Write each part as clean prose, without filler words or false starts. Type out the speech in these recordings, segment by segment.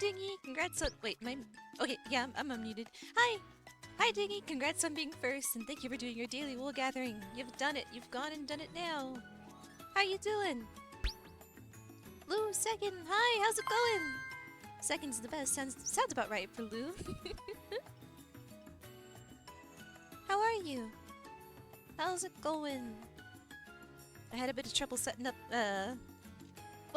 Dingy! Congrats on— wait, okay, yeah, I'm unmuted. Hi! Hi, Dingy! Congrats on being first, and thank you for doing your daily wool gathering. You've done it. You've gone and done it now. How you doing? Lou, second! Hi, how's it going? Second's the best. Sounds about right for Lou. How are you? How's it going? I had a bit of trouble setting up, well,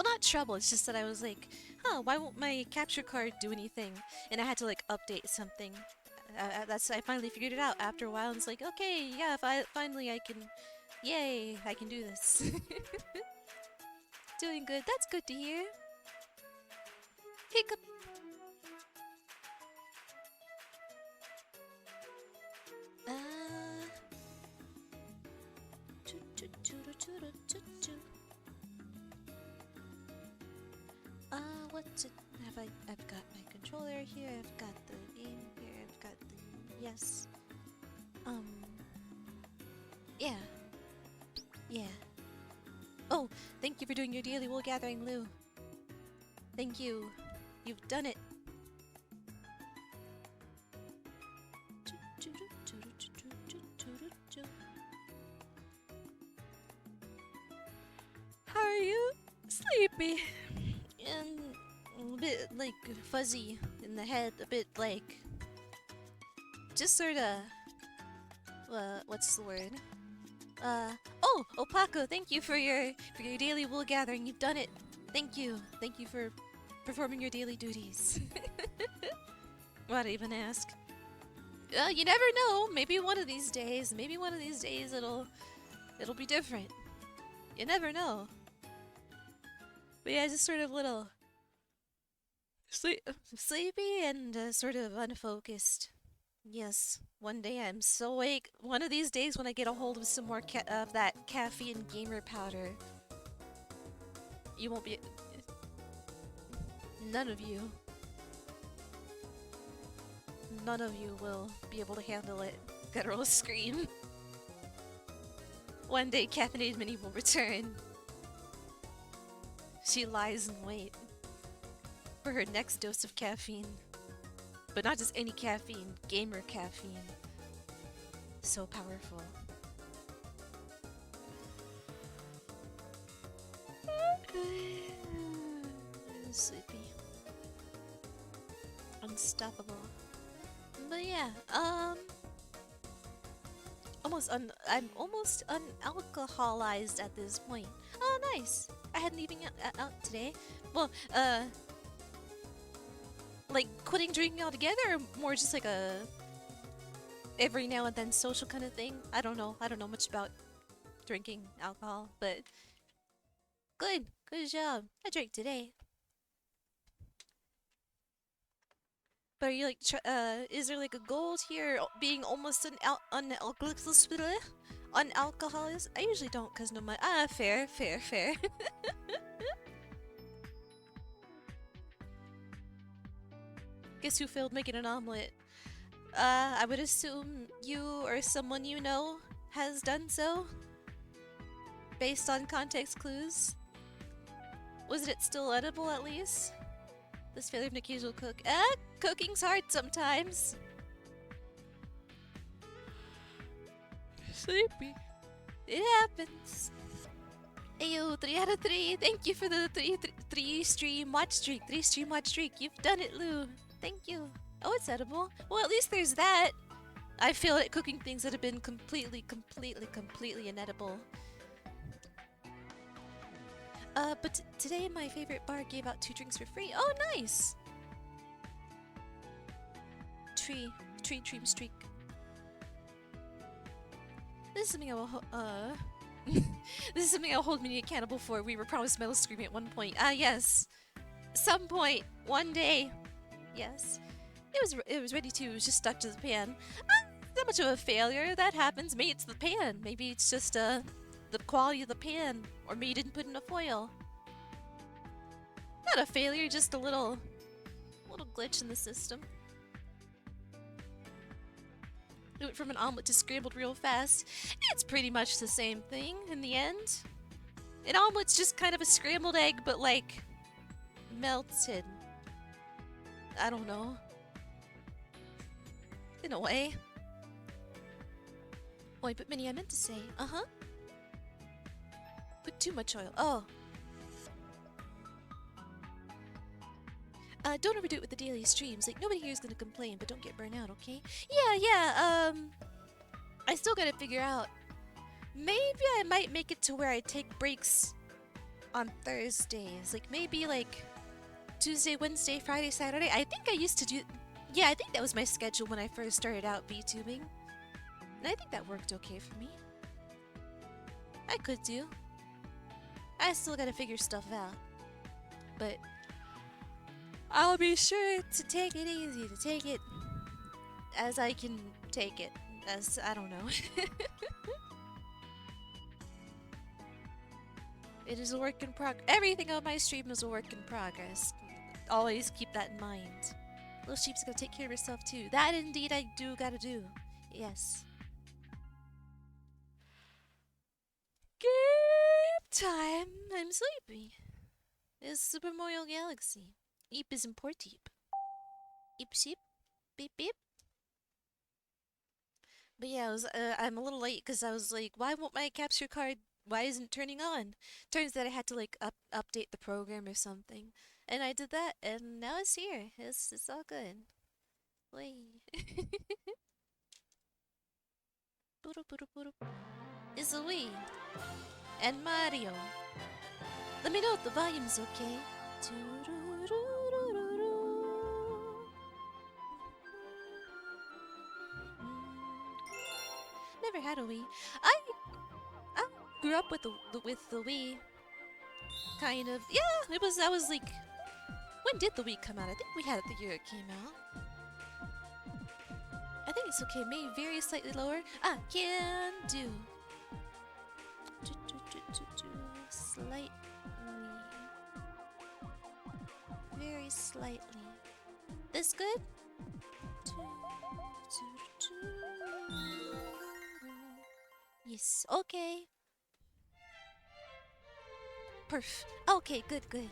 not trouble, it's just that I was like, huh, why won't my capture card do anything? And I had to, like, update something. I finally figured it out after a while, and it's like, okay, yeah, finally I can... Yay, I can do this. Doing good. That's good to hear. Hiccup. What's it? I've got my controller here, I've got the game here, I've got the... Yes. Yeah. Yeah. Oh, thank you for doing your daily wool gathering, Lou. Thank you. You've done it. How are you? Sleepy. And a bit, like, fuzzy in the head. A bit, like... just sorta... what's the word? Oh! Opako, thank you for your daily wool gathering. You've done it. Thank you. Thank you for performing your daily duties. Why'd I even ask? You never know. Maybe one of these days it'll be different. You never know. But yeah, just sort of little sleepy and sort of unfocused. Yes, one day I'm so awake. One of these days when I get a hold of some more of that caffeine gamer powder, you won't be... None of you will be able to handle it. Guttural scream. One day Caffeinated Minnie will return. She lies in wait for her next dose of caffeine. But not just any caffeine, gamer caffeine. So powerful. Sleepy. Unstoppable. But yeah, I'm almost unalcoholized at this point. Oh, nice! I hadn't even out today. Well, like quitting drinking altogether, or more just like a every now and then social kind of thing. I don't know much about drinking alcohol, but good job. I drank today. But are you like, is there like a goal here being almost unalcoholized? I usually don't, cause no my fair. Guess who failed making an omelet? I would assume you or someone you know has done so. Based on context clues. Was it still edible at least? This failure of an occasional cook. Cooking's hard sometimes. Sleepy. It happens. Ayo, 3 out of 3. Thank you for the 3 stream watch streak. 3 stream watch streak. You've done it, Lou. Thank you. Oh, it's edible. Well, at least there's that. I failed at cooking things that have been completely inedible. But today my favorite bar gave out 2 drinks for free. Oh, nice! Tree dream streak. This is something I will, this is something I'll hold me accountable for. We were promised metal scream at one point. Yes. Some point. One day. Yes. It was ready to, it was just stuck to the pan. Not much of a failure. That happens. Maybe it's the pan. Maybe it's just, the quality of the pan. Or maybe you didn't put enough oil. Not a failure, just a little glitch in the system. It went from an omelet to scrambled real fast. It's pretty much the same thing in the end. An omelet's just kind of a scrambled egg, but like melted. I don't know. In a way. Oi, but Minnie, I meant to say, put too much oil. Oh. Don't overdo it with the daily streams. Like, nobody here is gonna complain, but don't get burnt out, okay? Yeah, I still gotta figure out. Maybe I might make it to where I take breaks on Thursdays. Like, maybe, like, Tuesday, Wednesday, Friday, Saturday. I think I used to do... Yeah, I think that was my schedule when I first started out VTubing. And I think that worked okay for me. I could do. I still gotta figure stuff out. But I'll be sure to take it easy, to take it as I can take it. As, I don't know. It is a work in progress. Everything on my stream is a work in progress. Always keep that in mind. Little sheep's gotta take care of herself too. That indeed I do gotta do. Yes. Game time. I'm sleepy. It's Super Mario Galaxy. Eep is important. Eep sheep. Beep beep. But yeah, I'm a little late because I was like, why won't my capture card? Why isn't it turning on? Turns out I had to like update the program or something, and I did that, and now it's here. It's all good. Wait. It's a Wii and Mario. Let me know if the volume's okay. Never had a Wii. I grew up with the Wii. Kind of. Yeah, it was. I was like, when did the Wii come out? I think we had it the year it came out. I think it's okay. Maybe very slightly lower. Ah, can do. Slightly. Very slightly. This good? Yes. Okay. Perf. Okay, good, good.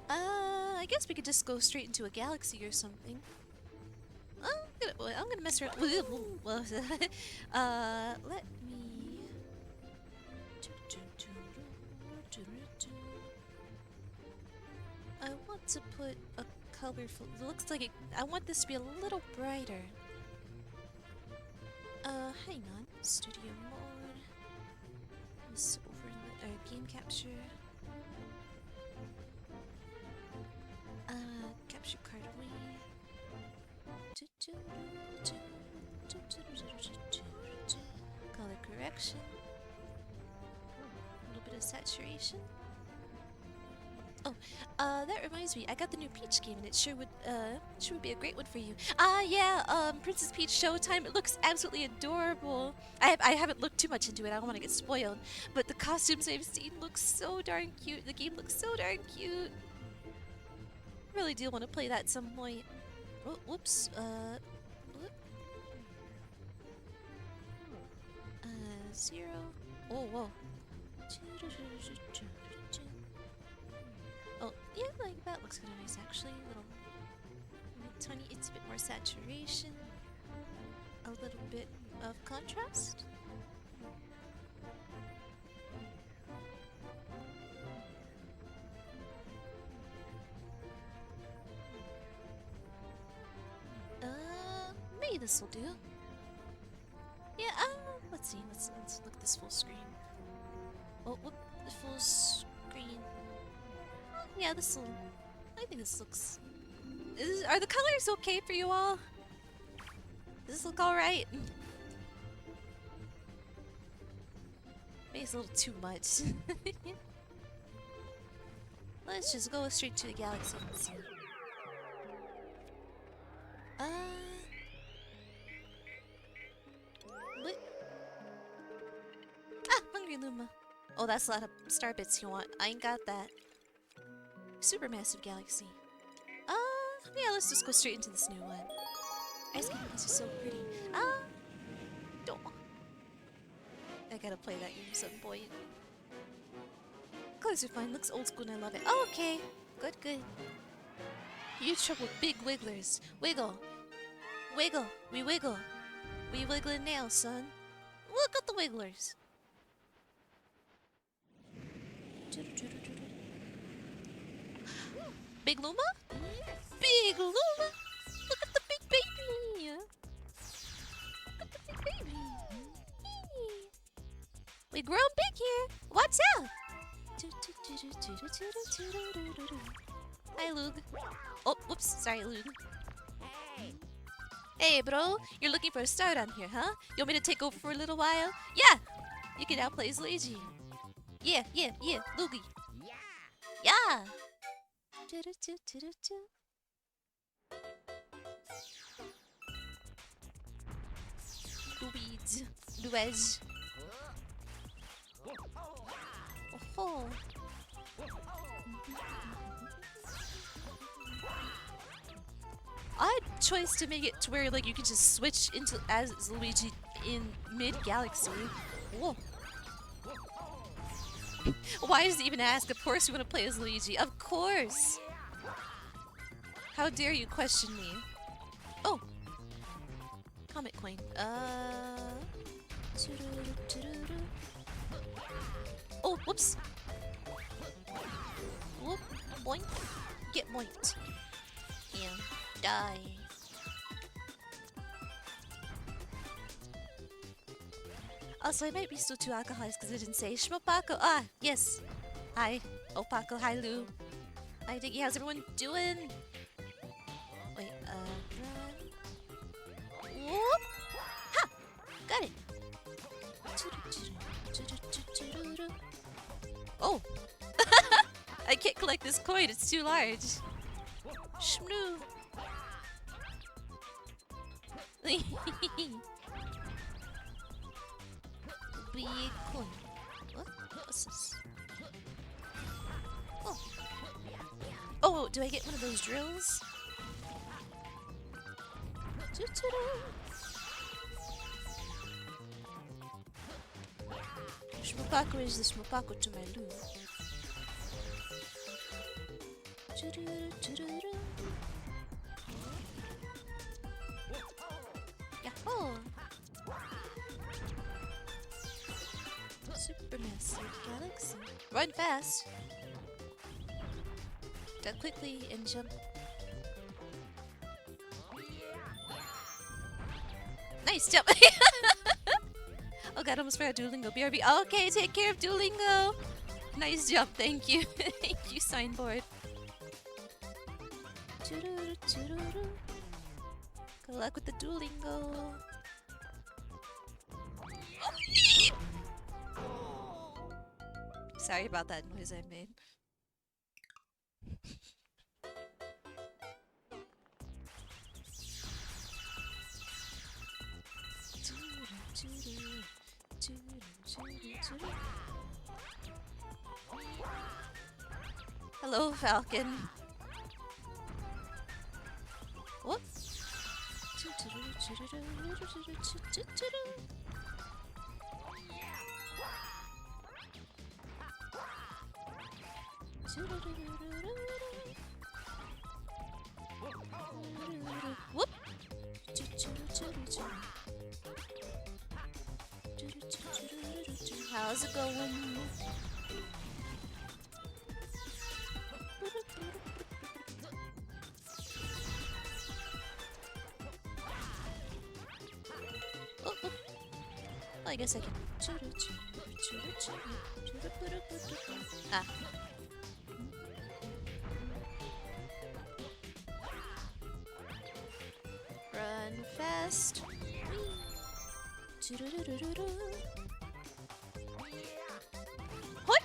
I guess we could just go straight into a galaxy or something. I'm gonna mess around. Let me. I want to put a colorful. It looks like it. I want this to be a little brighter. Hang on. Studio mode. This over in the game capture. Capture card away. Color correction. A little bit of saturation. Oh, that reminds me, I got the new Peach game and it sure would be a great one for you. Yeah, Princess Peach Showtime, it looks absolutely adorable. I haven't looked too much into it, I don't want to get spoiled, but the costumes I've seen look so darn cute, the game looks so darn cute. I really do want to play that at some point. Oh, whoops, zero. Oh, whoa. Oh, yeah, like that looks kind of nice actually. A little tiny, it's a bit more saturation. A little bit of contrast. Maybe this will do. Yeah, let's see, let's look at this full screen. Oh, whoop, the full screen. Yeah, this will. I think this looks. Are the colors okay for you all? Does this look alright? Maybe it's a little too much. Let's just go straight to the galaxy and see. What? Ah, Hungry Luma. Oh, that's a lot of star bits you want. I ain't got that. Supermassive galaxy. Yeah, let's just go straight into this new one. Ice cream are so pretty. Don't. I gotta play that game at some point. Colors are fine. Looks old school and I love it. Oh, okay. Good, good. You trouble with big wigglers. Wiggle. Wiggle. We wiggle. We wiggling now, son. Look at the wigglers. Big Luma? Big Luma! Look at the big baby! Look at the big baby! We grown big here! What's out? Hi, Lug. Oh, whoops. Sorry, Lug. Hey, bro. You're looking for a start on here, huh? You want me to take over for a little while? Yeah! You can outplay as Luigi. Yeah, Luigi. Yeah! Luigi. Luigi. Oh. Odd choice to make it to where like you can just switch into as Luigi in mid-galaxy. Whoa. Why does it even ask? Of course you want to play as Luigi. Of course! How dare you question me? Oh! Comet coin. Oh, whoops! Whoop. Boink. Get boinked. And die. Also, I might be still too alcoholized because I didn't say Schmopaco. Ah, yes. Hi. Opaco. Hi, Lou. Hi, Diggy. How's everyone doing? Wait, whoop! Ha! Got it. Oh! I can't collect this coin. It's too large. Shmoo. Big coin. What? What's this? Oh. Oh, do I get one of those drills? Shmopaco is the Shmopaco to my Lou. Yahoo! Supermassive galaxy. Run fast! Duck quickly and jump. Nice jump! Oh god, I almost forgot Duolingo. BRB. Okay, take care of Duolingo! Nice jump, thank you. Thank you, signboard. Good luck with the Duolingo. Sorry about that noise I made. Hello, Falcon. Whoop. Whoop. How's it going? Oh, oh. I guess I can. Ah. Run fast. Hoi!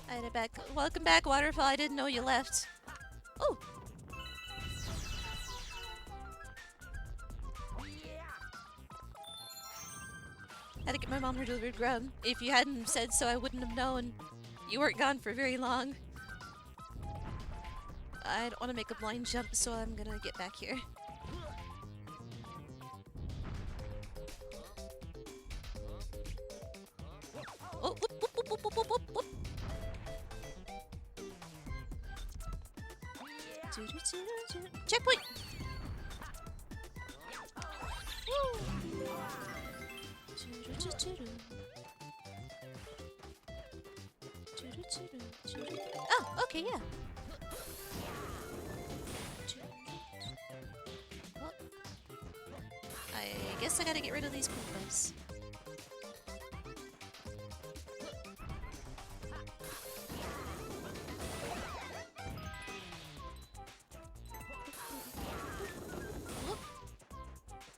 I had it back. Welcome back, Waterfall. I didn't know you left. Oh! Had to get my mom her delivered grub. If you hadn't said so, I wouldn't have known. You weren't gone for very long. I don't want to make a blind jump, so I'm gonna get back here. Oh, whoop, whoop, whoop, whoop, whoop, whoop, whoop. Checkpoint! Woo! Oh, okay, yeah. Well, I guess I gotta get rid of these Koopas.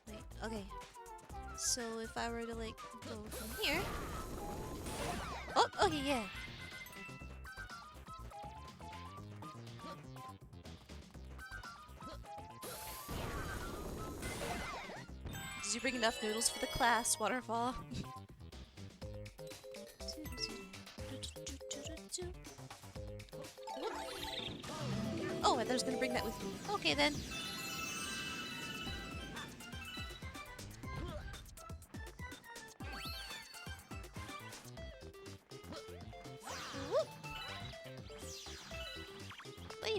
Wait, okay. So if I were to like go from here. Oh, okay, yeah. Did you bring enough noodles for the class, Waterfall? Oh, I thought I was gonna bring that with me. Okay then.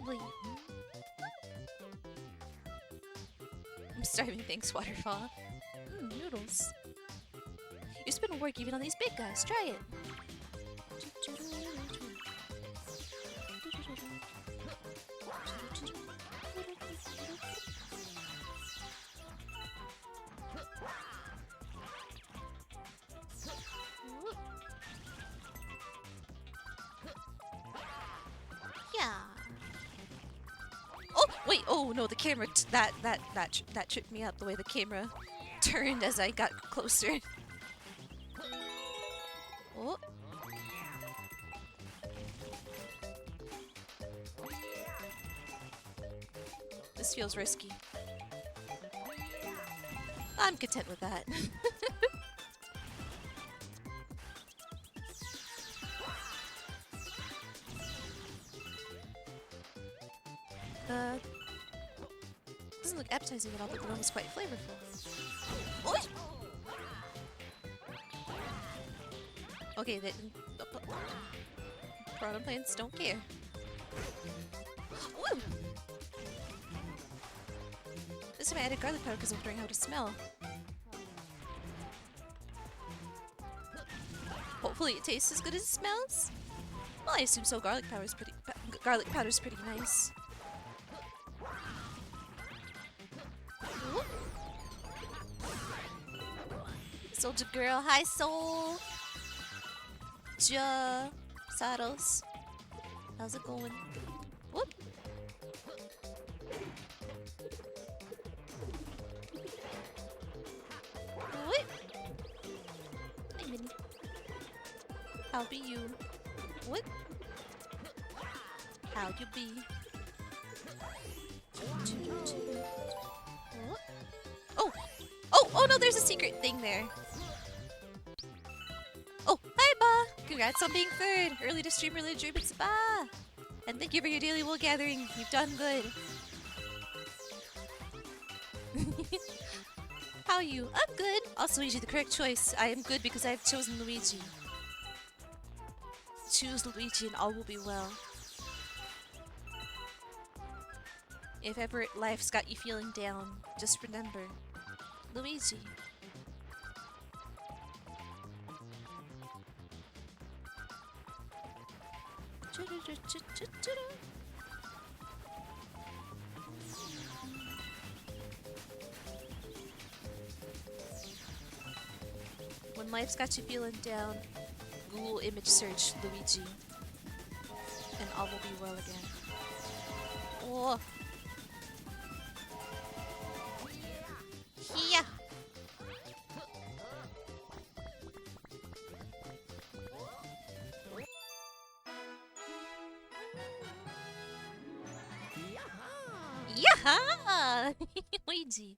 Blee. I'm starving, thanks, Waterfall. Noodles. You spend work even on these big guys. Try it. Yeah. Oh wait! Oh no, the camera that tripped me up. The way the camera turned as I got closer. Oh. This feels risky. I'm content with that. Doesn't look appetizing at all, but the one was quite flavorful. Oi! Okay, the piranha plants don't care. Woo! This time I added garlic powder because I'm wondering how to smell. Hopefully it tastes as good as it smells. Well, I assume so. Garlic powder's pretty nice. Soldier girl, hi soul. Ja, Saros. How's it going? Whoop. What? Hey, Minnie. How be you? What? How you be? Oh! Oh no, there's a secret thing there. Oh, hi Ba! Congrats on being third! Early to stream, early to dream, it's Ba! And thank you for your daily wool gathering. You've done good. How are you? I'm good. Also, Luigi, the correct choice. I am good because I have chosen Luigi. Choose Luigi and all will be well. If ever life's got you feeling down, just remember, Luigi. When life's got you feeling down, Google image search Luigi, and all will be well again. Oh. Yeah. Yaha! Luigi.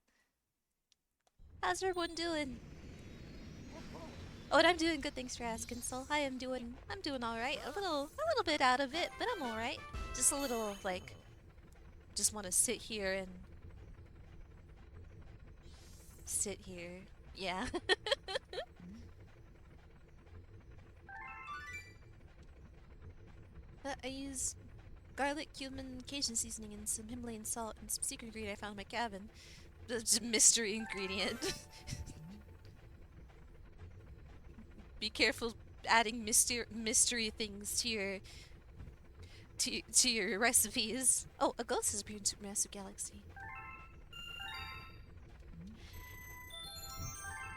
How's everyone doing? Oh, and I'm doing good, thanks for asking. So, hi, I'm doing all right. A little bit out of it, but I'm all right. Just a little like, just want to sit here and sit here. Yeah. But I use garlic, cumin, Cajun seasoning, and some Himalayan salt, and some secret ingredient I found in my cabin. That's a mystery ingredient. Be careful adding mystery things to your recipes. Oh, a ghost has appeared in Supermassive Galaxy.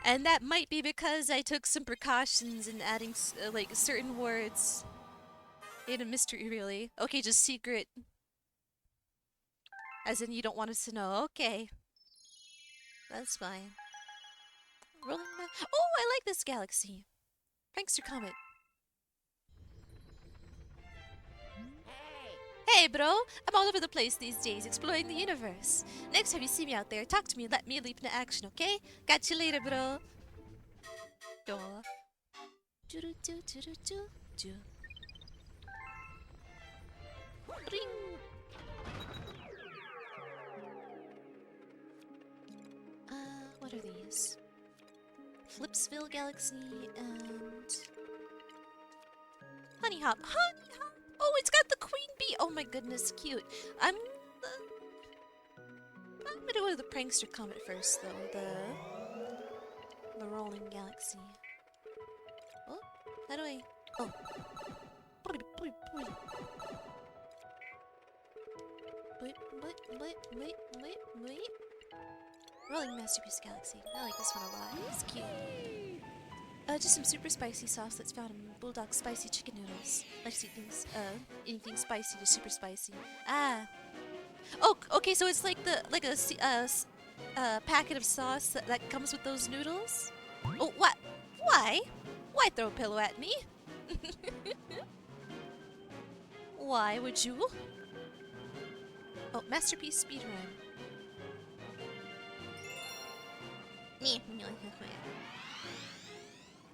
And that might be because I took some precautions in adding like certain words. Ain't a mystery really. Okay, just secret. As in you don't want us to know. Okay. That's fine. Rolling oh, I like this galaxy. Prankster Comet. Hey, bro! I'm all over the place these days, exploring the universe. Next time you see me out there, talk to me and let me leap into action, okay? Catch you later, bro. Duh. Ring. What are these? Flipsville Galaxy and Honey Hop. Honey Hop. Oh, it's got the queen bee. Oh my goodness, cute. I'm gonna go to the Prankster Comet first, though. The Rolling Galaxy. Oh, how do I? Oh. Wait. Rolling Masterpiece Galaxy. I like this one a lot. It's cute. Just some super spicy sauce that's found in Bulldog spicy chicken noodles. Like things, anything spicy to super spicy. Ah. Oh, okay. So it's like a packet of sauce that comes with those noodles. Oh, what? Why? Why throw a pillow at me? Why would you? Oh, Masterpiece Speedrun.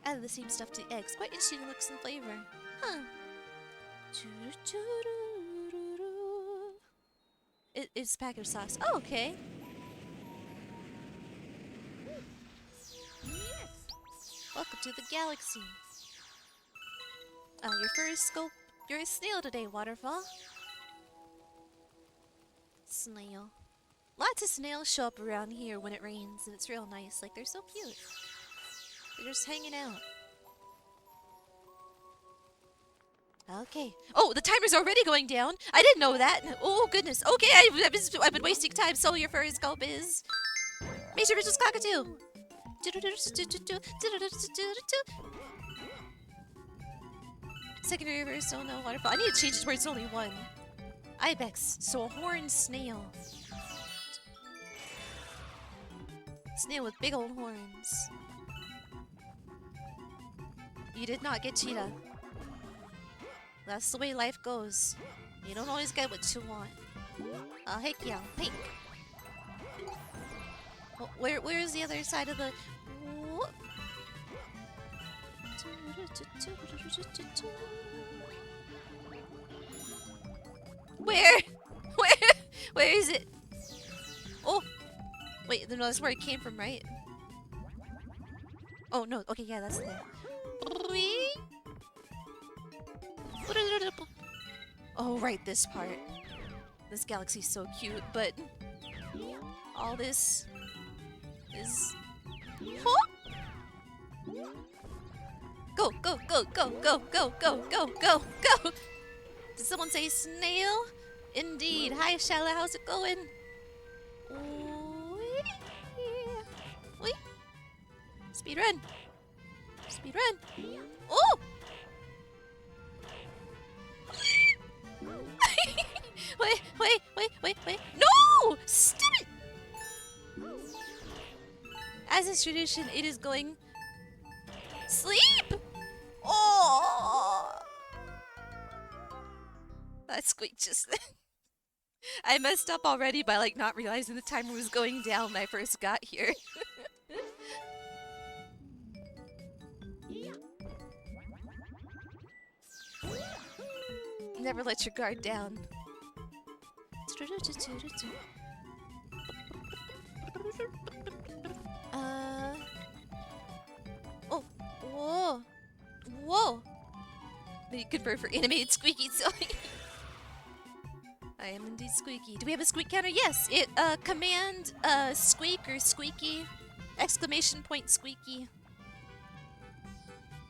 Added the same stuff to the eggs. Quite interesting looks and flavor. Huh. It's a packet of sauce. Oh, okay. Yes. Welcome to the galaxy. Your first scope. You're a snail today, Waterfall. Snail. Lots of snails show up around here when it rains, and it's real nice. Like, they're so cute. They're just hanging out. Okay. Oh, the timer's already going down. I didn't know that. Oh, goodness. Okay, I've been wasting time. So your first scope is... Major Mitchell's Cockatoo. Secondary verse, oh no, waterfall. I need to change it where it's only one. Ibex, so a horned snail. Snail with big old horns. You did not get cheetah. That's the way life goes. You don't always get what you want. Heck yeah, pink. Oh, where is the other side of the... Where? Where is it? Oh! Wait, no, that's where it came from, right? Oh, no. Okay, yeah, that's there. Oh, right, this part. This galaxy's so cute, but... all this... is... Huh? Go, go, go, go, go, go, go, go, go, go! Did someone say snail? Indeed. Hi, Shala, how's it going? Wait. Speed run. Speed run. Oh! Wait. No! Stop it! As is tradition, it is going... Sleep! Oh! That squeaked just then. I messed up already by like not realizing the timer was going down when I first got here. Never let your guard down. Oh, whoa. Then you convert for animated squeaky sound. I am indeed squeaky. Do we have a squeak counter? Yes. It command squeak or squeaky. Exclamation point squeaky.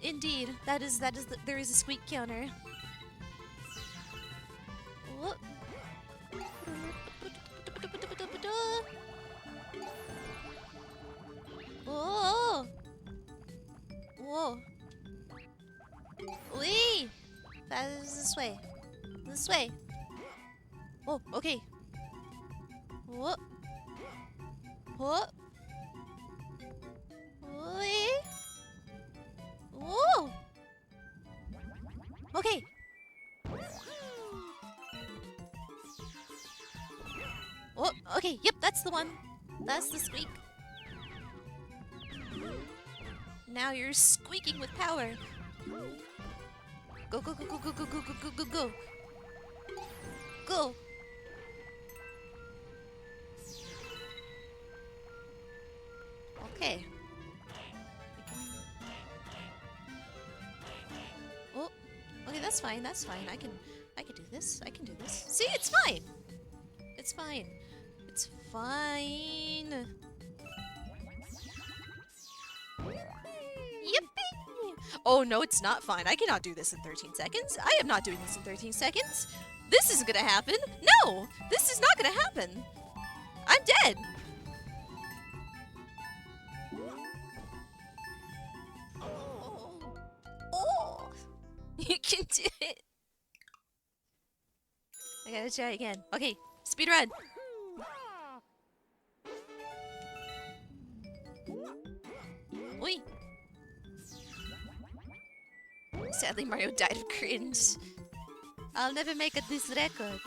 Indeed, there is a squeak counter. Whoop. Whoa! Whoa! Wee! That is this way. This way. Oh, okay. Whoop. Whoop. Wee. Whoa! Okay. Oh, okay. Yep, that's the one. That's the squeak. Now you're squeaking with power. Go, go, go, go, go, go, go, go, go, go, go. Go. Okay. Oh, okay, that's fine, that's fine. I can do this. I can do this. See, it's fine. It's fine. It's fine. Yippee! Oh, no, it's not fine. I cannot do this in 13 seconds. I am not doing this in 13 seconds. This isn't gonna happen. No! This is not gonna happen. I'm dead. Oh! You can do it. I gotta try again. Okay, speed run. Oi. Sadly, Mario died of cringe. I'll never make this record.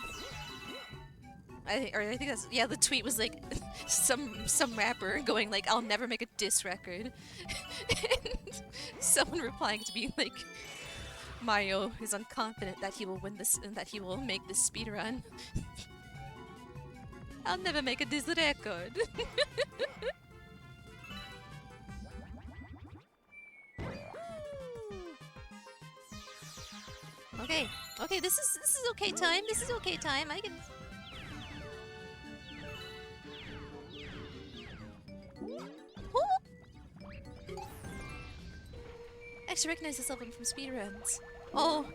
I think that's, yeah, the tweet was like some rapper going like, I'll never make a diss record. And someone replying to be like, Mario is unconfident that he will win this and that he will make this speed run. I'll never make a diss record. Okay, okay, this is okay time. This is okay time. I can. Oh! I actually recognize this level from speedruns. Oh.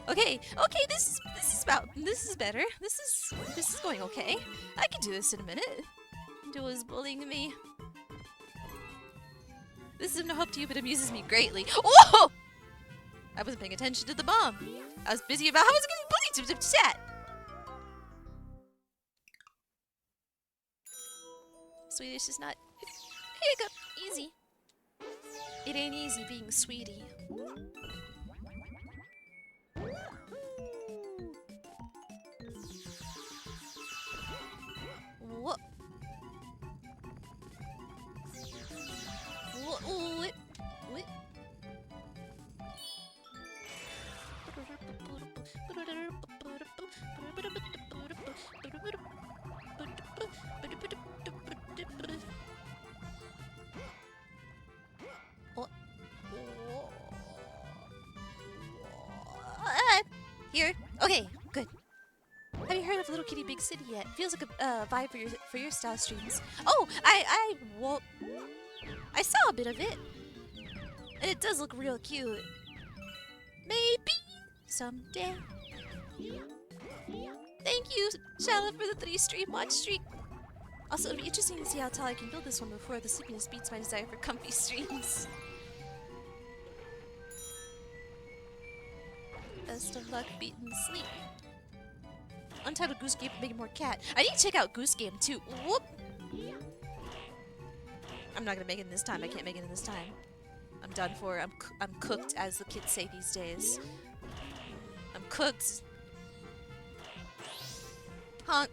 Okay, okay, this is better. This is going okay. I can do this in a minute. Duo is bullying me. This is no help to you, but amuses me greatly. Oh! I wasn't paying attention to the bomb. I was busy about how I was getting bullied to chat. Swedish is not. Here you go. Easy. It ain't easy being sweetie. What? What? What? Here. Okay, good. Have you heard of Little Kitty Big City yet? Feels like a vibe for your style streams. Oh, well, I saw a bit of it, and it does look real cute. Maybe someday. Thank you, Shala, for the 3 stream watch streak. Also, it'll be interesting to see how tall I can build this one before the sleepiness beats my desire for comfy streams. Best of luck beating sleep. Untitled Goose Game, making more cat. I need to check out Goose Game too. Whoop! I'm not gonna make it in this time. I can't make it in this time. I'm done for. I'm cooked, as the kids say these days. I'm cooked. Honk.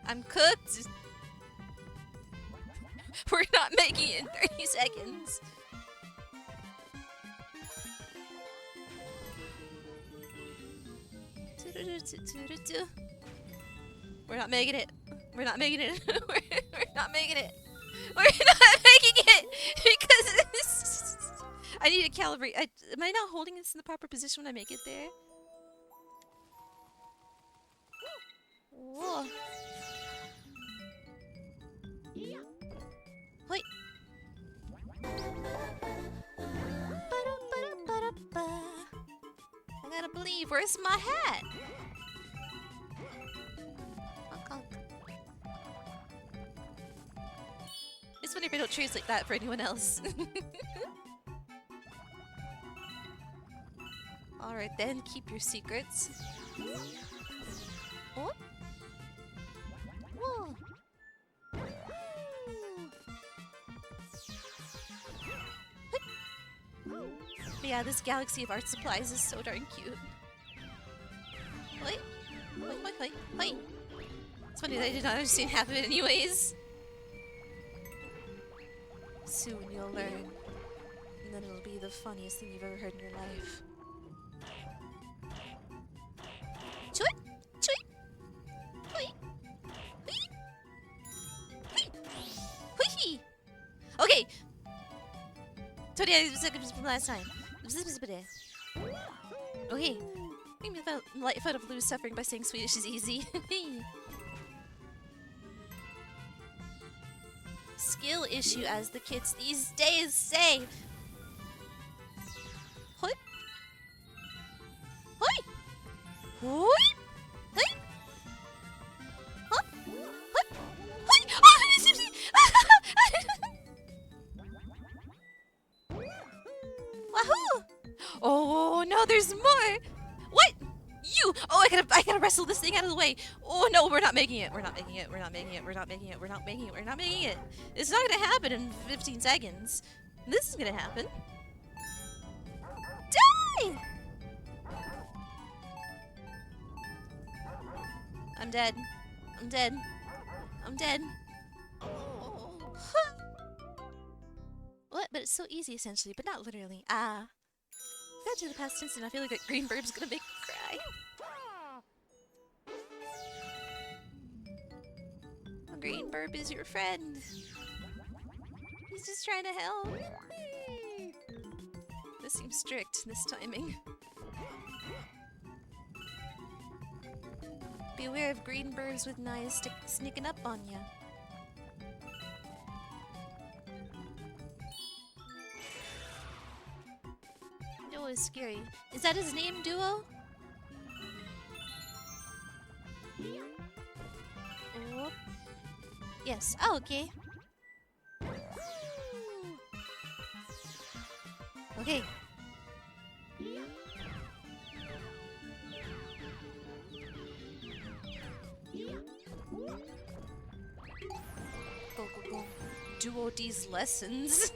I'm cooked. We're not making it in 30 seconds. We're not making it. We're not making it. We're not making it. We're not making it because I need to calibrate. Am I not holding this in the proper position when I make it there? Whoa. Wait. I gotta believe. Where's my hat? It's funny if I don't translate that for anyone else. Alright then, keep your secrets. Oh? Whoa. But yeah, this galaxy of art supplies is so darn cute. Wait. Wait. It's funny that I did not understand half of it anyways. Soon you'll learn. And then it'll be the funniest thing you've ever heard in your life. Okay! Tony, I was from last time. Okay. Make me light fun of Lou's suffering by saying Swedish is easy. Skill issue, as the kids these days say. Hoi! Hoi! Hoi! Hoi! Huh? Hoi! Hoi! Wahoo! Oh no, there's more! What? You! Oh, I gotta wrestle this thing out of the way. Oh no, we're not making it. We're not making it. We're not making it. We're not making it. We're not making it. We're not making it. It's not gonna happen in 15 seconds. This is gonna happen. Die! I'm dead. I'm dead. I'm dead. Oh. What? But it's so easy, essentially, but not literally. Ah. Got to the past tense, and I feel like that green bird's gonna make me cry. A green burb is your friend. He's just trying to help. This seems strict, this timing. Beware of green burbs with knives sneaking up on ya. Duo is scary. Is that his name, Duo? Oh. Yes. Oh, okay. Okay. Go. Duo these lessons.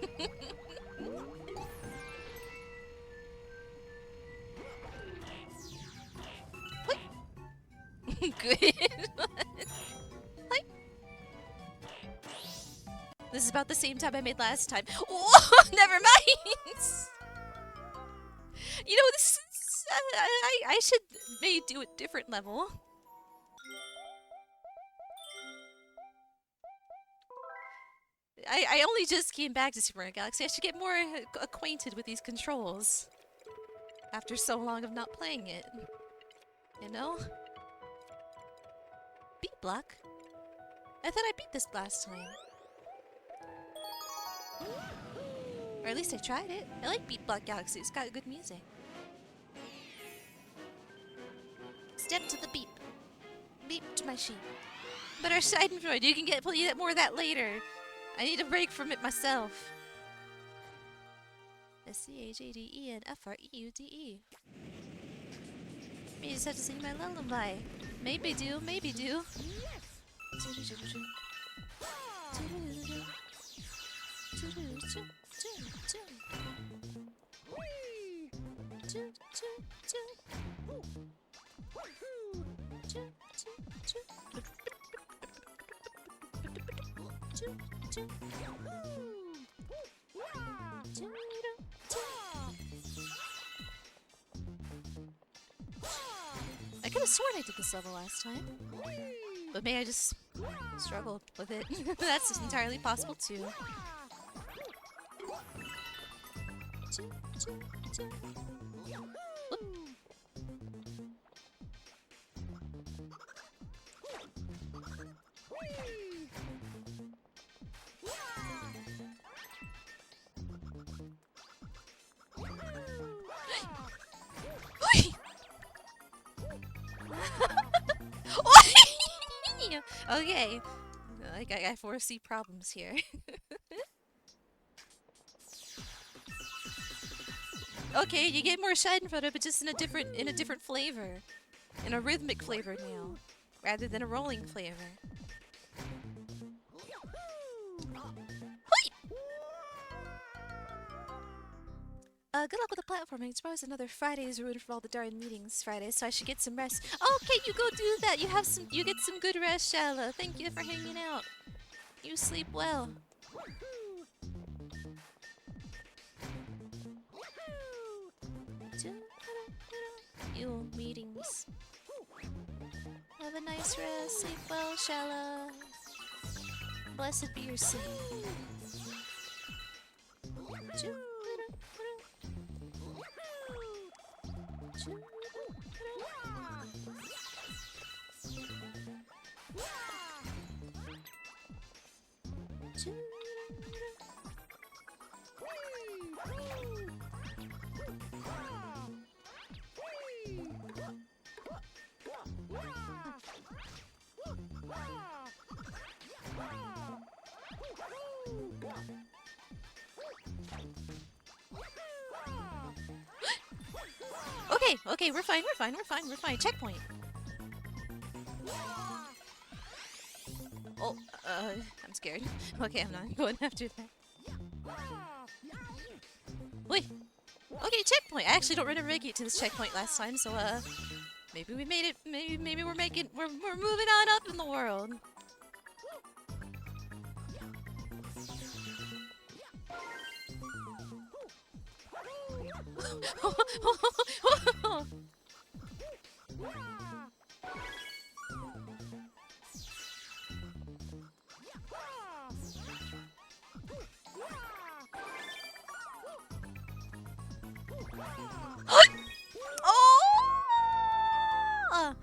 Good. Hi. This is about the same time I made last time. Oh, never mind. You know, this is, I should maybe do a different level. I only just came back to Super Mario Galaxy. I should get more acquainted with these controls after so long of not playing it. You know? Beat block? I thought I beat this last time. Or at least I tried it. I like Beat Block Galaxy. It's got good music. Step to the beep. Beep to my sheep. But our Schadenfreude, you can get more of that later. I need a break from it myself. SCHADE and FREUDE. Maybe you just have to sing my lullaby. Maybe do. I could have sworn I did this level last time. But may I just struggled with it. That's entirely possible too. Okay. I foresee problems here. Okay, you get more Schadenfreude, but just in a different flavor. In a rhythmic flavor now. Rather than a rolling flavor. Good luck with the platforming. Tomorrow's another Friday is ruined for all the darn meetings Friday, so I should get some rest. Okay, you go do that. You get some good rest, Shala. Thank you for hanging out. You sleep well. You meetings. Have a nice rest. Sleep well, Shala. Blessed be your sleep. Okay, we're fine. Checkpoint. Oh, I'm scared. Okay, I'm not going after that. Wait. Okay, checkpoint. I actually don't remember making it to this checkpoint last time, so maybe we made it. Maybe we're moving on up in the world. Oh!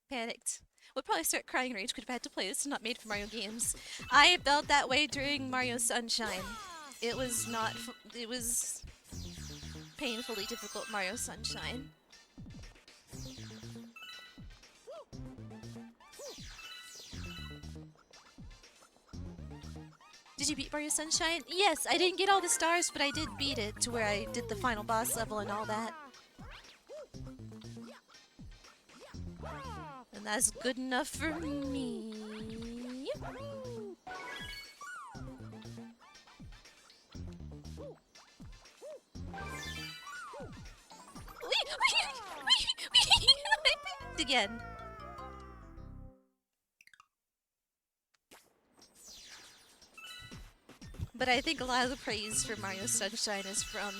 Panicked. Would probably start crying rage. Could have had to play this. Not made for Mario games. I felt that way during Mario Sunshine. It was not. It was painfully difficult Mario Sunshine. Did you beat Mario Sunshine? Yes, I didn't get all the stars, but I did beat it to where I did the final boss level and all that. And that's good enough for me. Again. But I think a lot of the praise for Mario Sunshine is from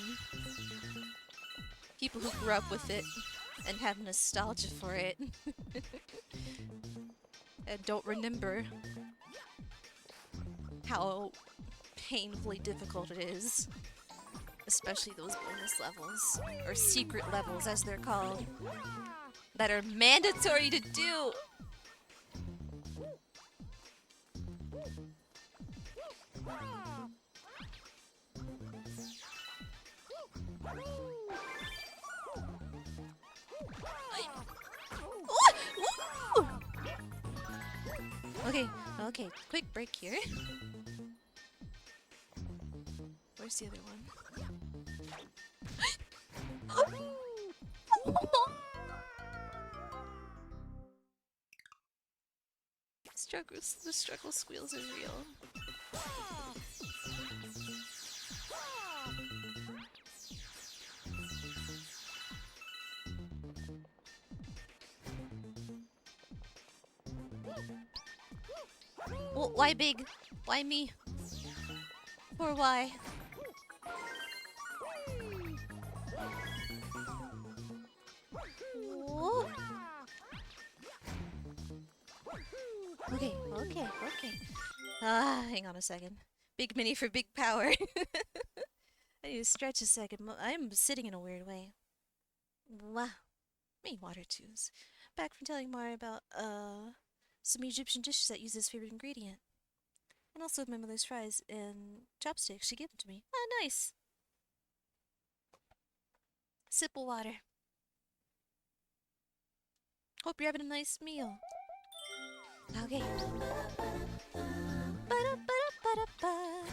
people who grew up with it and have nostalgia for it. And don't remember how painfully difficult it is. Especially those bonus levels, or secret levels as they're called, that are mandatory to do. Okay, quick break here. Where's the other one? The struggle squeals are real. Well, why big? Why me? Or why? Whoa. Okay, okay, okay. Ah, hang on a second. Big mini for big power. I need to stretch a second. I'm sitting in a weird way. Wow. Me water tubes. Back from telling Mari about some Egyptian dishes that use his favorite ingredient. And also my mother's fries and chopsticks. She gave them to me. Ah, nice. Sip of water. Hope you're having a nice meal. Okay. Ba-da-ba-da-ba-da-ba.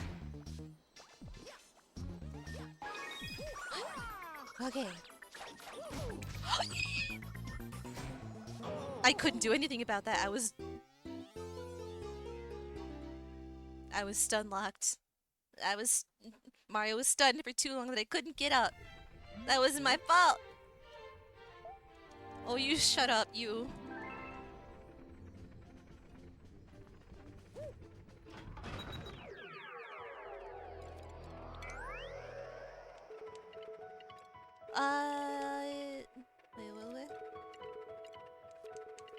Okay. I couldn't do anything about that. I was stun locked. Mario was stunned for too long that I couldn't get up. That wasn't my fault. Oh, you shut up, you. Wait.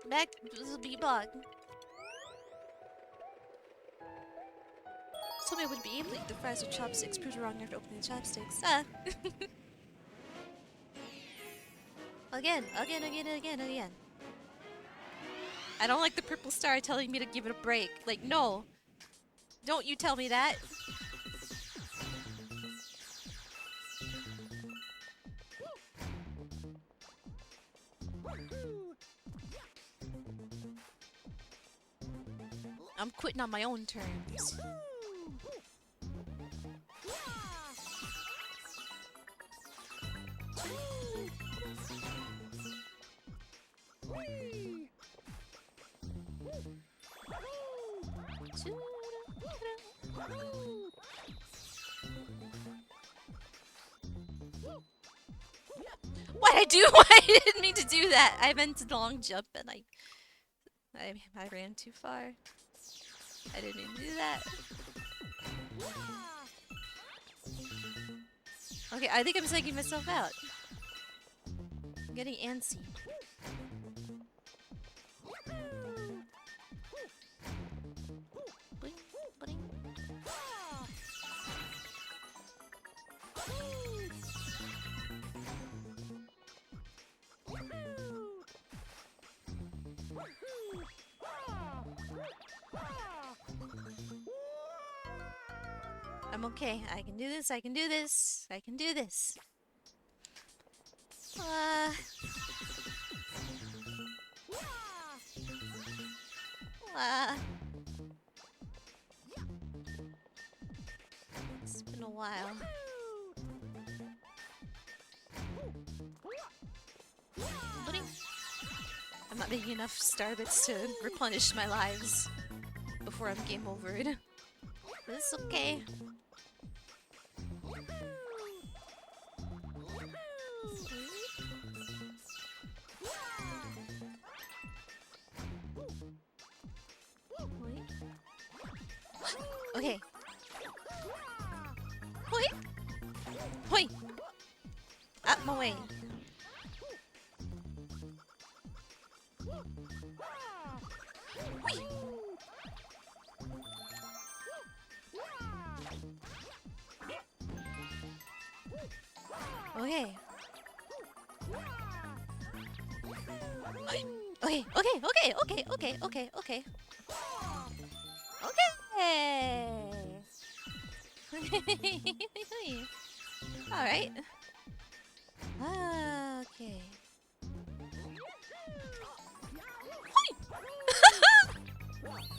Back to the bug. Told me I wouldn't be able to eat the fries with chopsticks. Proved wrong after opening the chopsticks. Ah. Again. I don't like the purple star telling me to give it a break. Like, no. Don't you tell me that. I'm quitting on my own terms. What'd I do? I didn't mean to do that. I meant to long jump and I ran too far. I didn't mean to do that. Okay, I think I'm psyching myself out. I'm getting antsy. Bling, bling. I'm okay. I can do this. I can do this. I can do this. It's been a while. I'm not making enough star bits to replenish my lives before I'm game overed. But it's okay. Okay. Hoi! Hoi! Out my way. Hoi! Okay. Okay. Alright. Okay.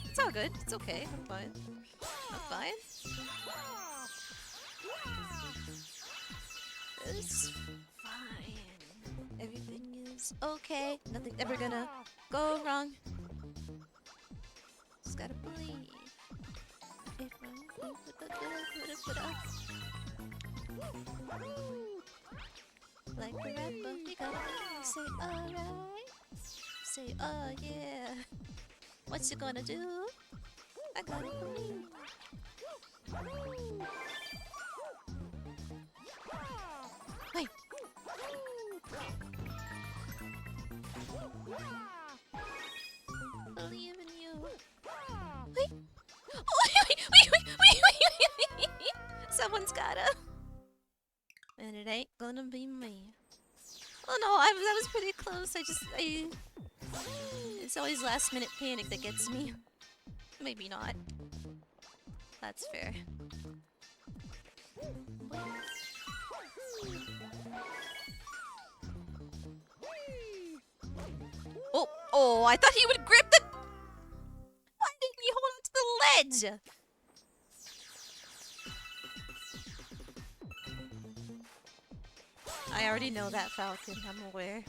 It's all good. It's okay. I'm fine. It's fine. Everything is okay. Nothing's ever gonna go wrong. Just gotta believe. Like the rapper, you gotta say alright. Say, oh yeah. What's you gonna do? I gotta believe. Wait. Believe in you. gonna be me. Oh no, that was pretty close. It's always last minute panic that gets me. Maybe not. That's fair. Oh, I thought he would grip the... Why didn't he hold on to the ledge? I already know that, Falcon. I'm aware.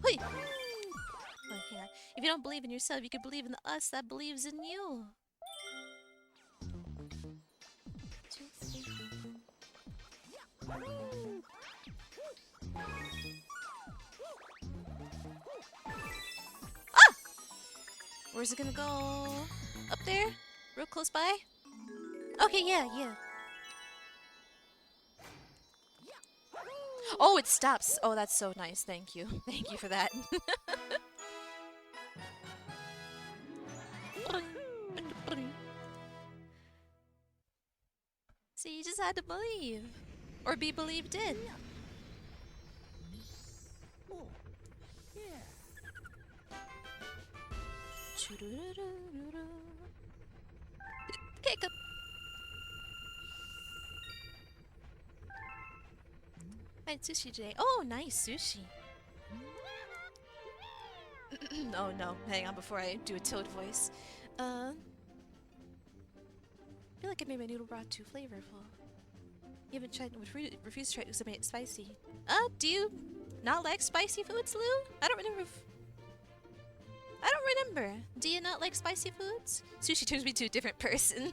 Hey! Okay. If you don't believe in yourself, you can believe in the us that believes in you. Ah! Where's it gonna go? Up there? Real close by? Okay, yeah. Oh, it stops. Oh, that's so nice. Thank you. Thank you for that. See, you just had to believe. Or be believed in. Kick up. I had sushi today. Oh, nice sushi. Oh no, hang on before I do a Toad voice. I feel like I made my noodle broth too flavorful. You haven't tried, refuse to try it because I made it spicy. Do you not like spicy foods, Lou? I don't remember. I don't remember. Do you not like spicy foods? Sushi turns me to a different person.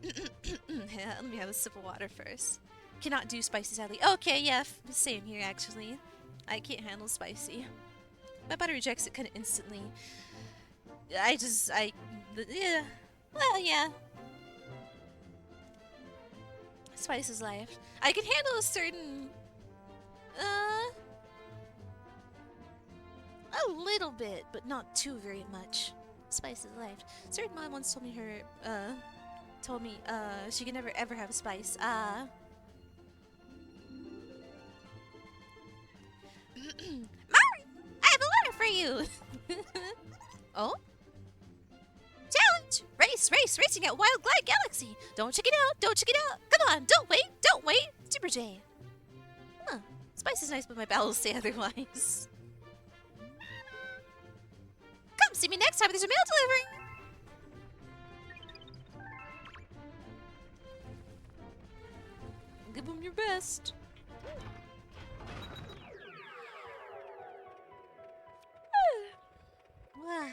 Yeah, let me have a sip of water first. Cannot do spicy, sadly. Okay, yeah, same here, actually. I can't handle spicy. My body rejects it kind of instantly. Yeah. Well, yeah. Spice is life. I can handle a certain... a little bit, but not too very much. Spice is life. Certain mom once told me she could never ever have a spice. Mari! I have a letter for you! Oh? Challenge! Racing at Wild Glide Galaxy! Don't check it out! Come on, don't wait! Super J. Huh. Spice is nice, but my bowels say otherwise. Come see me next time there's a mail delivery! Give them your best. Wow.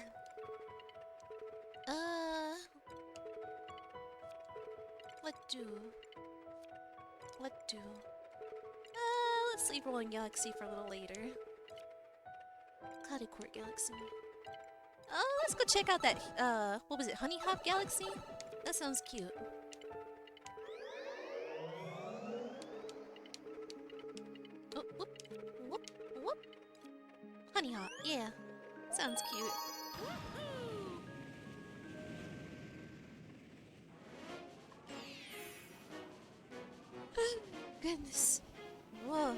What do? Let's leave Rolling Galaxy for a little later. Cloudy Court Galaxy. Let's go check out that, what was it, Honey Hop Galaxy? That sounds cute. Oh, whoop. Honey Hop, yeah. Sounds cute. Goodness. Whoa.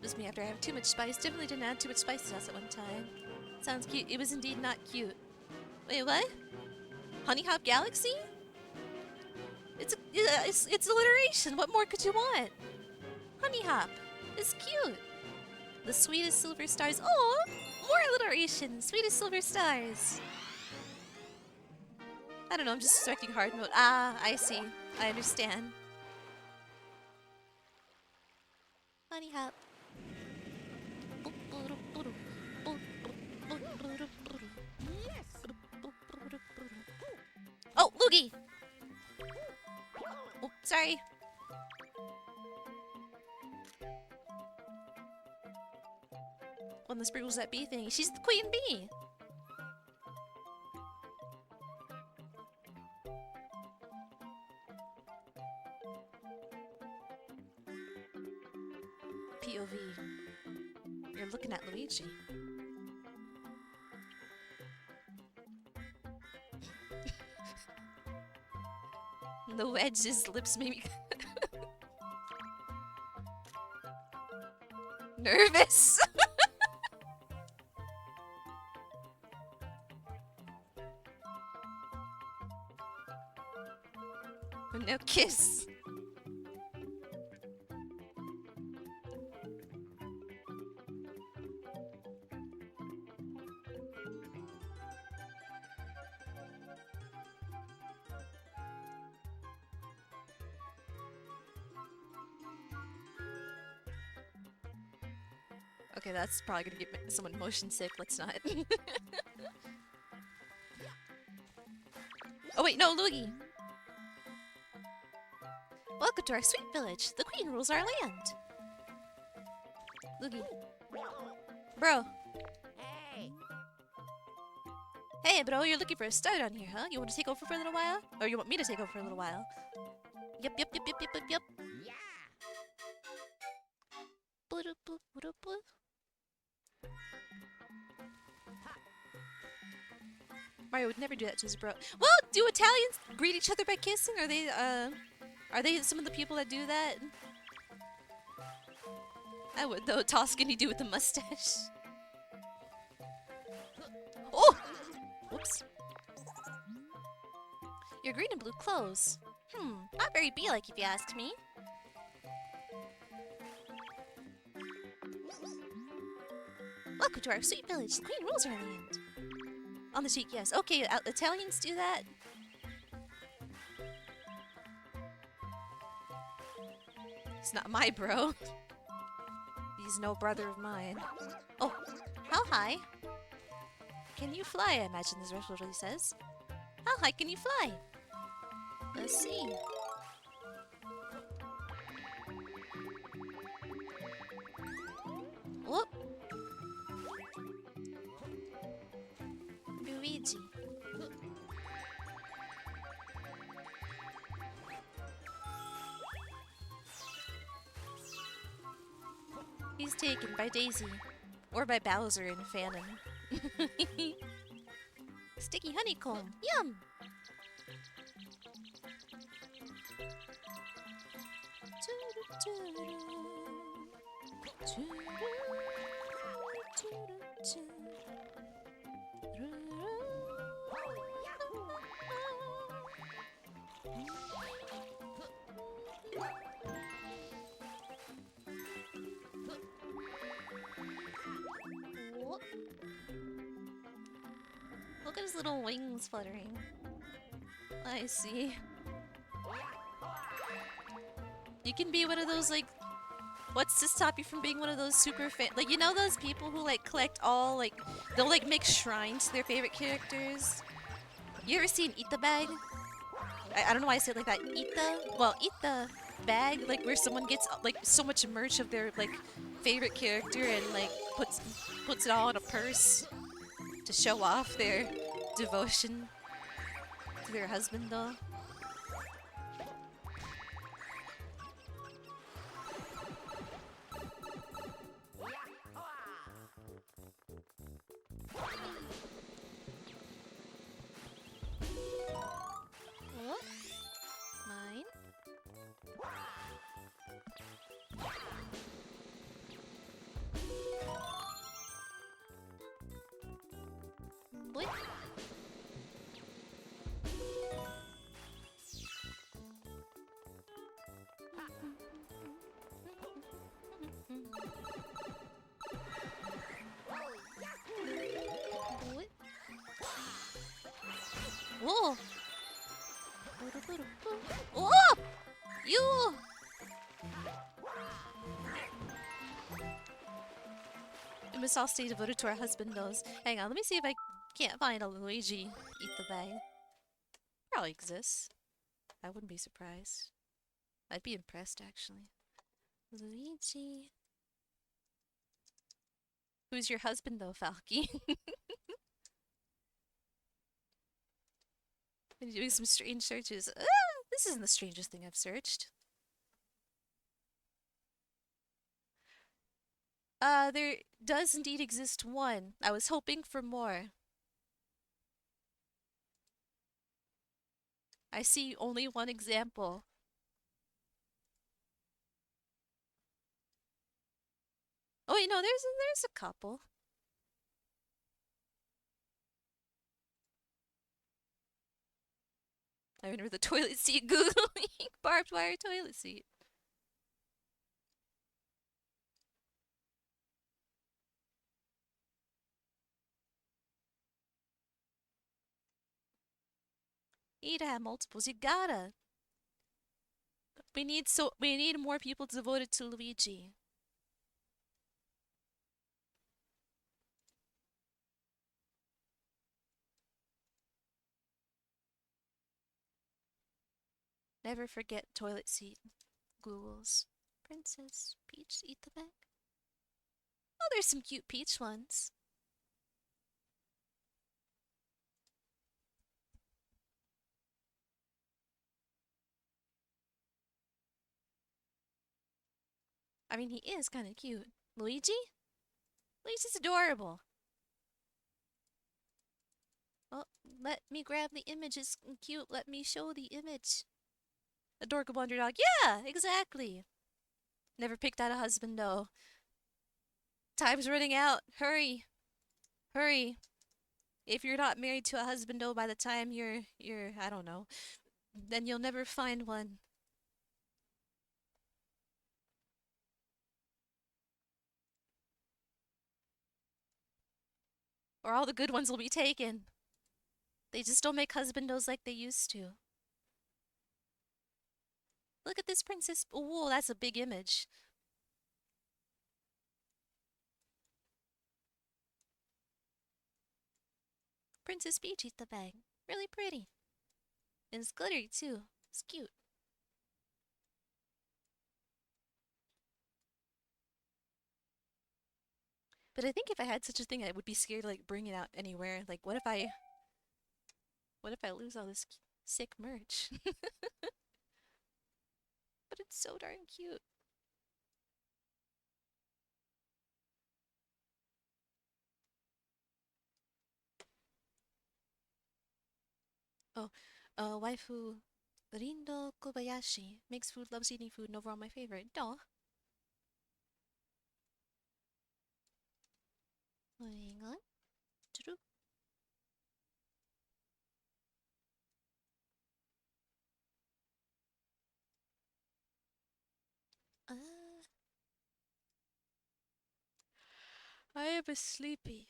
Just me after I have too much spice. Definitely didn't add too much spice to us at one time. Sounds cute. It was indeed not cute. Wait, what? Honey Hop Galaxy? It's alliteration. What more could you want? Honey Hop. It's cute. The sweetest silver stars. Oh, more alliteration. Sweetest silver stars. I don't know. I'm just striking hard mode. Ah, I see. I understand. Honey Hop. Oh, Loogie! Oh, sorry. on the sprinkles that bee thing. She's the queen bee. POV. You're looking at Luigi. The wedge's lips made me nervous. No kiss. Okay, that's probably gonna get someone motion sick. Let's not. Oh wait, no, Luigi. Welcome to our sweet village. The queen rules our land. Luigi. Bro. Hey! Hey, bro, you're looking for a star down here, huh? You want to take over for a little while? Or you want me to take over for a little while? Yep. Yeah! Mario would never do that to his bro. Well, do Italians greet each other by kissing? Are they some of the people that do that? I would though. Toscany do with the mustache. Oh! Whoops. Your green and blue clothes. Not very bee-like if you ask me. Welcome to our sweet village. The queen rules our land. On the cheek, yes. Okay, Italians do that. He's not my bro. He's no brother of mine. Oh, how high can you fly? I imagine this really says. How high can you fly? Let's see. Whoop. Luigi. He's taken by Daisy. Or by Bowser in Phantom. Sticky honeycomb. Yum! Look at his little wings fluttering. I see. You can be one of those, like... What's to stop you from being one of those super fan... Like, you know those people who, like, collect all, like... They'll, like, make shrines to their favorite characters? You ever seen Eat the Bag? I don't know why I say it like that. Eat the bag, like, where someone gets, like, so much merch of their, like, favorite character and, like, puts it all in a purse to show off their devotion to their husband, though. Oh, mine. Boy. Whoa! Oh! You! We must all stay devoted to our husband knows. Hang on, let me see if I can't find a Luigi Eat the Bag. Probably exists. I wouldn't be surprised. I'd be impressed, actually. Luigi. Who's your husband though, Falky? Been doing some strange searches. This isn't the strangest thing I've searched. There does indeed exist one. I was hoping for more. I see only one example. Oh wait, no, there's a couple. I remember the toilet seat googling barbed wire toilet seat. You need to have multiples. You gotta. We need more people devoted to Luigi. Never forget toilet seat. Googles. Princess Peach, eat the bag. Oh, there's some cute peach ones. I mean, he is kind of cute. Luigi? Luigi's adorable. Well, let me grab the image. It's cute. Let me show the image. Adorable underdog. Yeah, exactly. Never picked out a husband, though. Time's running out. Hurry. Hurry. If you're not married to a husband, though, by the time you're, I don't know, then you'll never find one. Or all the good ones will be taken. They just don't make husbandos like they used to. Look at this princess. Whoa, that's a big image. Princess Peach eat the bag. Really pretty. And it's glittery too. It's cute. But I think if I had such a thing, I would be scared to like bring it out anywhere. Like, what if I lose all this sick merch? But it's so darn cute. Oh, waifu Rindo Kobayashi makes food, loves eating food, and overall my favorite. Duh. Hang on. Uh, I am a sleepy.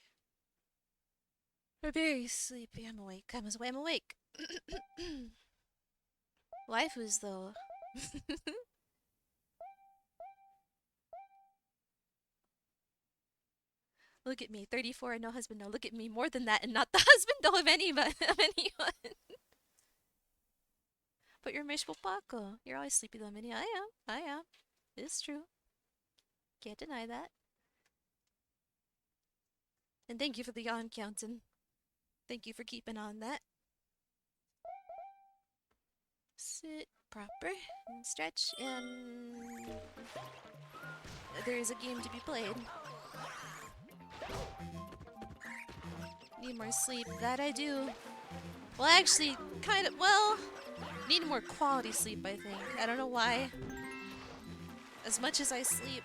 I'm very sleepy. I'm awake. I'm awake. Waifus, though. Look at me, 34 and no husband. No, look at me, more than that, and not the husband though of anyone. But you're miserable, Paco. You're always sleepy though, Minnie. I am. I am. It's true. Can't deny that. And thank you for the yawn counting. Thank you for keeping on that. Sit proper and stretch, and there is a game to be played. Need more sleep. That I do. Well, actually, kind of. Well, need more quality sleep, I think. I don't know why. As much as I sleep.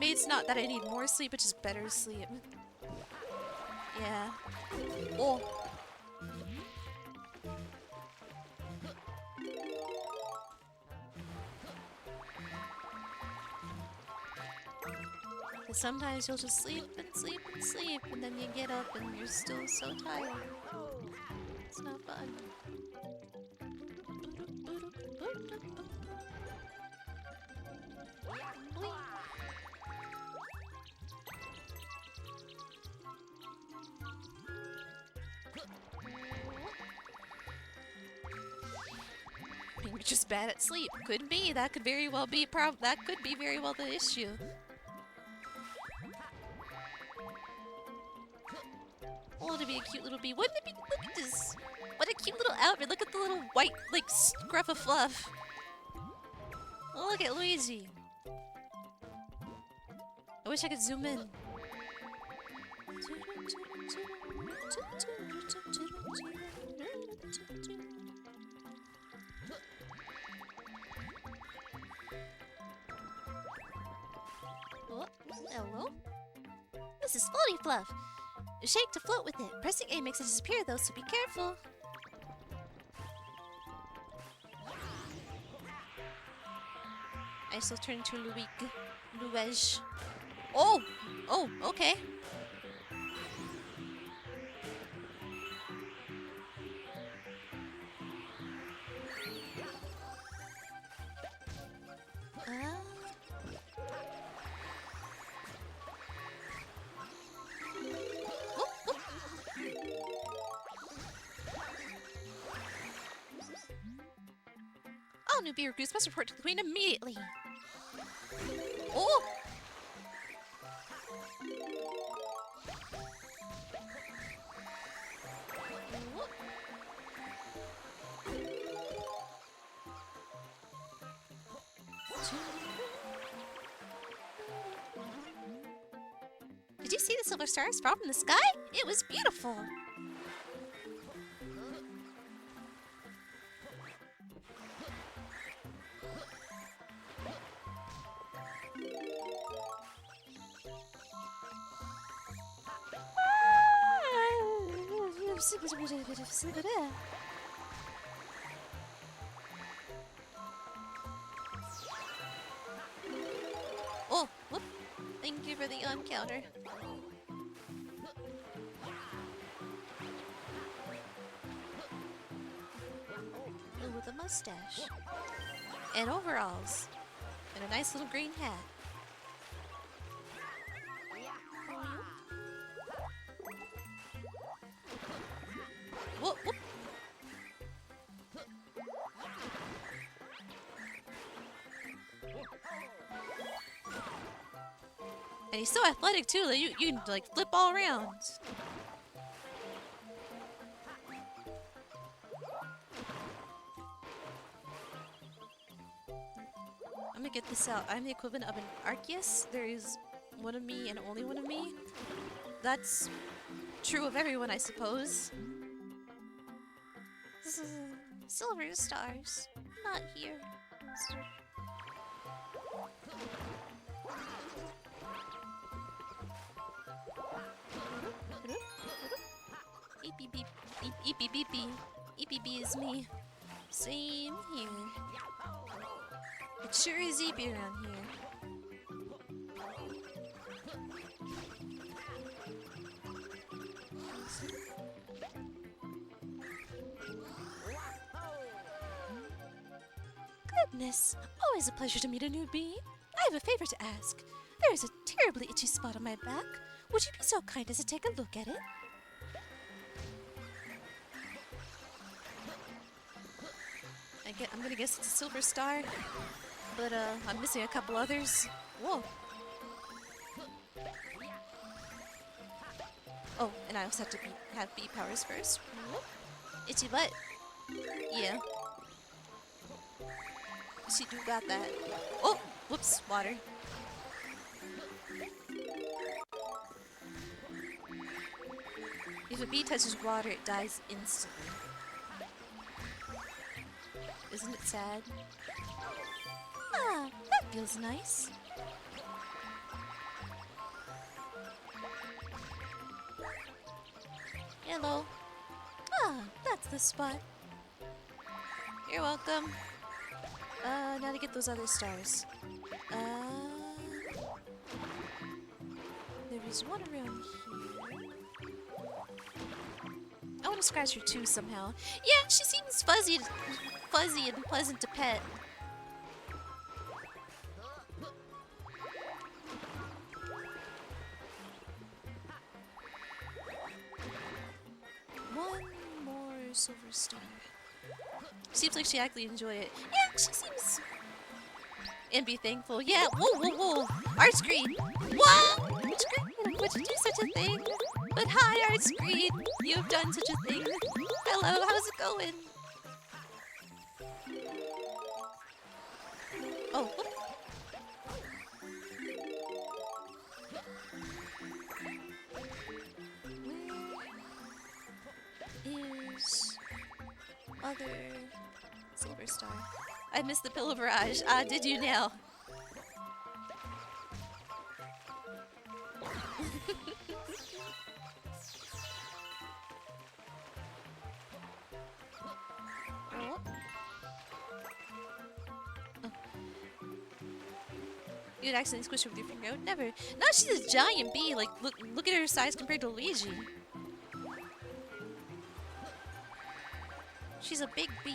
Maybe it's not that I need more sleep, but just better sleep. Yeah. Oh. Sometimes you'll just sleep and sleep and sleep, and then you get up and you're still so tired. It's not fun. You're just bad at sleep. Could be. That could very well be that could be very well the issue. Oh, to be a cute little bee. Wouldn't it be? Look at this. What a cute little outfit. Look at the little white, like, scruff of fluff. Oh, look at Luigi. I wish I could zoom in. Oh, hello? This is Floaty Fluff. Shake to float with it. Pressing A makes it disappear though, so be careful. I still turn into Luigi. Oh! Oh, okay. All new beer recruits must report to the queen immediately. Oh! Did you see the silver stars fall from the sky? It was beautiful. Oh, whoop. Thank you for the encounter. Ooh, with a mustache. And overalls. And a nice little green hat. Whoop, whoop. And he's so athletic too that you can like flip all around. I'm gonna get this out. I'm the equivalent of an Arceus. There is one of me and only one of me. That's true of everyone, I suppose. Silver stars. Not here. Eepy beep, beep, eepy beepy. Eepy bee is me. Same here. It sure is eepy around here. Goodness, always a pleasure to meet a new bee. I have a favor to ask. There is a terribly itchy spot on my back. Would you be so kind as to take a look at it? I'm gonna guess it's a silver star, but I'm missing a couple others. Whoa. Oh, and I also have to have bee powers first. Whoop. Itchy butt. Yeah. She do got that. Oh, whoops, water. If a bee touches water, it dies instantly. Isn't it sad? Ah, that feels nice. Hello. Ah, that's the spot. You're welcome. Now to get those other stars. There is one around here. I want to scratch her too somehow. Yeah, she seems fuzzy and pleasant to pet. One more silver star. Seems like she actually enjoyed it. Yeah, she seems... And be thankful. Yeah, whoa, whoa, whoa. Art screen. What? Would you do such a thing? But hi, Art screen. You've done such a thing. Hello, how's it going? Oh, what? Where is other Silver Star? I missed the Pillow Barrage. Ah, did you now? Oh. You'd accidentally squish her with your finger. I would never. No, she's a giant bee. Like, look at her size compared to Luigi. She's a big bee.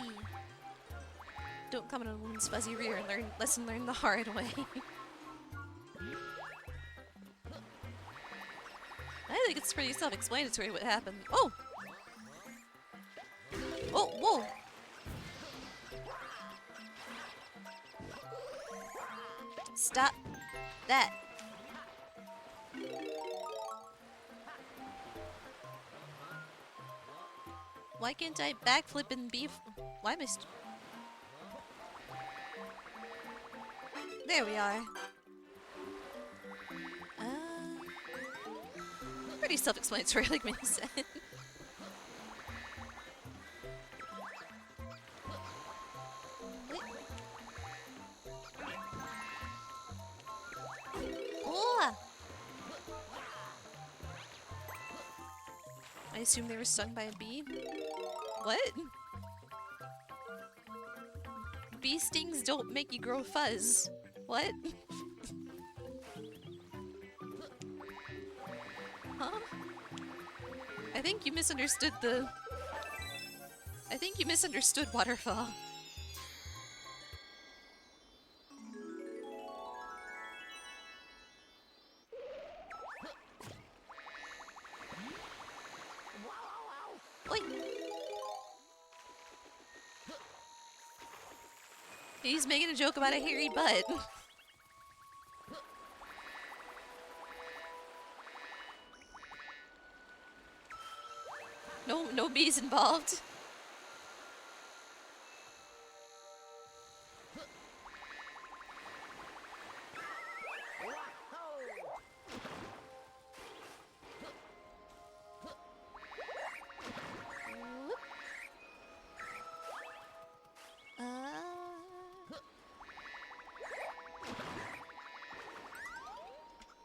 Don't comment on a woman's fuzzy rear and lesson learned the hard way. I think it's pretty self-explanatory what happened. Oh! Oh, whoa! Stop that. Why can't I backflip and be... Why am I... There we are. Pretty self-explanatory, like Minnie said. Oh! I assume they were stung by a bee. What? Bee stings don't make you grow fuzz. What? Huh? I think you misunderstood the... I think you misunderstood Waterfall. Oi! He's making a joke about a hairy butt. No bees involved.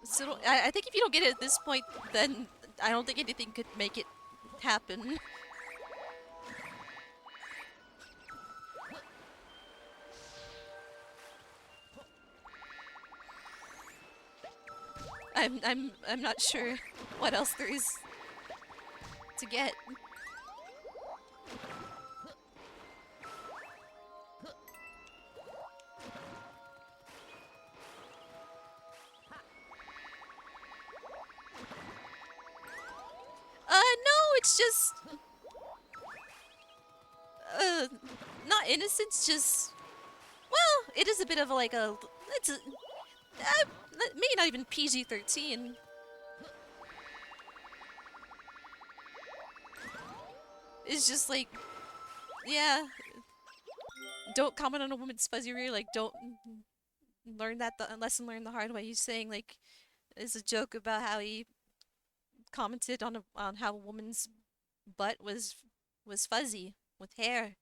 So I think if you don't get it at this point, then I don't think anything could make it happen. I'm not sure what else there is to get. No, it's just not innocent, just well, it is a bit of like a it's a maybe not even PG-13. It's just like, yeah, don't comment on a woman's fuzzy rear, like don't learn that lesson learned the hard way. He's saying like it's a joke about how he commented on how a woman's butt was fuzzy with hair,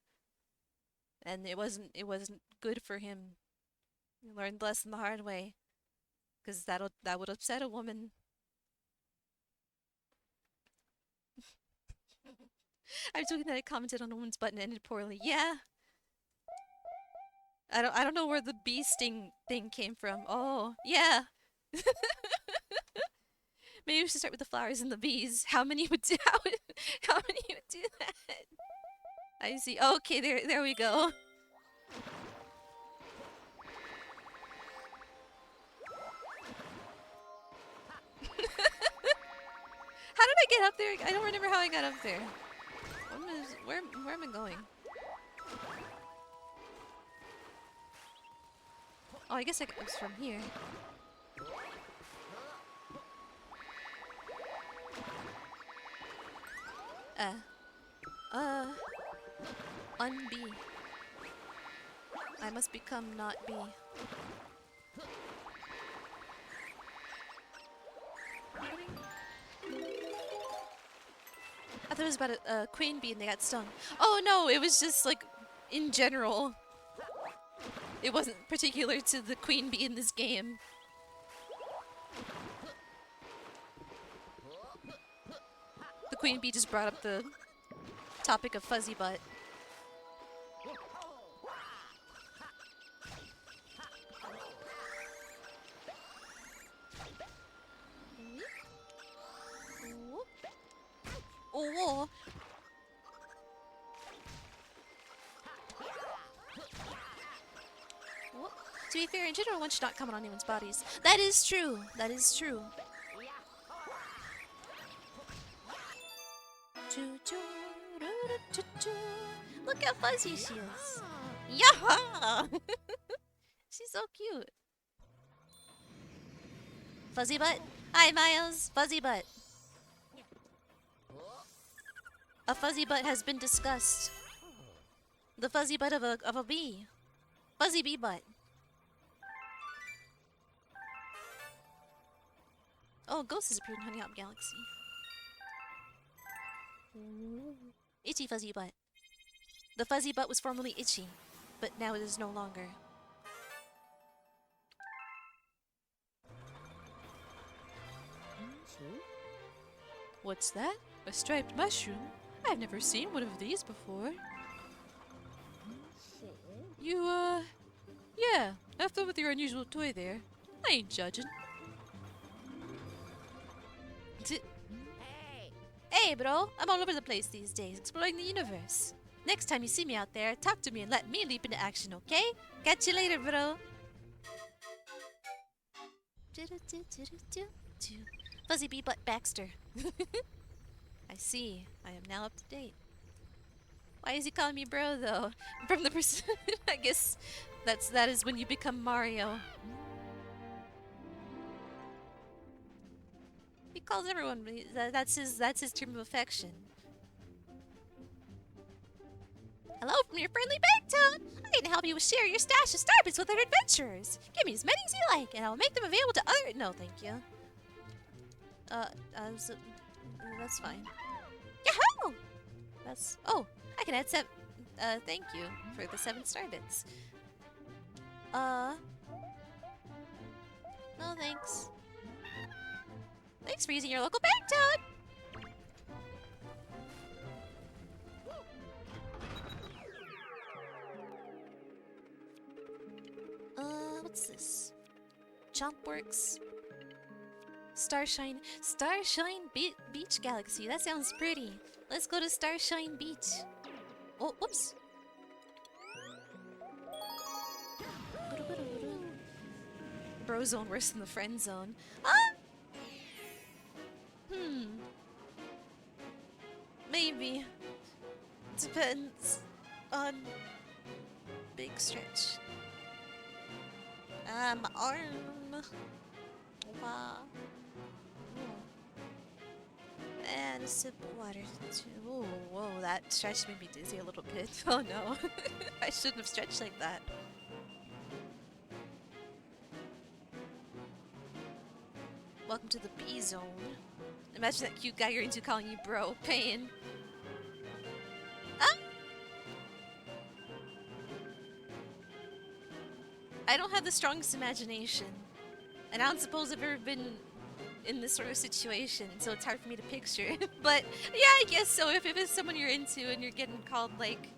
and it wasn't good for him. He learned the lesson the hard way, because that would upset a woman. I was joking that I commented on a woman's butt and ended poorly. Yeah. I don't know where the bee sting thing came from. Oh, yeah. Maybe we should start with the flowers and the bees. How many would do how many would do that? I see. Okay, there we go. How did I get up there? I don't remember how I got up there. Where am I going? Oh, I guess it was from here. Un-B. I must become not B. I thought it was about a queen bee and they got stung. Oh no, it was just like in general. It wasn't particular to the queen bee in this game. The queen bee just brought up the topic of fuzzy butt. Oh. To be fair, in general, one should not comment on anyone's bodies. That is true. That is true. Look how fuzzy she is. Yeah! She's so cute. Fuzzy butt. Hi, Miles. Fuzzy butt. A fuzzy butt has been discussed. The fuzzy butt of a bee. Fuzzy bee butt. Oh, Ghost has appeared in Honey Hop Galaxy. Itchy fuzzy butt. The fuzzy butt was formerly itchy, but now it is no longer. What's that? A striped mushroom? I've never seen one of these before. You, yeah, have fun with your unusual toy there. I ain't judging. Hey, bro, I'm all over the place these days, exploring the universe. Next time you see me out there, talk to me and let me leap into action, okay? Catch you later, bro. Fuzzy Bee Butt Baxter. I see. I am now up to date. Why is he calling me bro, though? From the I guess that is when you become Mario. He calls everyone. That's his term of affection. Hello from your friendly Bagtoad. I can help you share your stash of starbits with other adventurers. Give me as many as you like, and I'll make them available to other. No, thank you. So, that's fine. Yahoo! That's. Oh, I can add seven. Thank you for the 7 starbits. No thanks. Thanks for using your local Bagtoad! What's this? Chompworks. Starshine Beach Galaxy. That sounds pretty. Let's go to Starshine Beach. Oh, whoops. Bro zone worse than the friend zone. Maybe. Depends on big stretch. My arm. Wow. And a sip of water too. Oh, whoa, that stretch made me dizzy a little bit. Oh no. I shouldn't have stretched like that. Welcome to the B zone. Imagine that cute guy you're into calling you bro. Pain. I don't have the strongest imagination. And I don't suppose I've ever been in this sort of situation, so it's hard for me to picture. But yeah, I guess so. If it's someone you're into and you're getting called like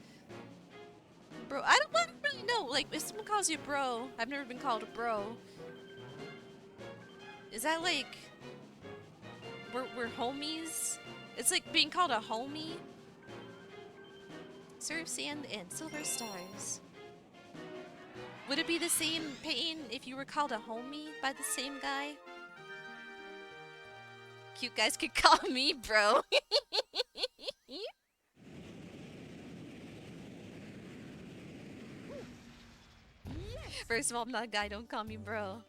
bro, I don't really know. Like if someone calls you bro, I've never been called a bro. Is that like we're homies? It's like being called a homie. Surf sand and silver stars. Would it be the same pain if you were called a homie by the same guy? Cute guys could call me bro. First of all, I'm not a guy, don't call me bro.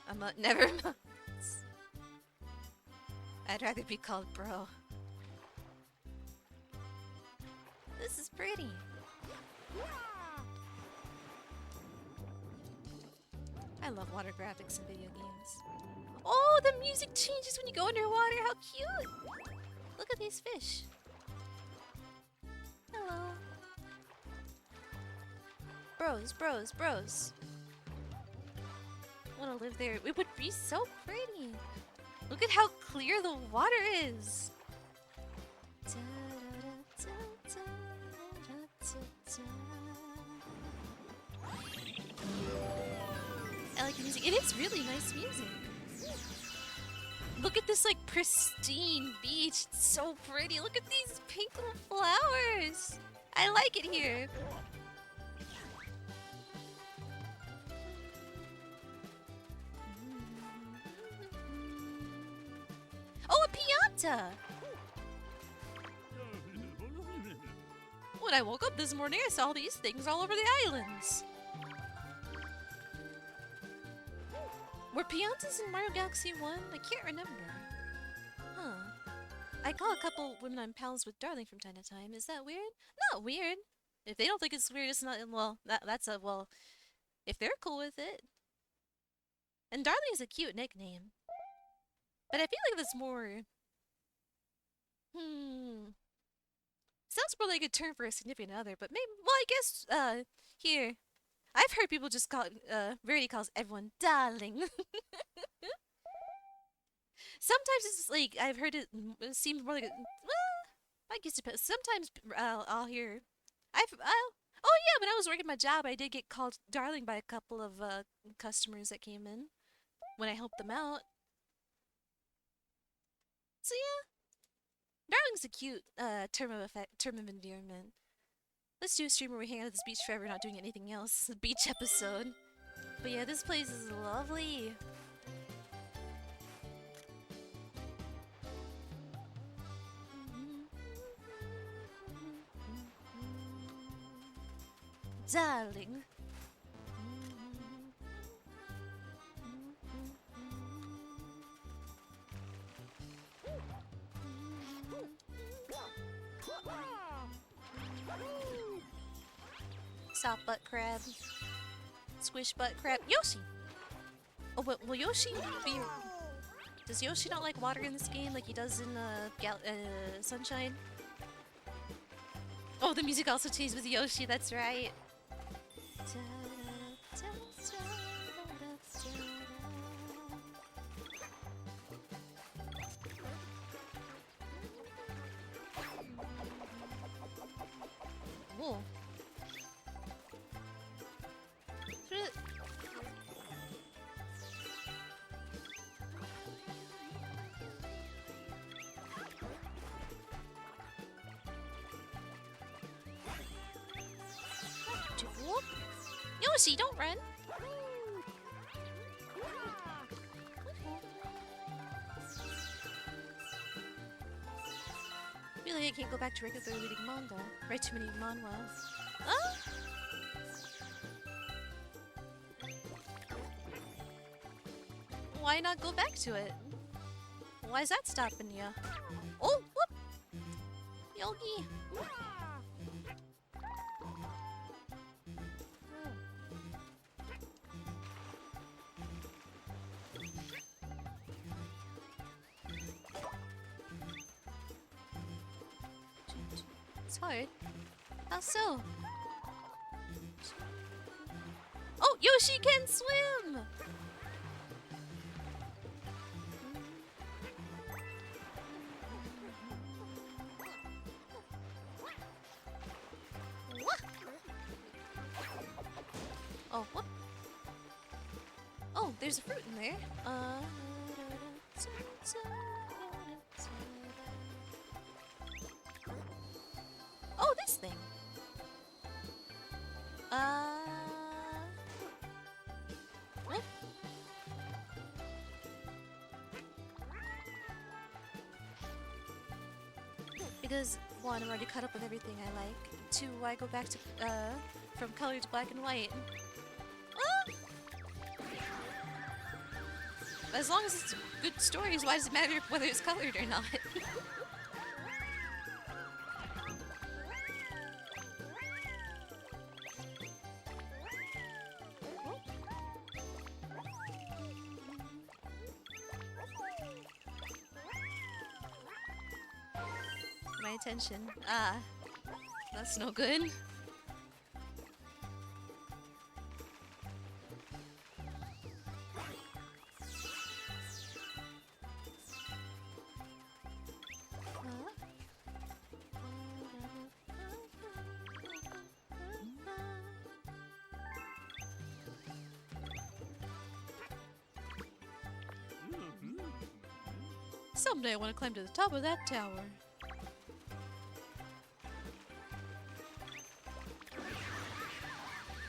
I'm not never mind. I'd rather be called bro. This is pretty. I love water graphics in video games. Oh, the music changes when you go underwater. How cute! Look at these fish. Hello. Bros, bros, bros. I want to live there. It would be so pretty. Look at how clear the water is. I like the music. It is really nice music. Look at this like pristine beach. It's so pretty. Look at these pink little flowers. I like it here. Oh, a pianta! When I woke up this morning, I saw these things all over the islands. Were piantas in Mario Galaxy 1? I can't remember. Huh. I call a couple women I'm pals with darling from time to time. Is that weird? Not weird. If they don't think it's weird, it's not. Well, that's a well. If they're cool with it. And darling is a cute nickname. But I feel like that's more. Sounds more like a term for a significant other, but maybe. Well, I guess. Here. I've heard people just call. Rarity calls everyone darling. Sometimes it's like I've heard it seems more like a, well, I guess it depends. Sometimes I'll hear oh yeah, when I was working my job, I did get called darling by a couple of customers that came in when I helped them out. So yeah, darling's a cute term of endearment. Let's do a stream where we hang out at this beach forever, not doing anything else. A beach episode. But yeah, this place is lovely. Darling. Soft butt crab. Squish butt crab. Yoshi! Oh, but will Yoshi be... Does Yoshi not like water in this game like he does in Sunshine? Oh, the music also changed with Yoshi, that's right. Whoa. Yoshi, don't run! I feel like I can't go back to regular reading manga. Read too many manhwa. Huh? Why not go back to it? Why is that stopping you? Oh, whoop! Yogi! It's hard. How so? Oh, Yoshi can swim! Oh, what? Oh, there's a fruit in there. Oh, this thing. What? Because one, I'm already caught up with everything I like. Two, I go back to from color to black and white. Ah! As long as it's good stories, why does it matter whether it's colored or not? My attention. Ah, that's no good. Someday I want to climb to the top of that tower.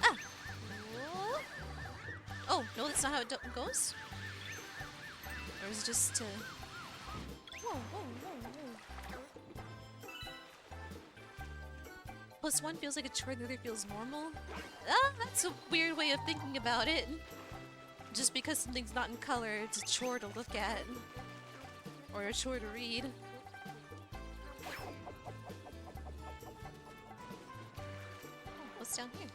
Ah! Oh, no, that's not how it goes? Or is it just Whoa, whoa, whoa, whoa. Plus one feels like a chore, the other feels normal. Ah, that's a weird way of thinking about it. Just because something's not in color, it's a chore to look at. Or a chore to read. What's down here?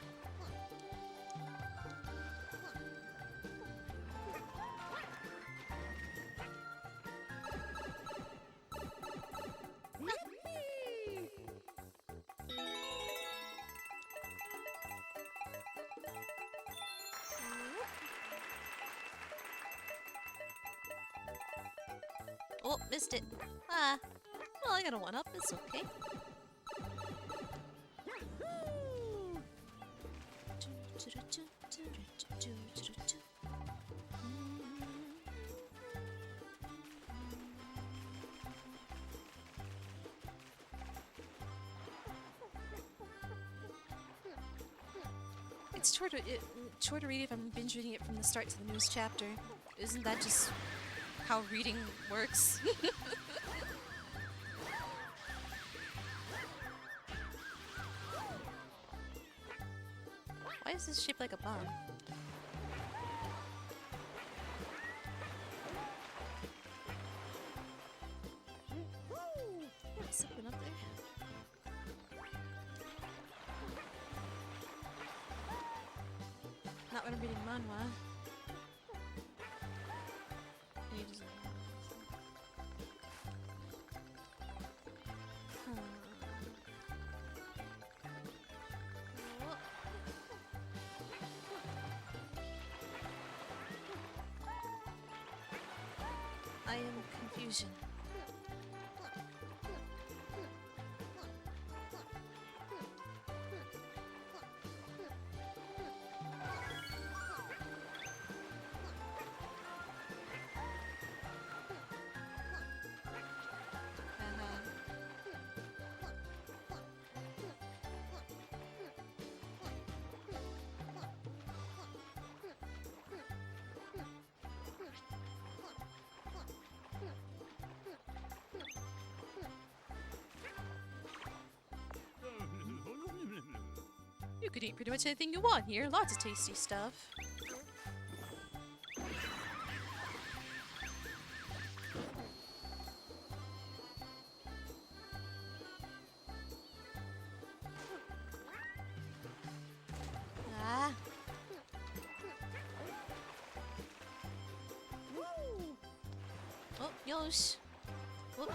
Oh, missed it. Ah. Well, I got a one-up. It's okay. It's short to read if I'm binge reading it from the start to the newest chapter. Isn't that just how reading works? Why is this shaped like a bomb? What's something up there? Not when I'm reading manhwa. I am confusion. You could eat pretty much anything you want here. Lots of tasty stuff. Ah. Oh, Yosh. Whoop.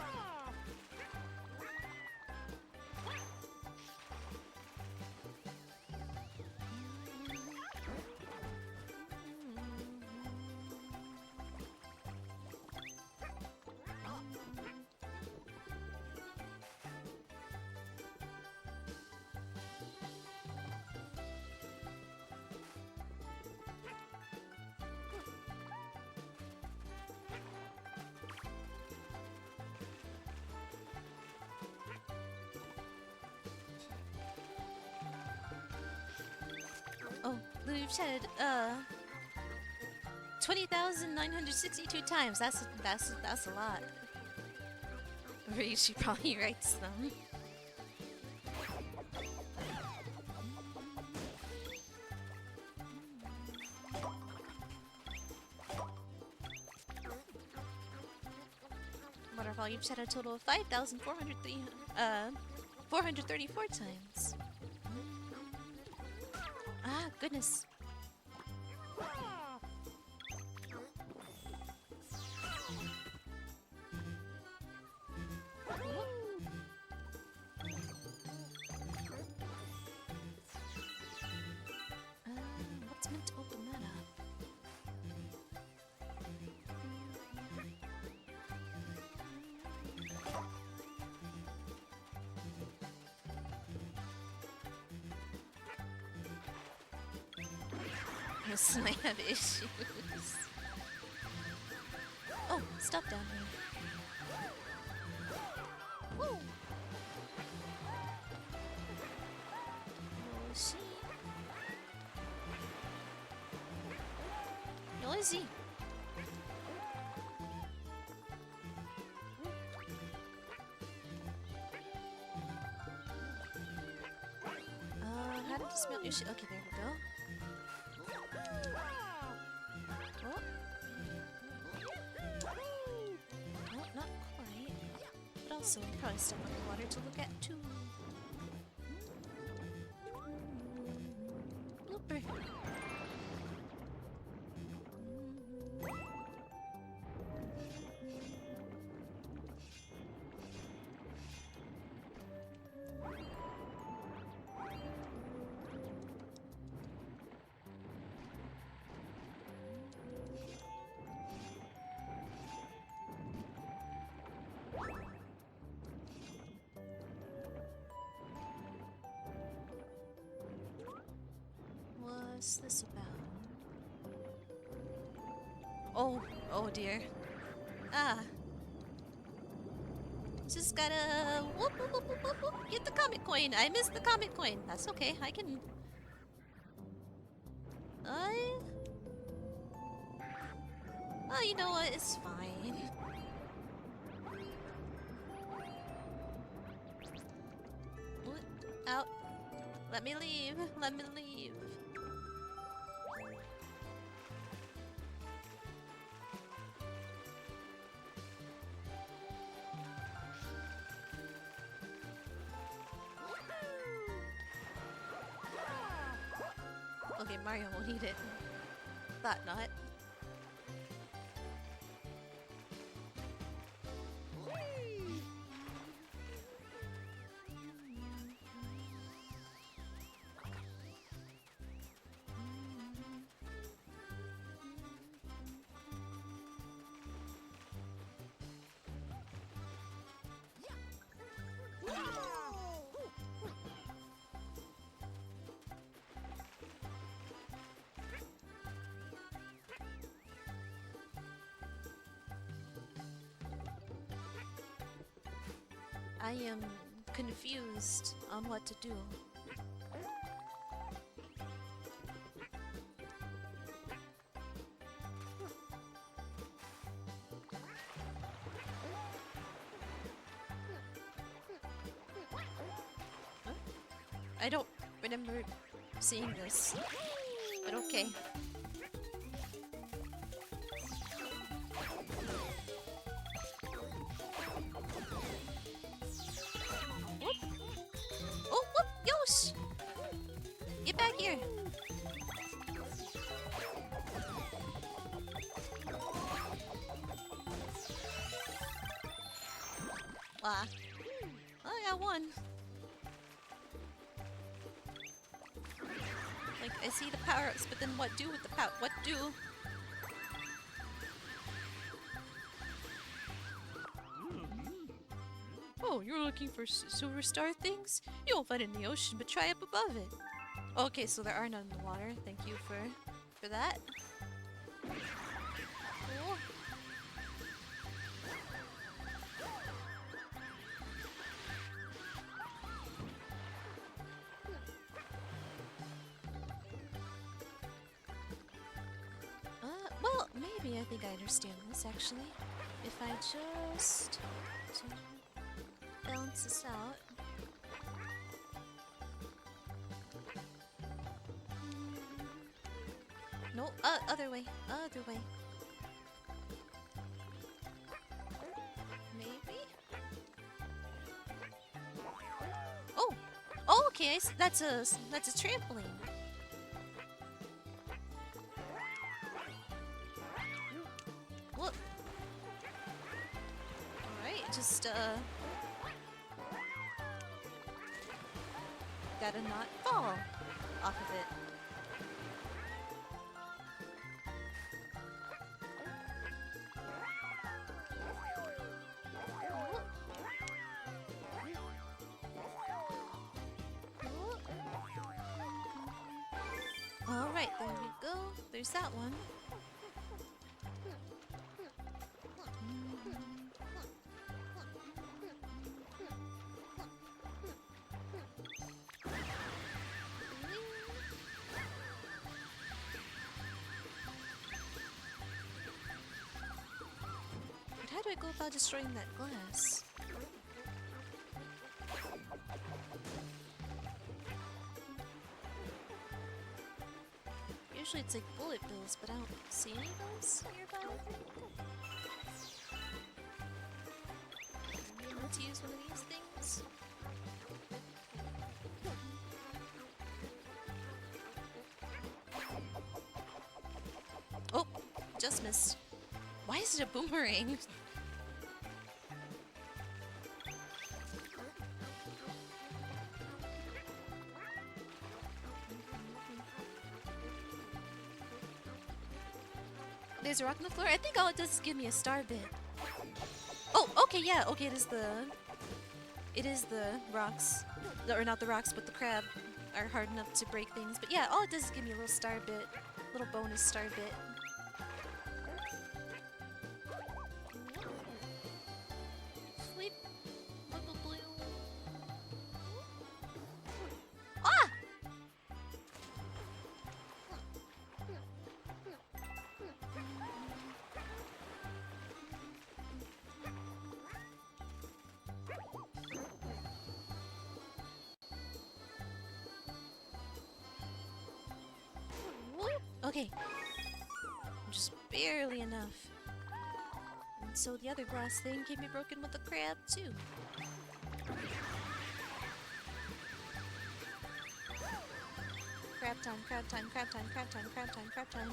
Oh, we've chatted 20,962 times. That's a lot. She probably writes them. Waterfall, you've chatted a total of 434 times. Ah, goodness. What's meant to open that up? This might have issues. Oh, stop down here. Woo! Oh, see. Noisy. How did you smell your shit? Okay, there we go. Oh. No, not quite. But also, probably step underwater to look at too. Blooper. What's this about? Oh, oh dear. Ah. Just gotta whoop, whoop, whoop, whoop, whoop, whoop. Get the comet coin. I missed the comet coin. That's okay. I can. Oh, you know what? It's fine. What? Out. Let me leave. Let me leave. Okay, Mario won't eat it. Thought not. I am confused on what to do. Huh? I don't remember seeing this, but okay. I got one. Like, I see the power-ups, but then what do with the power? What do? Oh, you're looking for silver star things? You won't find it in the ocean, but try up above it. Okay, so there are none in the water. Thank you for that. Cool. Well, maybe I think I understand this actually. If I just... balance this out. No, other way, other way. Maybe? Oh! Oh, okay, that's a trampoline. What? Alright, just, gotta not fall off of it. Alright, there we go. There's that one. But how do I go about destroying that glass? Usually it's like bullet bills, but I don't see any bills nearby. I want to use one of these things. Oh, just missed. Why is it a boomerang? There's a rock on the floor. I think all it does is give me a star bit. Oh, okay, yeah, okay, it is the rocks. Or not the rocks, but the crab are hard enough to break things. But yeah, all it does is give me a little star bit. Little bonus star bit. Sweep. Little blue. Ah! Okay. Just barely enough. And so the other glass thing can be broken with the crab, too. Crab time, crab time, crab time, crab time, crab time, crab time.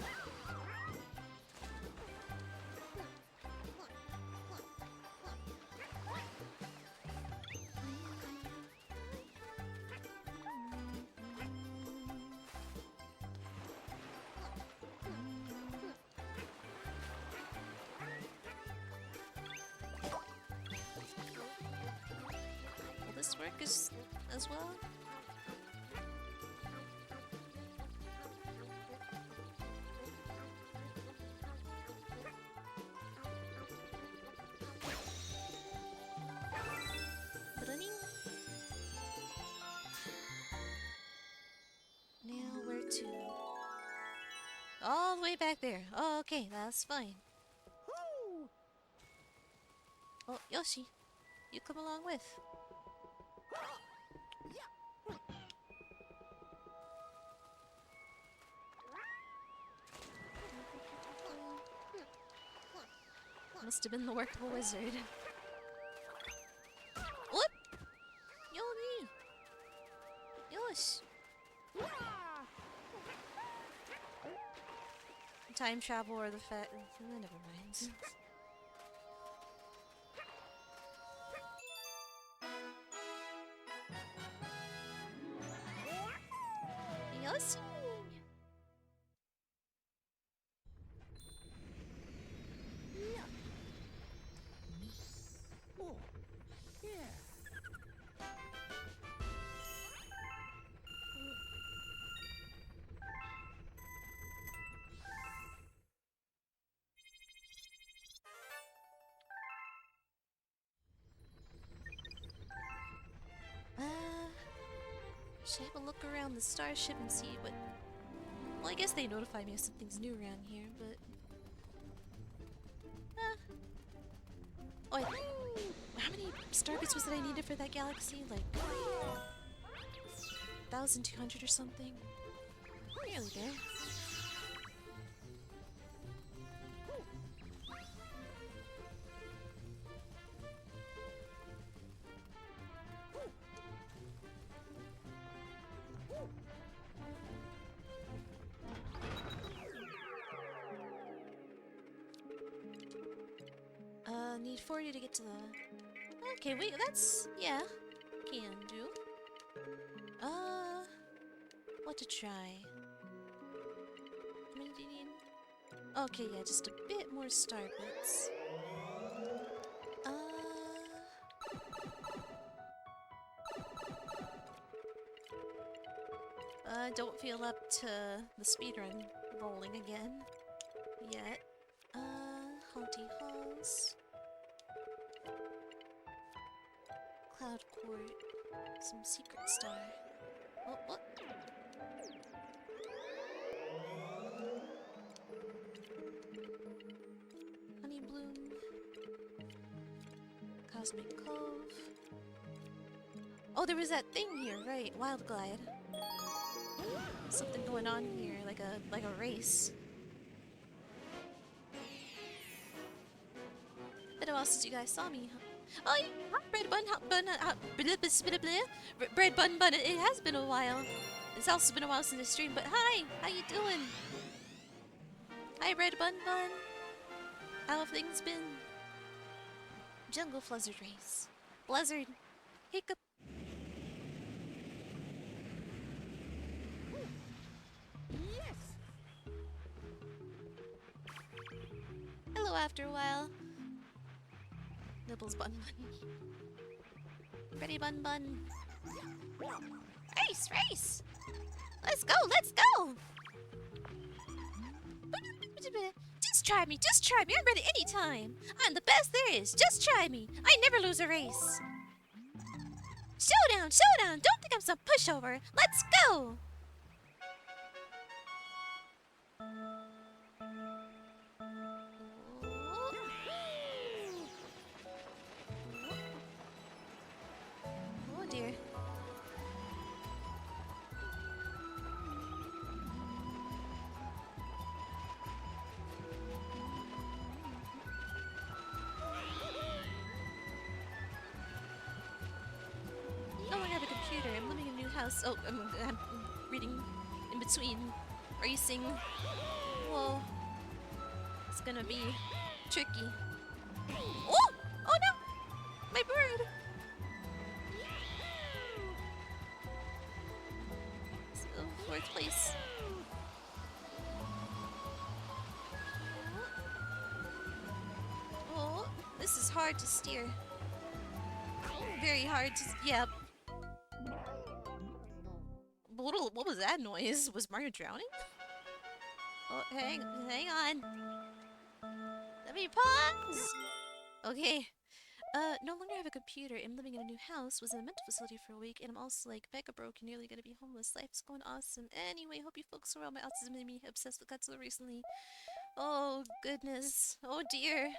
Will this work as well? Now where to? All the way back there. Oh, okay, that's fine. Oh, Yoshi, you come along with. Must have been the work of a wizard. Whoop! Yoshi! Yosh! Time travel or the fact. Never mind. Yoshi! Should I have a look around the starship and see what... Well, I guess they notify me if something's new around here, but... Oh, how many star bits was that I needed for that galaxy? Like 1,200 or something? Nearly there. Need 40 to get to the... Okay, wait, that's... yeah. Can do. What to try? How many do you need? Okay, yeah, just a bit more star bits. Don't feel up to the speedrun rolling again. Yet. Haunty Halls. Cloud Court. Some secret star. Oh, what? Honey Bloom. Cosmic Cove. Oh, there was that thing here, right? Wild Glide. Something going on here, like a race. Been a while since you guys saw me. Oh, yeah. Bread bun, bread bun. It has been a while. It's also been a while since the stream, but hi, how you doing? Hi, bread bun. How have things been? Jungle Blizzard race. Blizzard. Hiccup. Hello after a while. Nibbles bun. Ready bun. Race! Let's go! Just try me, I'm ready anytime. I'm the best there is, just try me. I never lose a race. Showdown! Don't think I'm some pushover. Let's go! Oh dear. No, I have a computer. I'm living in a new house. Oh, I'm reading in between. Racing. Whoa. It's gonna be tricky. Oh! Oh no! My bird! So, fourth place. Oh, this is hard to steer. Very hard to... yeah. What was that noise? Was Mario drowning? Oh, hang on. Let me pause! Okay. No longer have a computer. I'm living in a new house. Was in a mental facility for a week, and I'm also like mega broke and nearly gonna be homeless. Life's going awesome. Anyway, hope you folks are well. My autism made me obsessed with Godzilla recently. Oh goodness. Oh dear.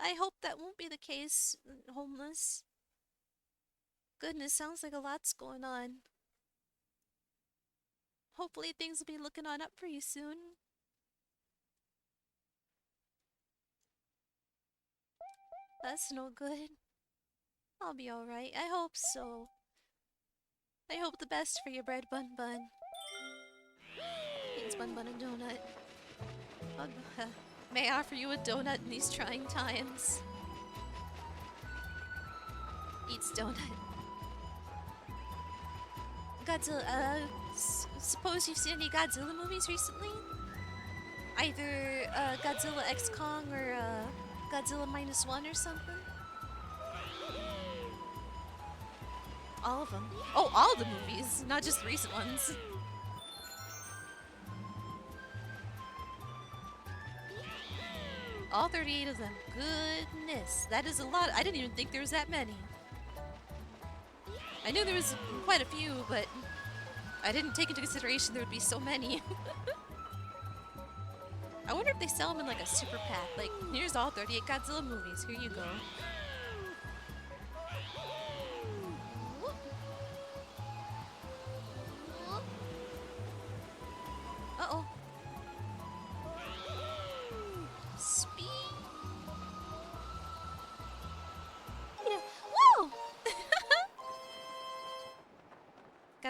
I hope that won't be the case. Homeless. Goodness, sounds like a lot's going on. Hopefully things will be looking on up for you soon. That's no good. I'll be alright. I hope so. I hope the best for your bread, Bun. Thanks, Bun a donut. May I offer you a donut in these trying times? Eats donut. Godzilla, suppose you've seen any Godzilla movies recently? Either Godzilla X Kong or Godzilla -1 or something? All of them. Oh, all the movies, not just the recent ones. All 38 of them. Goodness, that is a lot. I didn't even think there was that many. I knew there was quite a few, but I didn't take into consideration there would be so many. I wonder if they sell them in like a super pack. Like, here's all 38 Godzilla movies. Here you go.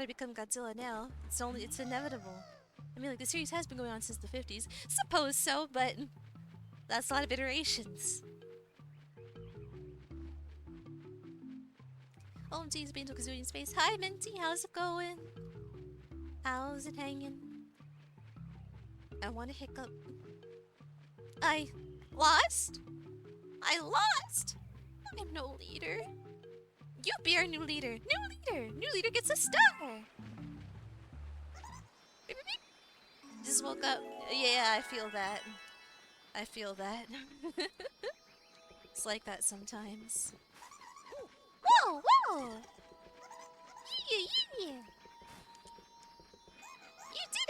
gotta become Godzilla now. It's inevitable. I mean, like, the series has been going on since the 50s. Suppose so, but that's a lot of iterations. OMG, it's been to Kazooie Space. Hi, Minty, how's it going? How's it hanging? I want to hiccup. I lost? I lost! I'm no leader. You be our new leader. New leader! New leader gets a star! Beep, beep, beep. Just woke up. Yeah, I feel that. I feel that. It's like that sometimes. Whoa, whoa! Yeah, yeah! You did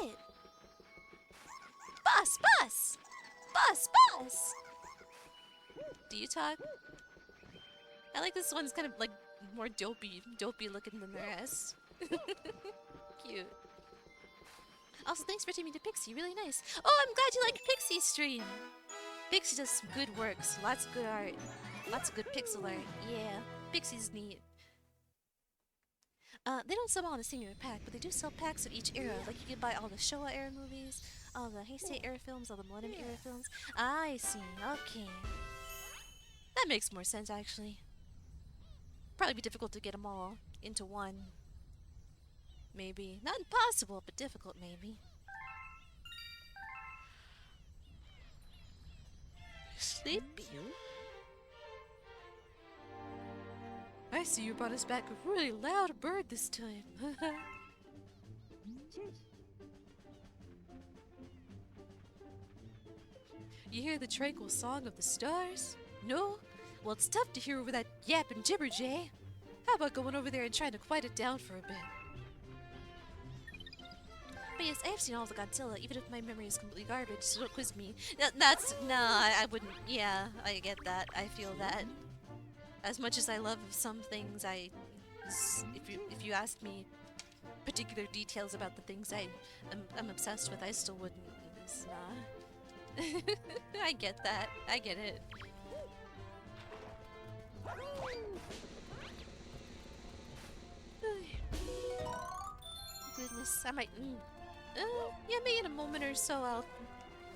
it! Boss, boss! Boss, boss! Do you talk? I like this one's kind of like more dopey looking than the rest. Cute. Also, thanks for taking me to Pixie, really nice. Oh, I'm glad you like Pixie's stream! Pixie does some good works, lots of good art, lots of good pixel art. Yeah, Pixie's neat. They don't sell all in a singular pack, but they do sell packs of each era. Like, you can buy all the Showa era movies, all the Heisei era films, all the Millennium era films. I see, okay. That makes more sense, actually. Probably be difficult to get them all into one. Maybe. Not impossible, but difficult, maybe. Sleepy. I see you brought us back a really loud bird this time. You hear the tranquil song of the stars? No? Well, it's tough to hear over that yapping gibber jay. How about going over there and trying to quiet it down for a bit? But yes, I have seen all the Godzilla, even if my memory is completely garbage, so don't quiz me. I wouldn't. Yeah, I get that. I feel that. As much as I love some things, if you ask me particular details about the things I'm obsessed with, I still wouldn't. It's not. I get that. I get it. Goodness, I might. Yeah, maybe in a moment or so I'll.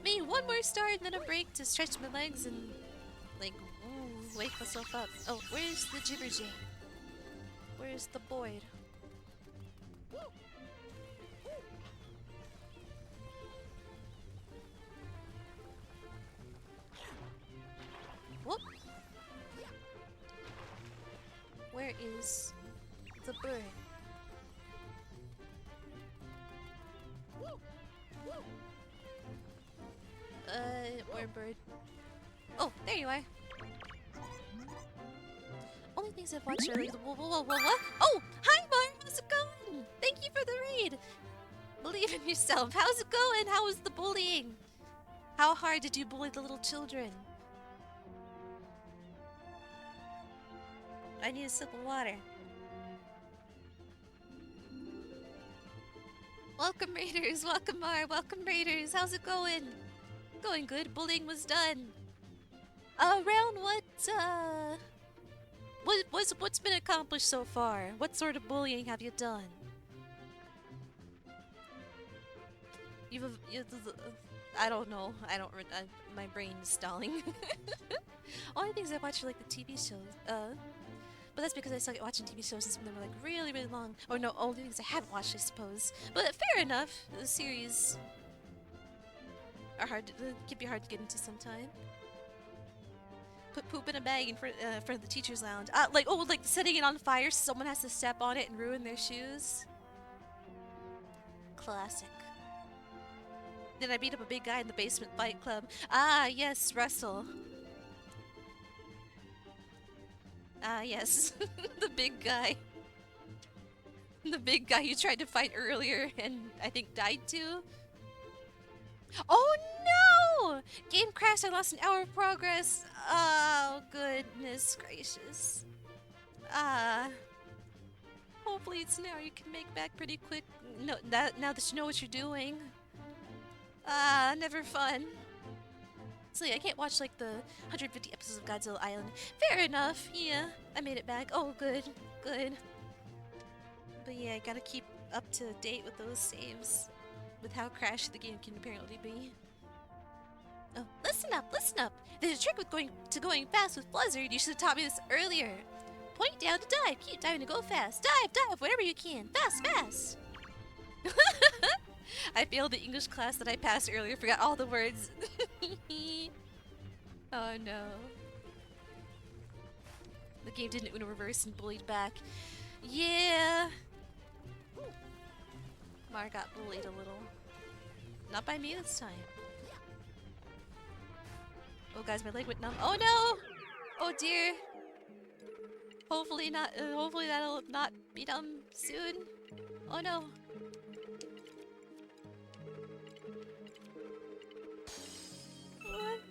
Maybe one more star and then a break to stretch my legs and, like, wake myself up. Oh, where's the gibber jay? Where's the Boyd? Whoop! Where is the bird? Where bird? Oh, there you are. Only things I've watched are like the whoa, what? Oh, hi Mark, how's it going? Thank you for the raid. Believe in yourself. How's it going? How was the bullying? How hard did you bully the little children? I need a sip of water. Welcome Raiders, welcome Mar, welcome Raiders. How's it going? Going good. Bullying was done. Around what's been accomplished so far? What sort of bullying have you done? I don't know. My brain is stalling. Only things I watch are like the TV shows. But that's because I suck at watching TV shows since they were like really, really long. Or no, only things I haven't watched, I suppose. But fair enough. The series are can be hard to get into sometime. Put poop in a bag in front of the teacher's lounge. Like setting it on fire so someone has to step on it and ruin their shoes. Classic. Then I beat up a big guy in the basement fight club. Ah, yes, Russell. Ah, yes. The big guy. The big guy you tried to fight earlier and I think died too. Oh no! Game crashed, I lost an hour of progress. Oh, goodness gracious. Hopefully it's now you can make back pretty quick. No, now that you know what you're doing. Never fun. So yeah, I can't watch like the 150 episodes of Godzilla Island. Fair enough, yeah. I made it back. Oh, good, good. But yeah, I gotta keep up to date with those saves. With how crashy the game can apparently be. Oh, listen up, listen up! There's a trick with going fast with Blizzard. You should have taught me this earlier. Point down to dive. Keep diving to go fast. Dive, dive, whatever you can. Fast, fast. I failed the English class that I passed earlier. Forgot all the words. Oh no. The game didn't Uno reverse and bullied back. Yeah. Mar got bullied a little. Not by me this time. Oh guys, my leg went numb. Oh no! Oh dear. Hopefully not. Hopefully that'll not be numb soon. Oh no.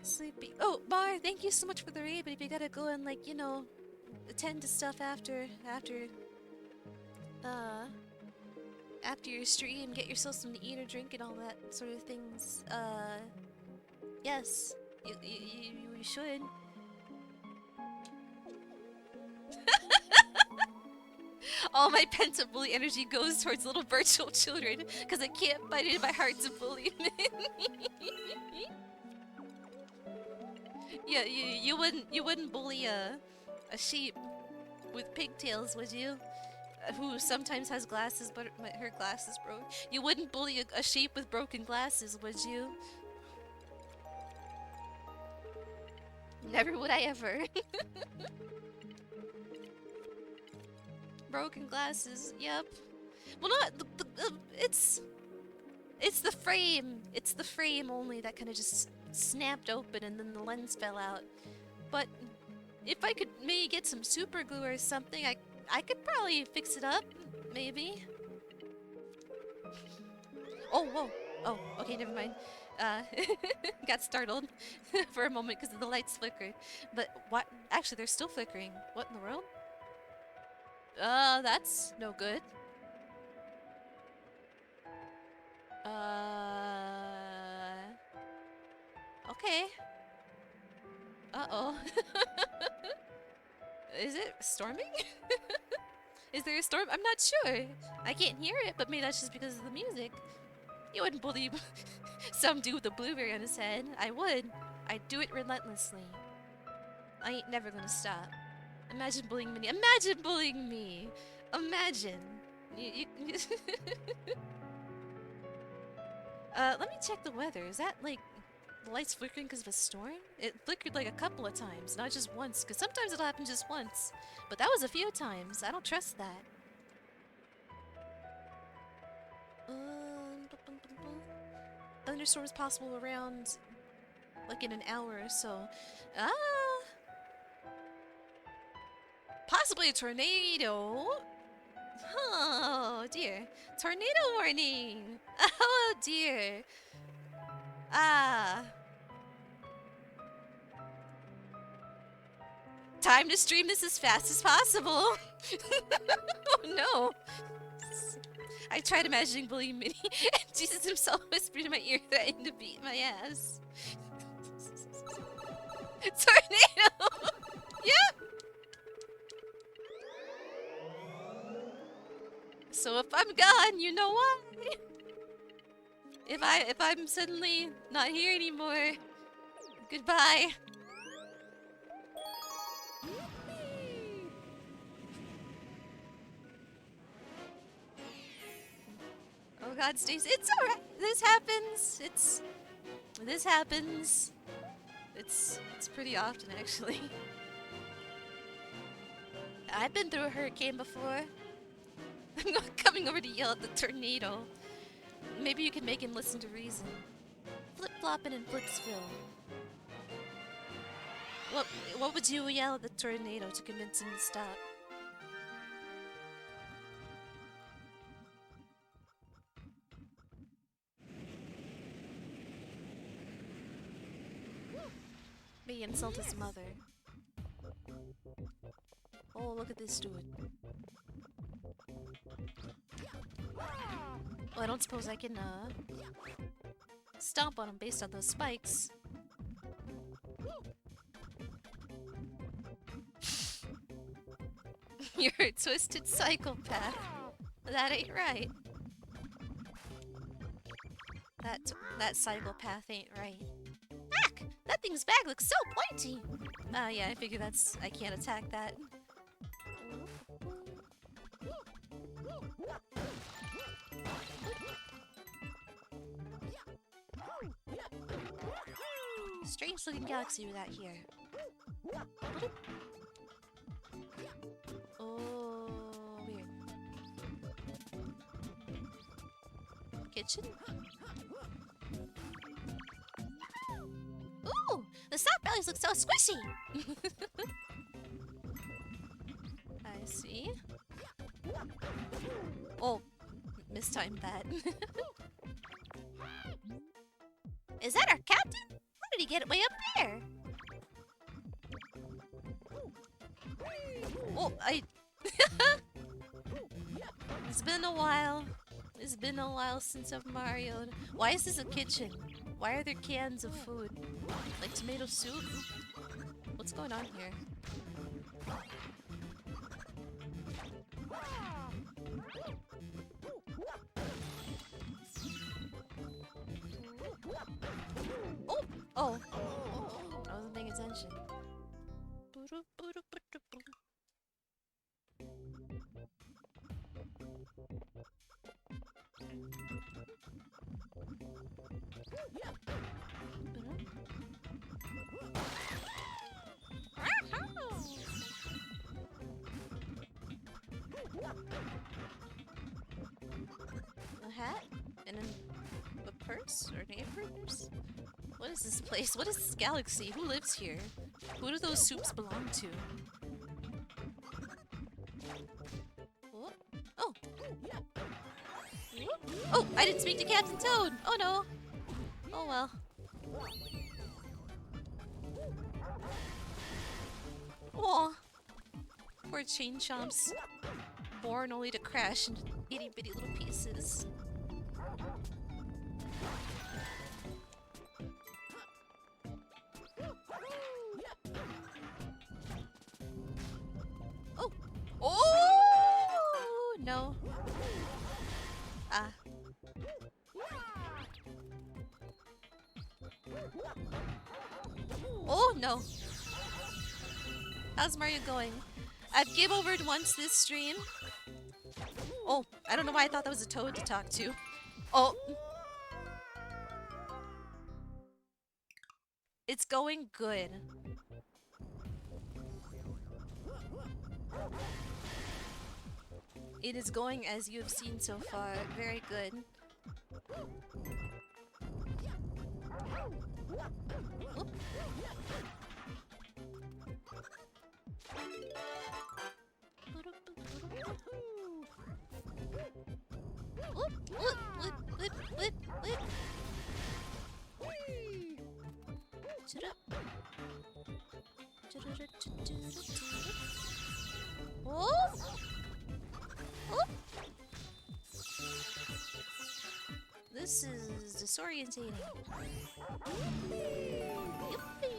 Sleepy. Oh, Mar, thank you so much for the raid, but if you gotta go and, like, you know, attend to stuff after your stream, get yourself something to eat or drink and all that sort of things, yes, you should. All my pent-up bully energy goes towards little virtual children, because I can't fight it in my heart to bully them. Yeah, you wouldn't bully a sheep with pigtails, would you? Who sometimes has glasses, but her glasses broke. You wouldn't bully a sheep with broken glasses, would you? Never would I ever. Broken glasses, yep. Well, not it's the frame. It's the frame only that kind of just snapped open and then the lens fell out. But if I could maybe get some super glue or something, I could probably fix it up, maybe. Oh, whoa. Oh, okay, never mind. Got startled for a moment because the lights flickered. But what? Actually, they're still flickering. What in the world? That's no good. Okay. Uh-oh. Is it storming? Is there a storm? I'm not sure. I can't hear it, but maybe that's just because of the music. You wouldn't believe some dude with a blueberry on his head. I would. I'd do it relentlessly. I ain't never gonna stop. Imagine bullying me. Imagine bullying me! Imagine! Let me check the weather. Is that, like, the lights flickering because of a storm? It flickered, like, a couple of times, not just once. Because sometimes it'll happen just once. But that was a few times. I don't trust that. Thunderstorms possible around, like, in an hour or so. Possibly a tornado. Oh dear. Tornado warning. Oh dear. Time to stream this as fast as possible. Oh no. I tried imagining bullying Minnie, and Jesus himself whispered in my ear, threatening to beat my ass. Tornado! Yep! So if I'm gone, you know why? If I'm suddenly not here anymore, goodbye. Oh God, Stacy, it's alright. This happens. This happens. It's pretty often actually. I've been through a hurricane before. I'm not coming over to yell at the tornado. Maybe you can make him listen to reason. Flip-flopping in Flipsville. What would you yell at the tornado to convince him to stop? Maybe insult his mother. Oh, look at this dude. Well, I don't suppose I can, stomp on him based on those spikes. You're a twisted psychopath. That ain't right. That psychopath ain't right. Heck! That thing's bag looks so pointy! Yeah, I figure I can't attack that. Strange looking galaxy with that here. Oh, weird. Kitchen? Ooh! The soft bellies look so squishy! I see. Oh, mistimed that. Is that our captain? How did he get way up there? Oh, It's been a while. It's been a while since I've Mario'd. Why is this a kitchen? Why are there cans of food? Like tomato soup? What's going on here? Oh! Oh! I wasn't paying attention. A hat? And a purse? Or an purse? What is this place? What is this galaxy? Who lives here? Who do those soups belong to? Oh! Oh! Oh! I didn't speak to Captain Toad! Oh no! Oh well. Aw! Poor chain chomps. Born only to crash into itty bitty little pieces. Oh! Oh! No. Ah. Oh no. How's Mario going? I've game overed once this stream. Oh, I don't know why I thought that was a toad to talk to. Oh. It's going good. It is going as you have seen so far. Very good. Oop. Oh! Oh! This is disorientating. Yippee!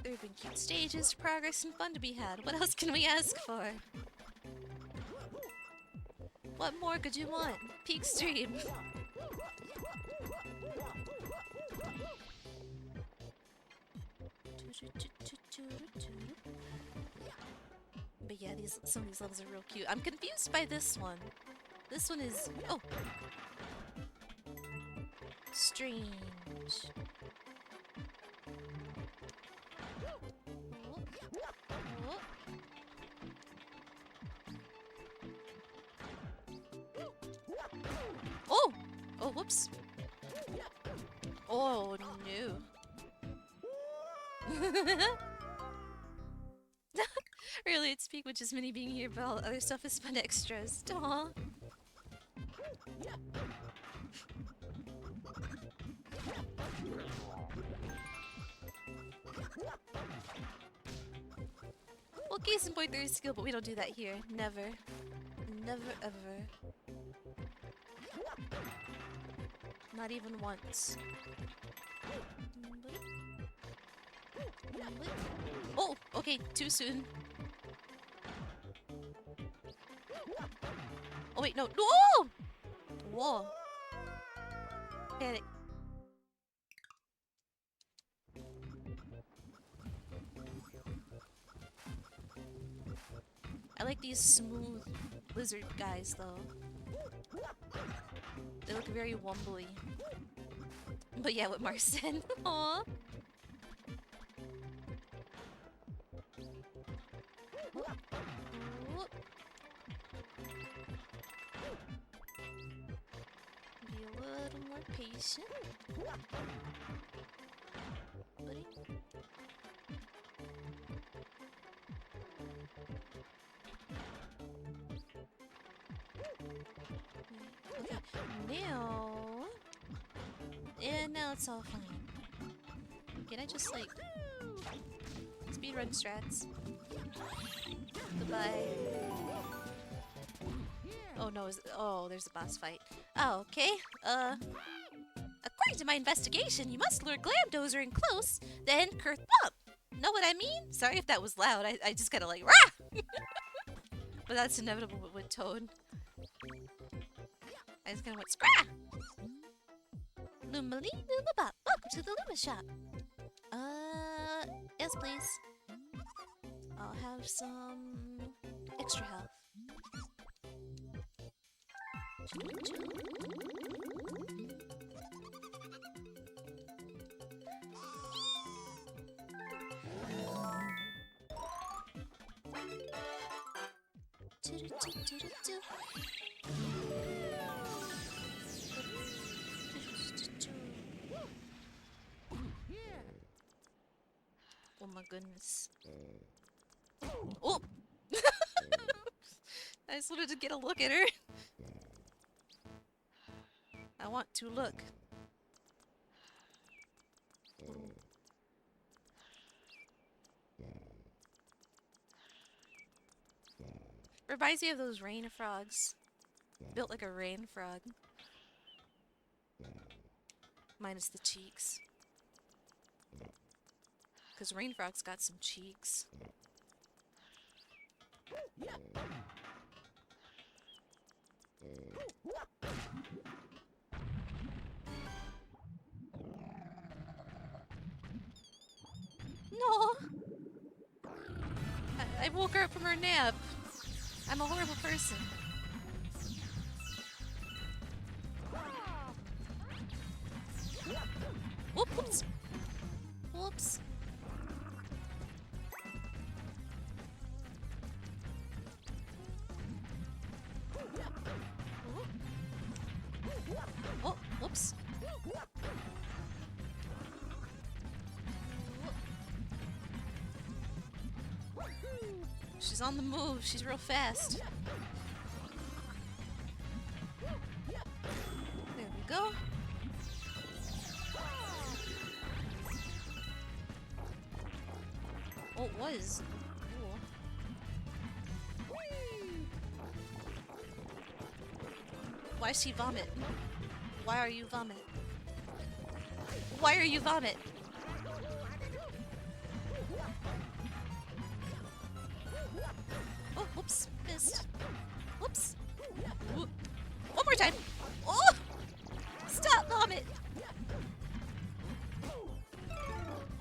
There have been cute stages, progress, and fun to be had. What else can we ask for? What more could you want? Peak stream. But yeah, some of these levels are real cute. I'm confused by this one. This one is... oh! Strange. Oh! Oh, whoops. Oh, no. Really, it's peak with just Minnie being here, but all the other stuff is fun extras. Aww. Case in point, there is skill, but we don't do that here. Never. Never ever. Not even once. Oh, okay, too soon. Oh wait, no. No! Whoa. Panic. I like these smooth lizard guys though. They look very wombly. But yeah, what Mars said. Aww. Be a little more patient. Buddy. Okay, now... And now it's all fine. Can I just, like... speedrun strats? Goodbye. Oh no, oh, there's a boss fight. Oh, okay. According to my investigation, you must lure Glamdozer in close, then curse up. Know what I mean? Sorry if that was loud. I just gotta like, rah! But that's inevitable with Toad. I just kinda went, scrah! Lumali Lumabop, welcome to the Luma shop. Yes please. I'll have some extra health. Oh my goodness. Oh! I just wanted to get a look at her. I want to look. Reminds me of those rain frogs. Built like a rain frog. Minus the cheeks. Because rain frog's got some cheeks. No! I woke her up from her nap. I'm a horrible person. Whoops! Whoops! Oh, whoops! She's on the move. She's real fast. There we go. Oh, it was. Cool. Why is she vomit? Why are you vomit? Why are you vomit? Oh, whoops, missed. Whoops. Whoop. One more time. Oh! Stop, vomit.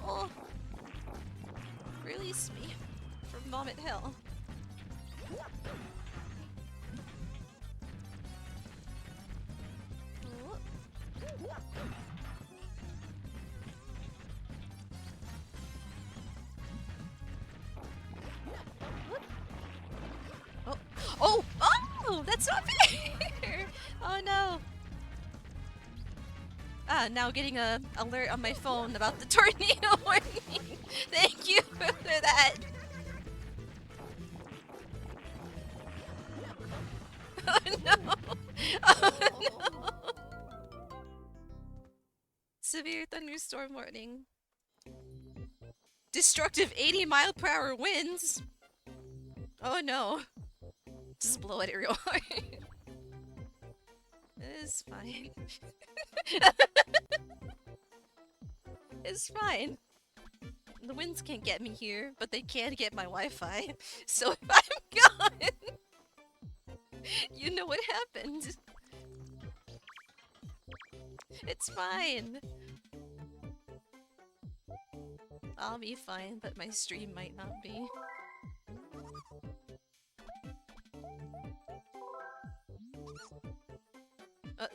Oh. Release me from vomit hell. Oh! Oh! That's not fair! Oh no! Ah, now getting a alert on my phone about the tornado warning. Thank you for that. Oh no! Oh no! Severe thunderstorm warning. Destructive 80-mile-per-hour winds. Oh no. Just blow it real hard. It's fine. It's fine. The winds can't get me here, but they can get my Wi-Fi. So if I'm gone, you know what happened. It's fine. I'll be fine, but my stream might not be.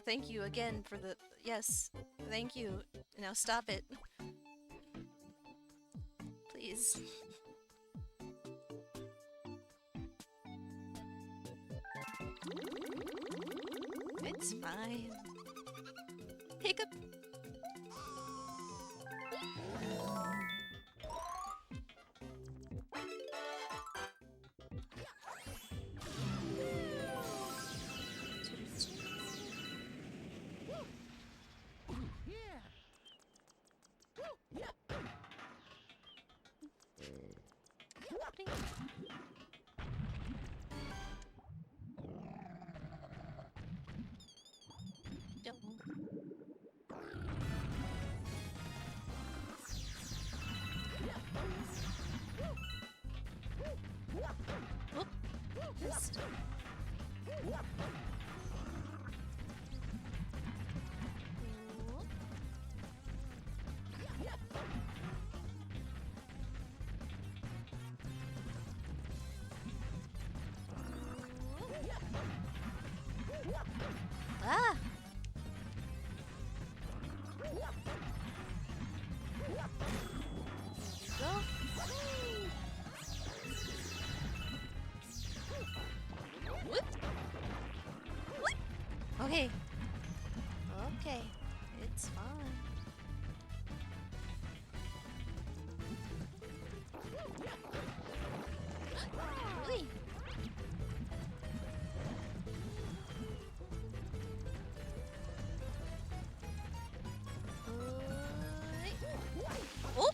Thank you again for the... Yes, thank you. Now stop it. Please. It's fine. Hiccup. Ah! Go. Whoop. Whoop. Okay. Okay. It's fine. Wait. Oh!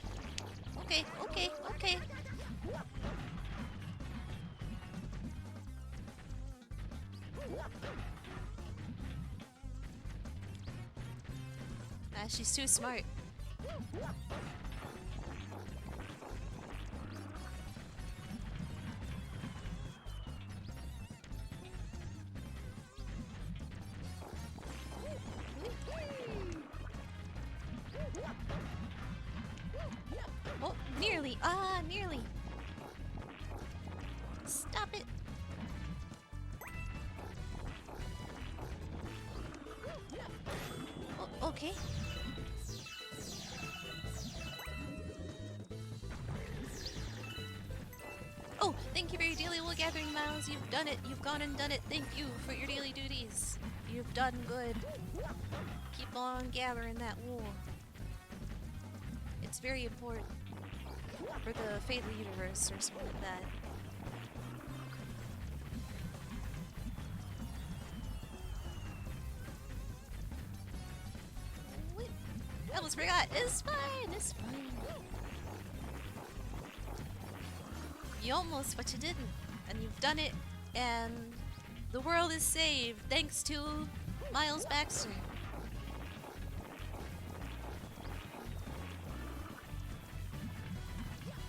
Okay, okay, okay. Ah, she's too smart. Oh, nearly. Ah, nearly. Stop it. Oh, okay. Oh, thank you for your daily wool gathering, Miles. You've done it. You've gone and done it. Thank you for your daily duties. You've done good. Keep on gathering that wool. It's very important for the fate of the universe or something like that. Wait, I almost forgot. It's fine. It's fine. You almost, but you didn't. And you've done it, and the world is saved thanks to Miles Baxter.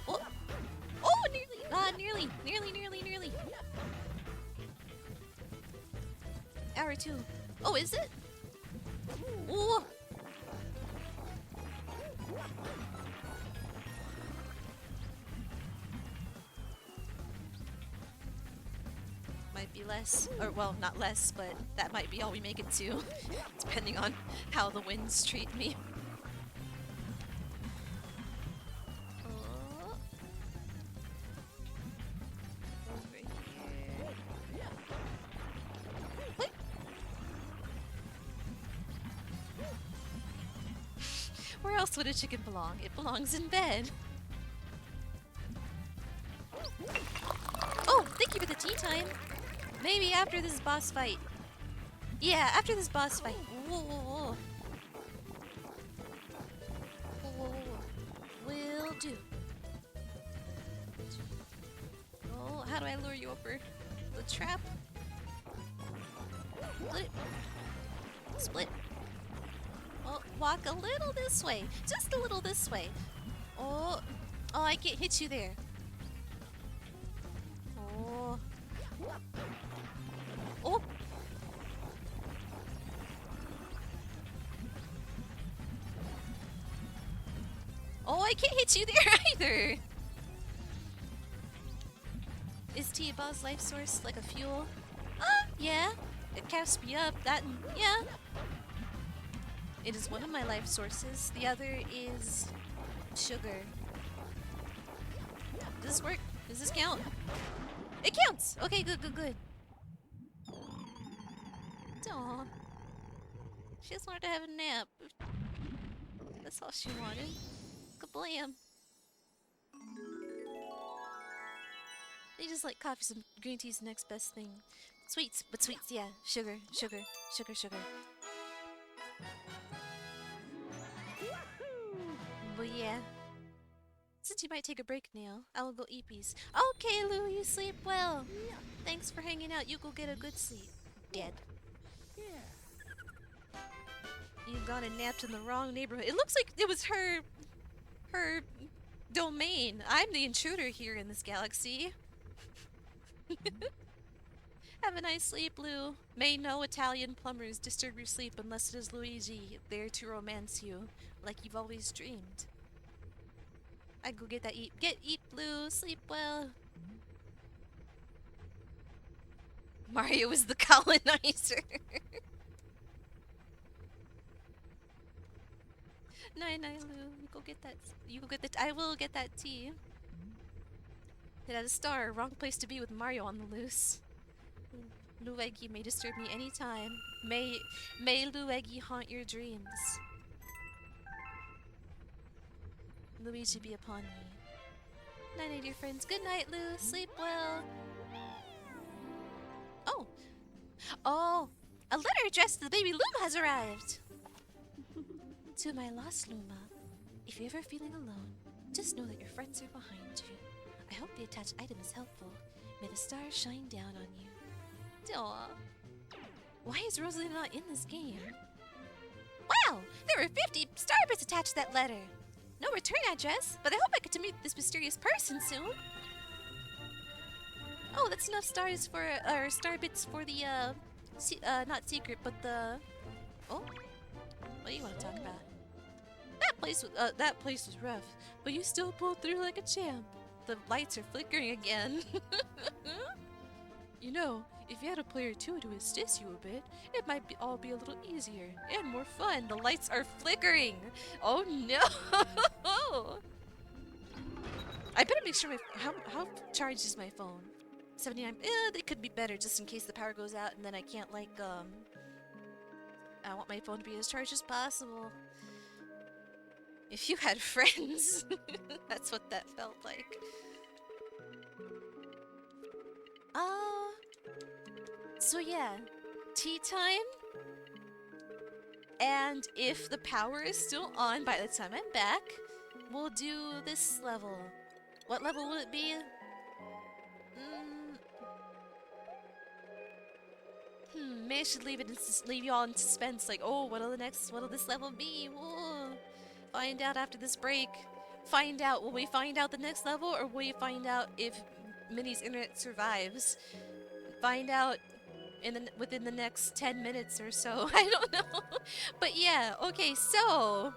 Oh! Oh, nearly! Ah, nearly! Nearly, nearly, nearly! Hour 2. Oh, is it? Ooh! Might be less, or well, not less, but that might be all we make it to, depending on how the winds treat me. Oh. Over here. Wait. Where else would a chicken belong? It belongs in bed. Oh, thank you for the tea time. Maybe after this boss fight. Yeah, after this boss fight. Whoa, whoa, whoa. Whoa, whoa, whoa. Will do. Oh, how do I lure you over the trap. Split. Split. Oh, walk a little this way. Just a little this way. Oh. Oh, I can't hit you there. Oh. Oh. Oh, I can't hit you there either. Is tea a boss life source like a fuel? Yeah. It caps me up. That, yeah. It is one of my life sources. The other is sugar. Does this work? Does this count? It counts! Okay, good, good, good. Aww. She just wanted to have a nap. That's all she wanted. Kablam. They just like coffee, some green tea's the next best thing. Sweets, but sweets, yeah. Sugar, sugar, sugar, sugar. But yeah. Since you might take a break now, I will go eat peace. Okay, Lou, you sleep well. Thanks for hanging out. You go get a good sleep. Dead. You've gone and napped in the wrong neighborhood. It looks like it was her domain. I'm the intruder here in this galaxy. Have a nice sleep, Lou. May no Italian plumbers disturb your sleep unless it is Luigi there to romance you, like you've always dreamed. I go get that eat. Eat, Lou. Sleep well. Mario is the colonizer. Night, Lou. You go get that. You go get the. I will get that tea. Hit at a star. Wrong place to be with Mario on the loose. Luigi may disturb me anytime. May Luigi haunt your dreams. Luigi be upon me. Night, dear friends. Good night, Lou. Sleep well. Oh. Oh. A letter addressed to the baby Luma has arrived. To my lost Luma, if you're ever feeling alone, just know that your friends are behind you. I hope the attached item is helpful. May the stars shine down on you. Aww. Why is Rosalie not in this game? Wow! There were 50 star bits attached to that letter. No return address, but I hope I get to meet this mysterious person soon. Oh, that's enough stars for, or star bits for the, not secret, but the... Oh? What do you want to talk about? That place was rough, but you still pulled through like a champ. The lights are flickering again. You know, if you had a player too to assist you a bit, it might all be a little easier and more fun. The lights are flickering. Oh no! I better make sure how charged is my phone? 79. They could be better just in case the power goes out and then I can't like I want my phone to be as charged as possible. If you had friends, that's what that felt like. So yeah, tea time. And if the power is still on by the time I'm back, we'll do this level. What level will it be? Maybe I should leave you all in suspense. Like, oh, what'll this level be? Whoa. Find out after this break. Find out. Will we find out the next level, or will we find out if Minnie's internet survives? Find out within the next 10 minutes or so. I don't know. But yeah. Okay. So.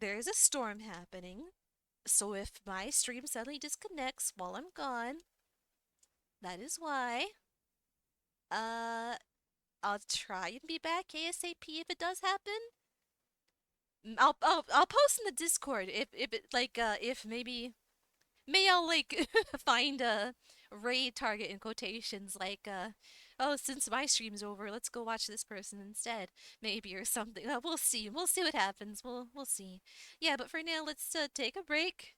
There's a storm happening. So if my stream suddenly disconnects while I'm gone, that is why. I'll try and be back ASAP if it does happen. I'll post in the Discord if it like if maybe I'll like find a raid target in quotations like oh, since my stream's over, let's go watch this person instead, maybe, or something. We'll see what happens. We'll see. Yeah, but for now, let's take a break.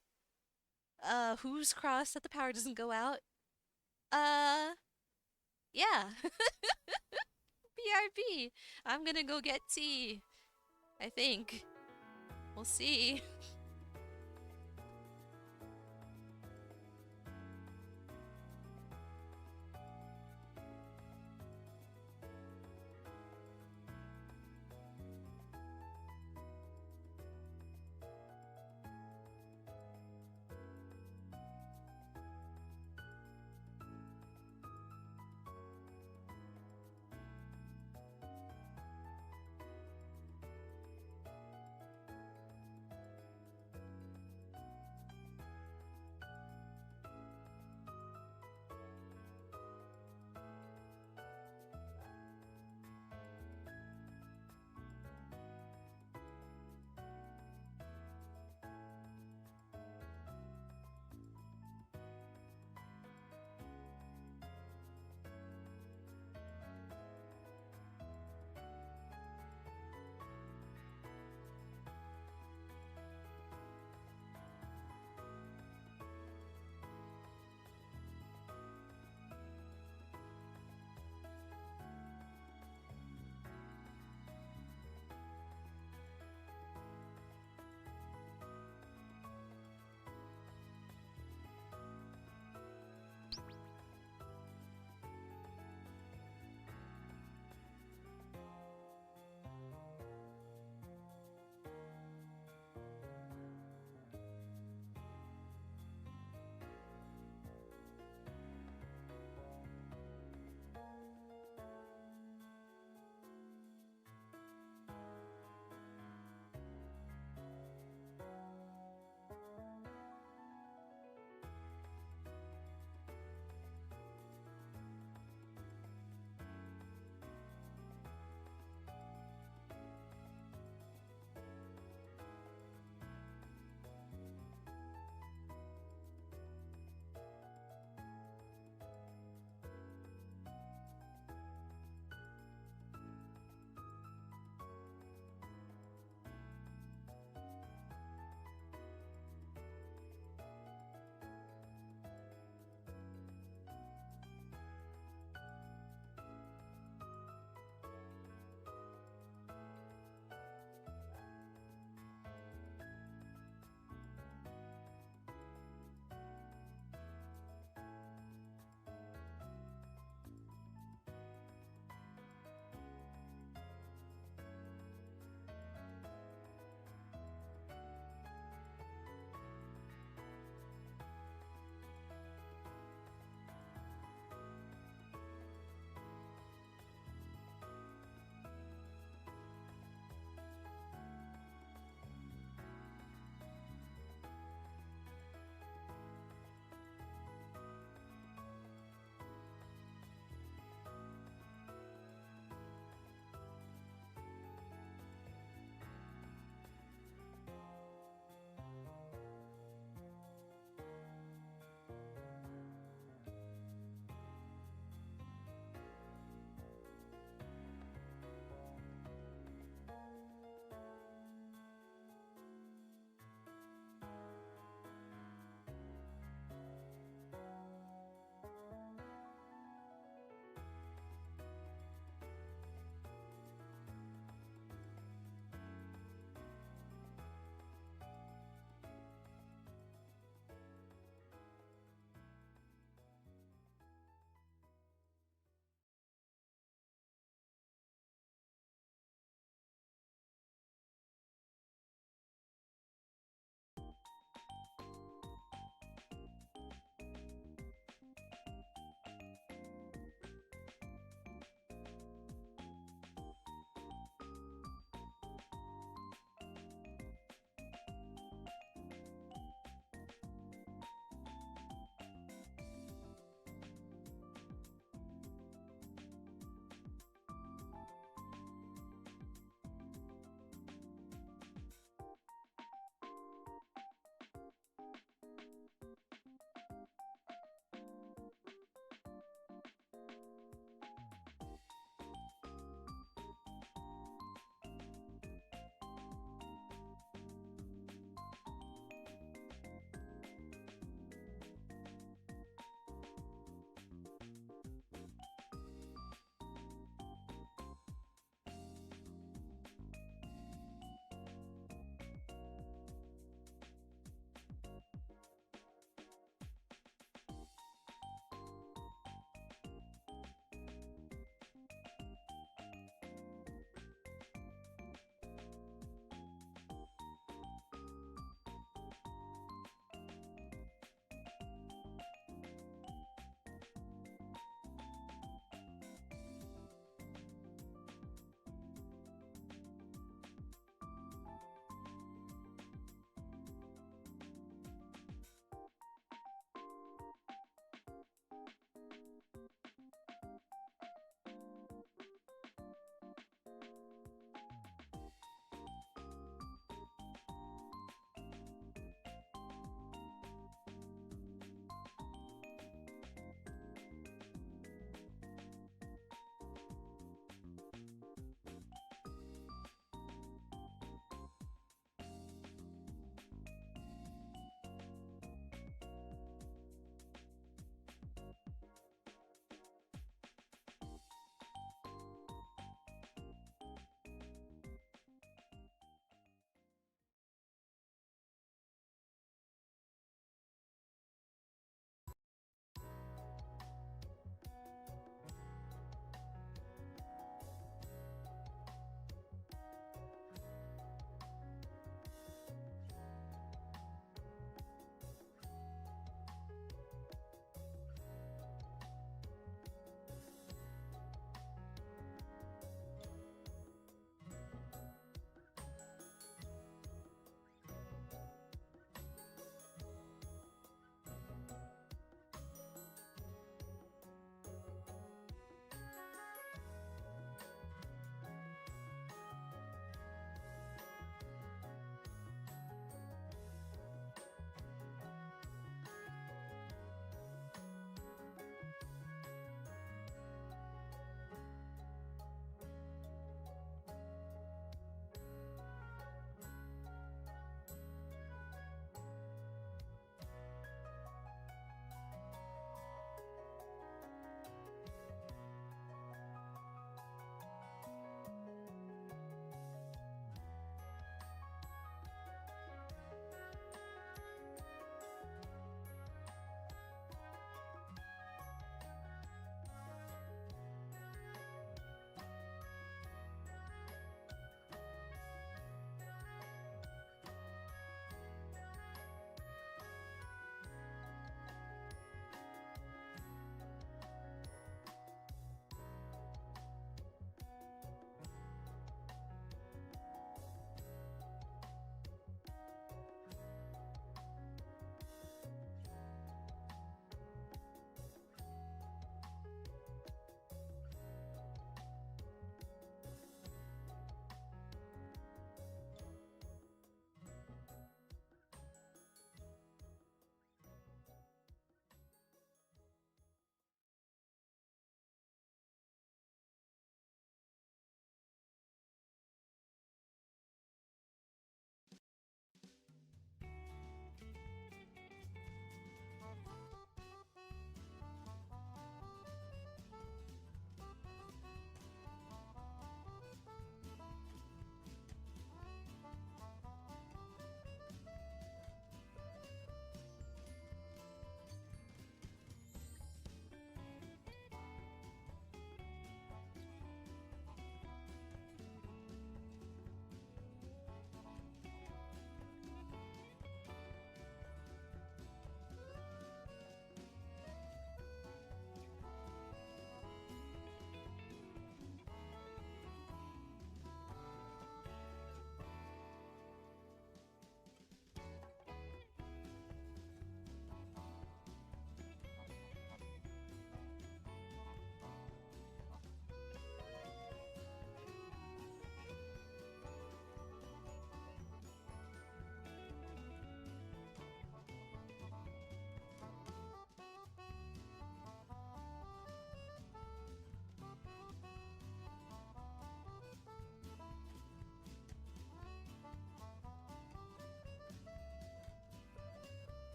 Who's crossed that the power doesn't go out? Yeah. BRB. I'm gonna go get tea. I think. We'll see.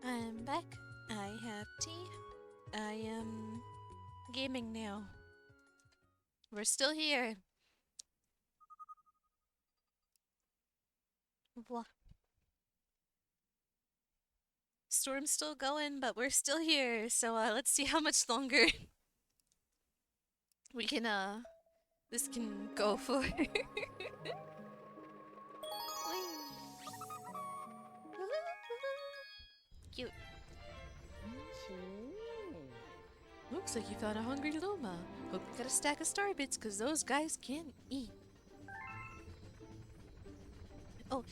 I'm back. I have tea. I am gaming now. We're still here. Blah. Storm's still going, but we're still here. So let's see how much longer we can this can go for. Cute. Looks like you found a hungry Luma. Hope you got a stack of star bits, cause those guys can eat. Oh,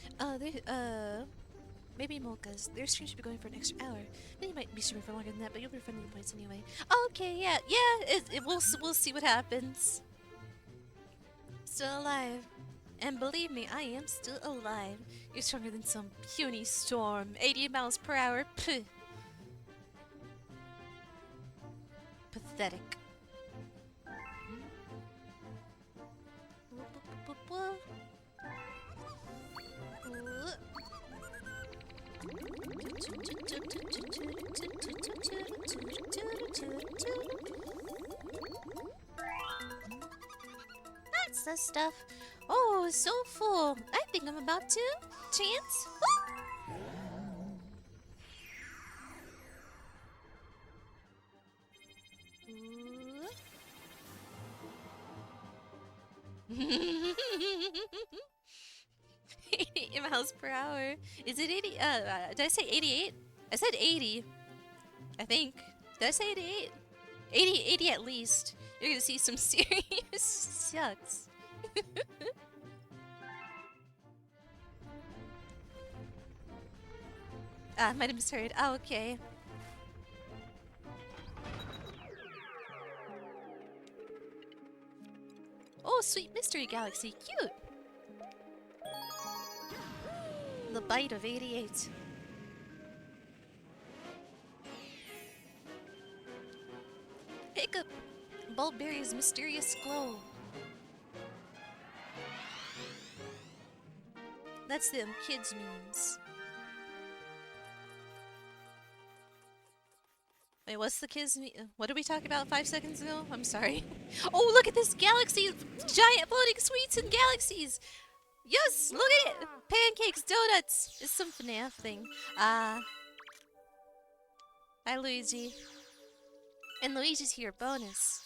maybe Molka's. Their stream should be going for an extra hour. Then you might be streaming for longer than that, but you'll be refunding the points anyway. Okay, yeah. We'll see what happens. Still alive. And believe me, I am still alive. You're stronger than some puny storm. 80 miles per hour. Puh. Pathetic. That's the stuff. Oh, so full. I think I'm about to chance. Ooh. 80 miles per hour. Is it 80? Did I say 88? I said 80. I think. Did I say 88? 80 at least. You're gonna see some serious sucks. Might have misheard. Oh, okay. Oh, sweet mystery galaxy. Cute. The bite of 88. Hiccup. Bulberry's mysterious glow. That's them kids memes. Wait, what's the kids what did we talk about 5 seconds ago? I'm sorry. Oh, look at this galaxy! Giant floating sweets and galaxies! Yes, look at it! Pancakes, donuts! It's some FNAF thing. Hi, Luigi. And Luigi's here, bonus.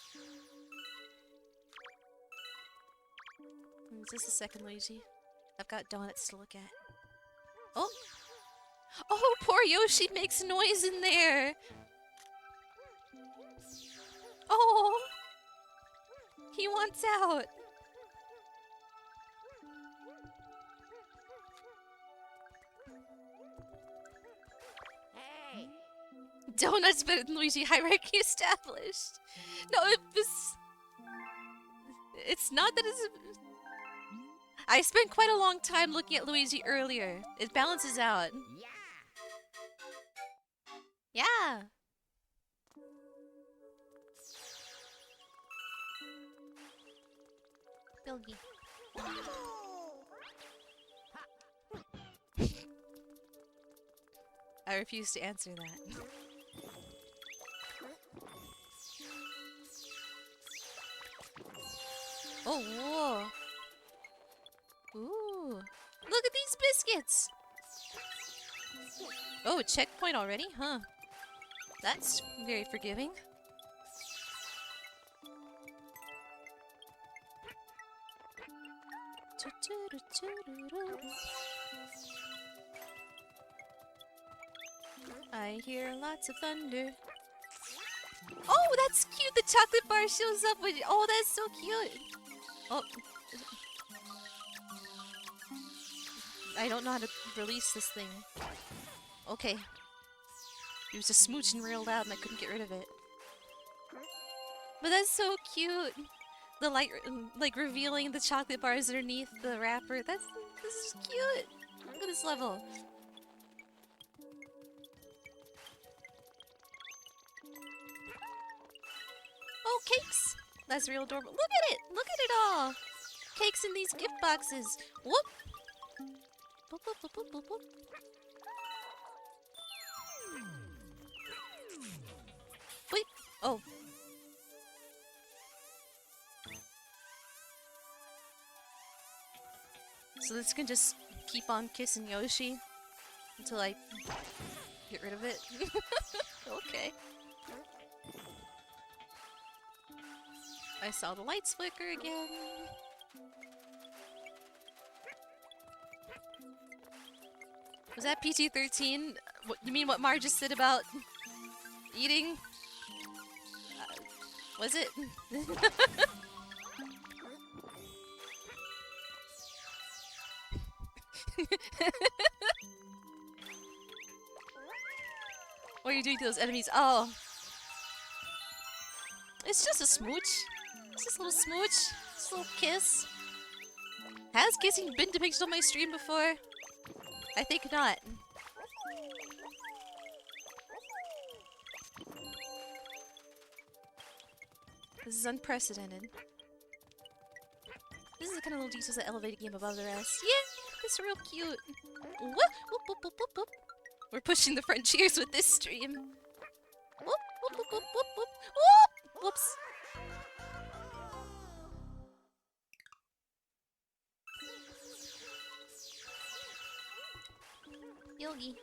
Is this the second Luigi? I've got donuts to look at. Oh! Oh, poor Yoshi makes noise in there! Oh! He wants out! Hey! Donuts better than Luigi hierarchy established. No, it's not that it's... I spent quite a long time looking at Luigi earlier. It balances out. Yeah! Yeah! Bilgy. I refuse to answer that. Oh, whoa. Ooh. Look at these biscuits! Oh, checkpoint already? Huh. That's very forgiving. I hear lots of thunder. Oh, that's cute! The chocolate bar shows up with... Oh, that's so cute! Oh. I don't know how to release this thing. Okay. It was just smooching real loud and I couldn't get rid of it. But that's so cute! The light, like, revealing the chocolate bars underneath the wrapper. This is cute! Look at this level. Oh, cakes! That's real adorable. Look at it! Look at it all! Cakes in these gift boxes. Whoop! Boop, boop, boop, boop, boop, boop. So this can just keep on kissing Yoshi until I get rid of it. Okay. I saw the lights flicker again. Was that PG-13? What, you mean what Mar just said about eating? Was it? What are you doing to those enemies? Oh. It's just a smooch. It's just a little smooch. Just a little kiss. Has kissing been depicted on my stream before? I think not. This is unprecedented. This is the kind of little details that elevate a game above the rest. Yeah, it's real cute. Whoop, whoop, whoop, whoop, whoop, whoop. We're pushing the frontiers with this stream. Whoop, whoop, whoop, whoop, whoop, whoop. Whoop! Whoops. Yogi.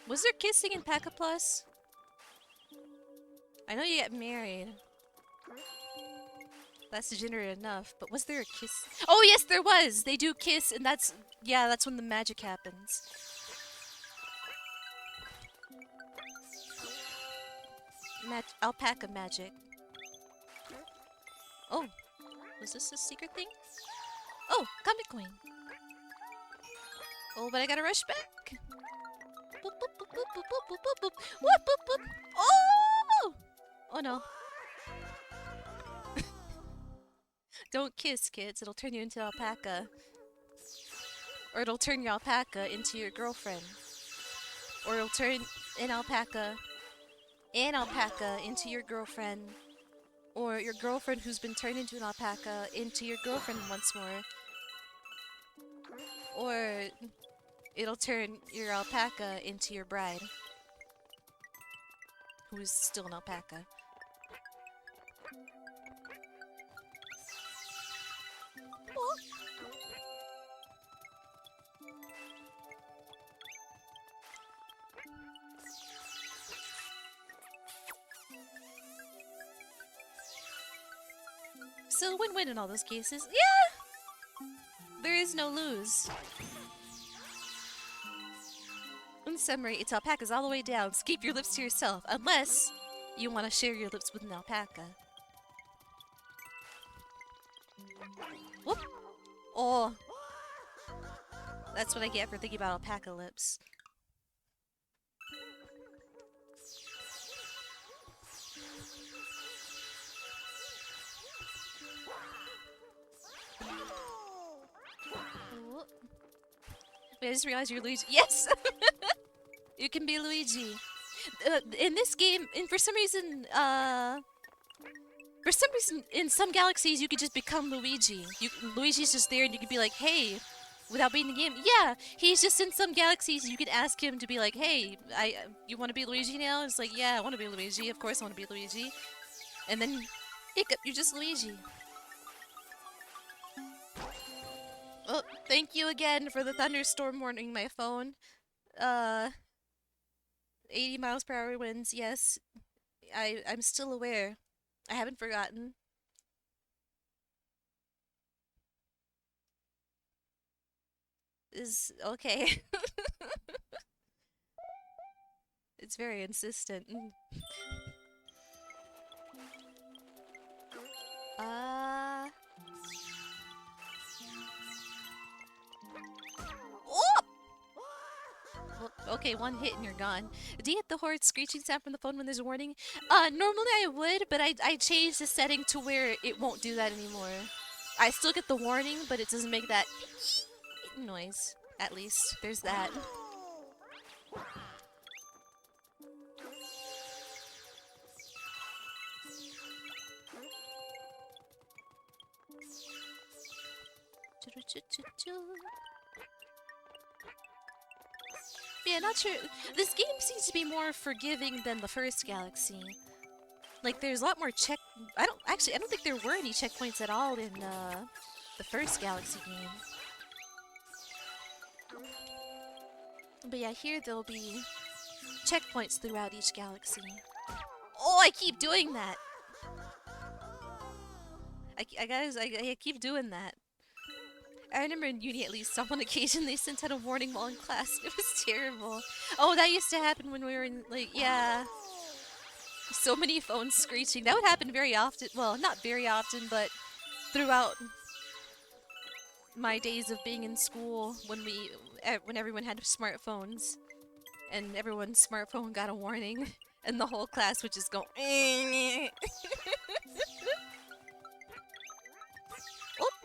Was there kissing in P.A.K.A. Plus? I know you get married. That's degenerate enough, but was there a kiss? Oh yes, there was! They do kiss, and that's... yeah, that's when the magic happens. Alpaca magic. Oh, was this a secret thing? Oh, comic coin. Oh, but I gotta rush back. Boop, boop, boop, boop, boop, boop, boop, boop, boop. Whoop, boop, boop. Oh! Oh no. Don't kiss, kids. It'll turn you into alpaca. Or it'll turn your alpaca into your girlfriend. Or it'll turn an alpaca into your girlfriend. Or your girlfriend who's been turned into an alpaca into your girlfriend once more. Or it'll turn your alpaca into your bride. Who is still an alpaca. Oh. So win-win in all those cases. Yeah! There is no lose. In summary, it's alpacas all the way down, so keep your lips to yourself, unless you want to share your lips with an alpaca. Whoop! Oh! That's what I get for thinking about alpaca lips. Wait, I just realized you're Luigi. Yes! You can be Luigi. In this game, and for some reason, in some galaxies, you could just become Luigi. Luigi's just there, and you could be like, "Hey," without beating the game. Yeah, he's just in some galaxies. You could ask him to be like, "Hey, you want to be Luigi now?" It's like, "Yeah, I want to be Luigi. Of course, I want to be Luigi." And then, hiccup, you're just Luigi. Oh, thank you again for the thunderstorm warning, my phone. 80 miles per hour winds, yes. I'm still aware. I haven't forgotten. Is okay. It's very insistent. Oh! Well, okay, one hit and you're gone. Do you get the horrid screeching sound from the phone when there's a warning? Normally I would, but I changed the setting to where it won't do that anymore. I still get the warning, but it doesn't make that noise. At least, there's that. Yeah, not sure. This game seems to be more forgiving than the first Galaxy. Like, there's a lot more I don't think there were any checkpoints at all in the first Galaxy game. But yeah, here there'll be checkpoints throughout each galaxy. Oh, I keep doing that! I keep doing that. I remember in uni at least, on one occasion they sent out a warning while in class. It was terrible. Oh, that used to happen when we were in, like, yeah. So many phones screeching. That would happen very often. Well, not very often, but throughout my days of being in school when everyone had smartphones and everyone's smartphone got a warning and the whole class would just go oh,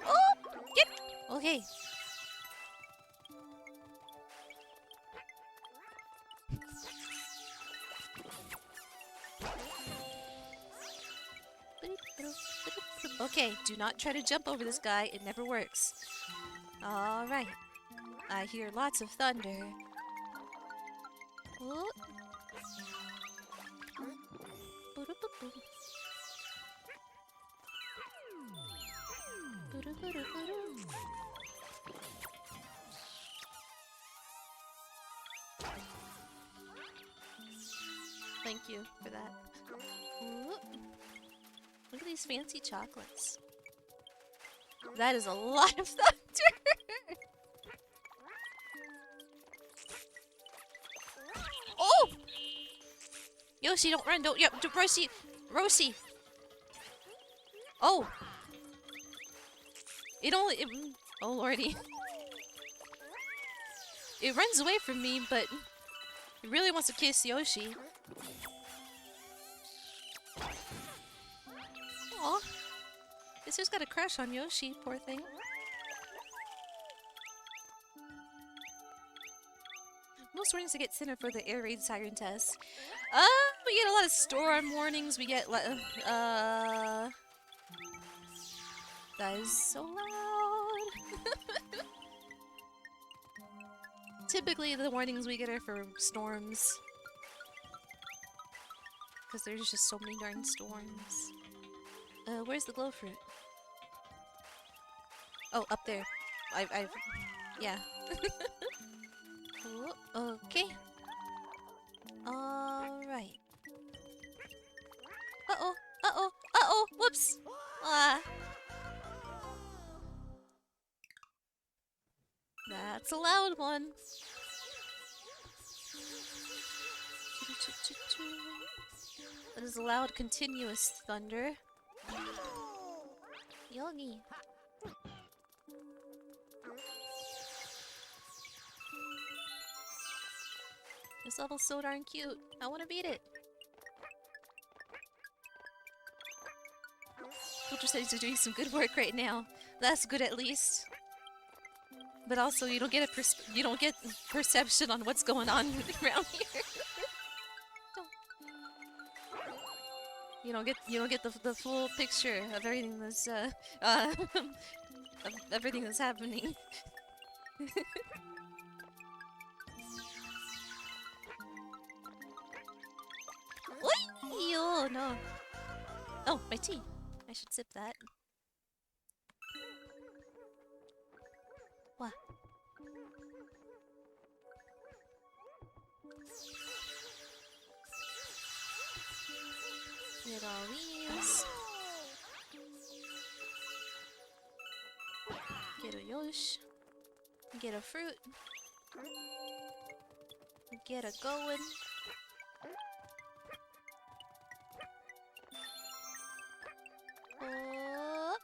oh, get okay. Okay, do not try to jump over this guy. It never works. Alright. I hear lots of thunder. Oh. Thank you for that. Ooh. Look at these fancy chocolates. That is a lot of thunder! Oh! Yoshi, don't run, don't, Rosie! Rosie! Oh! Oh lordy. It runs away from me, but it really wants to kiss Yoshi. Aw. It's just got a crush on Yoshi, poor thing. Most warnings to get Cinna for the air raid siren test. We get a lot of storm warnings. We get that is so loud. Typically, the warnings we get are for storms. Because there's just so many darn storms. Where's the glow fruit? Oh, up there. Yeah. Ooh, okay. Alright. Uh-oh, uh-oh, uh-oh, whoops! Ah. That's a loud one. That is a loud, continuous thunder. Yogi. This level's so darn cute. I want to beat it. Filter settings are doing some good work right now. That's good at least. But also, you don't get perception on what's going on around here. You don't get the full picture of everything that's of everything that's happening. Oi! Oh no. Oh, my tea. I should sip that. What? Get all these. Get a Yosh. Get a fruit. Get a going. Oh.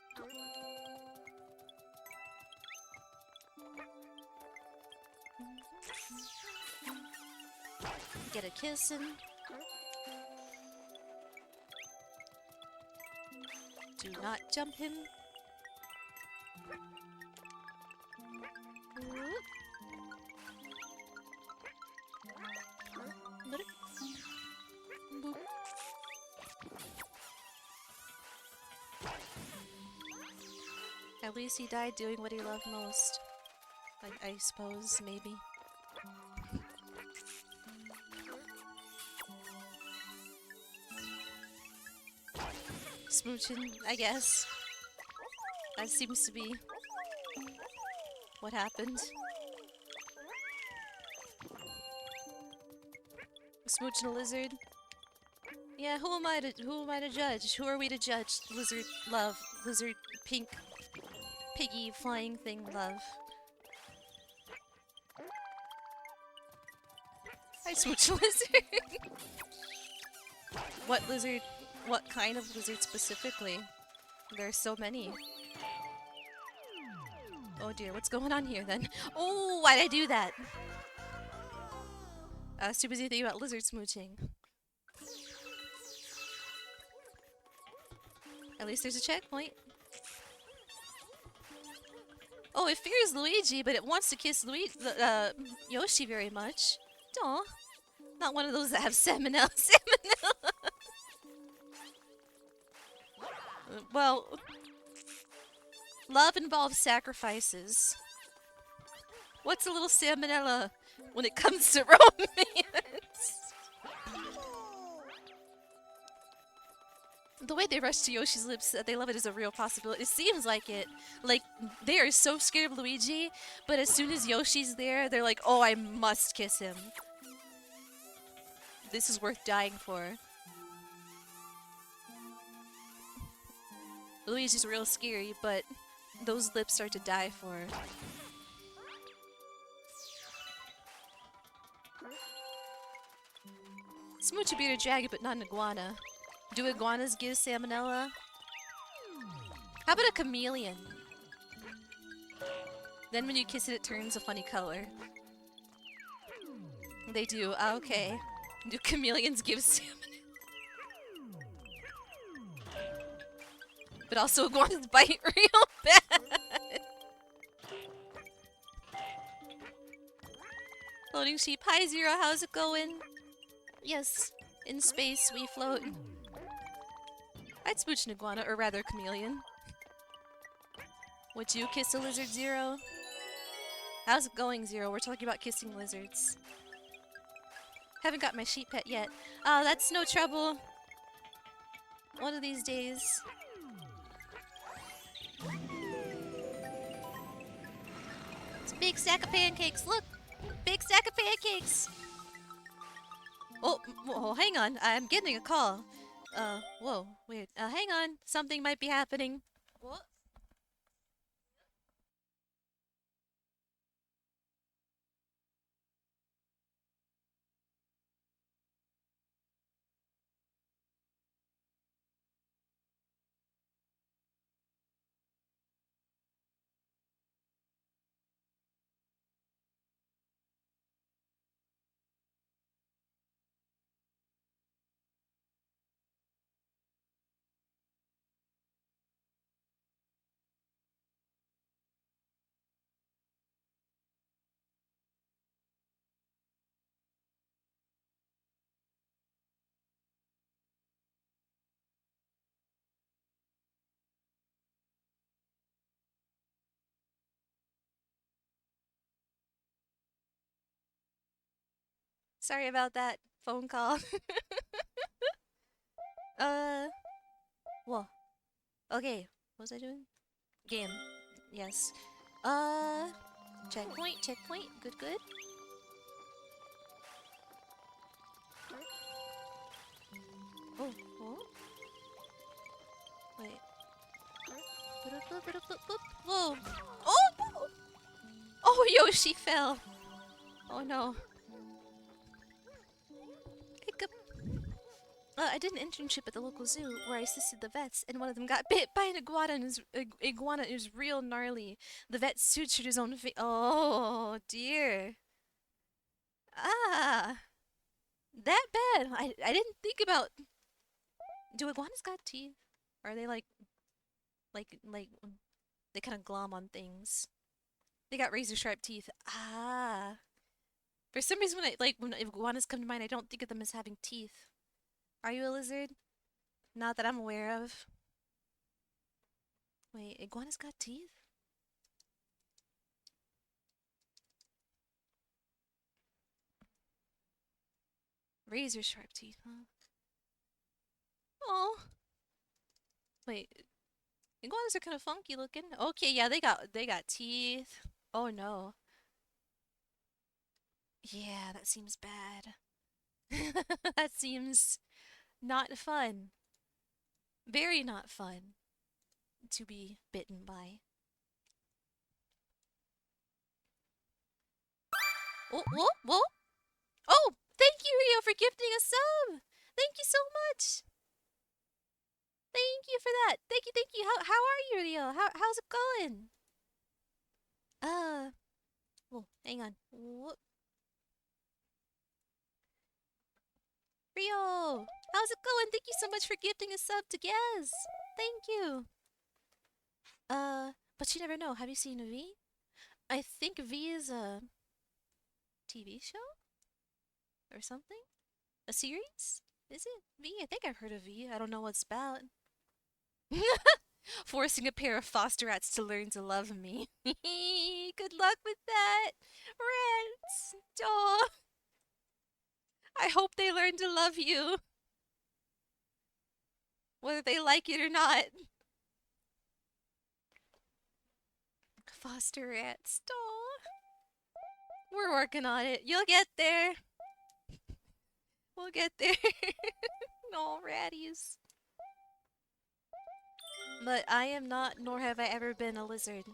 Get a kissin'. Do not jump him. At least he died doing what he loved most. I suppose, maybe. smooching, I guess. That seems to be what happened. Smooching a lizard. Yeah, who am I to judge? Who are we to judge? Lizard love. Lizard pink piggy flying thing love. I smooch a lizard. What lizard? What kind of lizard specifically? There are so many. Oh dear, what's going on here then? Oh, why'd I do that? I was too busy thinking about lizard smooching. At least there's a checkpoint. Oh, it fears Luigi, but it wants to kiss Yoshi very much. Aw. Not one of those that have salmonella. Salmonella! Well, love involves sacrifices. What's a little salmonella when it comes to romance? The way they rush to Yoshi's lips, they love it is a real possibility. It seems like it. Like, they are so scared of Luigi, but as soon as Yoshi's there, they're like, oh, I must kiss him. This is worth dying for. Luigi's real scary, but those lips are to die for. Smooch a bearded dragon, but not an iguana. Do iguanas give salmonella? How about a chameleon? Then when you kiss it, it turns a funny color. They do. Okay. Do chameleons give salmonella? But also iguanas bite real bad. Floating sheep. Hi, Zero. How's it going? Yes. In space, we float. I'd smooch an iguana, or rather, chameleon. Would you kiss a lizard, Zero? How's it going, Zero? We're talking about kissing lizards. Haven't got my sheep pet yet. That's no trouble. One of these days. It's a big stack of pancakes. Look! Big stack of pancakes! Oh, hang on. I'm getting a call. Whoa, weird. Hang on. Something might be happening. What? Sorry about that phone call. Whoa. Okay. What was I doing? Game. Yes. Checkpoint, checkpoint. Good, good. Oh, oh. Wait. Whoa. Oh! Oh, Yoshi fell. Oh no. Hiccup. I did an internship at the local zoo where I assisted the vets, and one of them got bit by an iguana, and his iguana is real gnarly. The vet sutured his own face. Oh dear. Ah, that bad. I didn't think about. Do iguanas got teeth? Or are they like they kind of glom on things? They got razor sharp teeth. Ah. For some reason, when iguanas come to mind, I don't think of them as having teeth. Are you a lizard? Not that I'm aware of. Wait, iguanas got teeth? Razor sharp teeth, huh? Oh. Wait, iguanas are kind of funky looking. Okay, yeah, they got teeth. Oh no. Yeah, that seems bad. That seems not fun. Very not fun to be bitten by. Oh, whoa, whoa. Oh, thank you, Rio, for gifting a sub. Thank you so much. Thank you for that. Thank you, thank you. How are you, Rio? How's it going? Uh, oh, hang on. Whoop. Rio, how's it going? Thank you so much for gifting a sub to Gaz. Thank you. But you never know. Have you seen V? I think V is a TV show or something. A series? Is it V? I think I've heard of V. I don't know what it's about. Forcing a pair of foster rats to learn to love me. Good luck with that, rats. Aw. I hope they learn to love you, whether they like it or not. Foster rats. Aw. We're working on it. You'll get there. We'll get there. No, ratties. But I am not, nor have I ever been a lizard.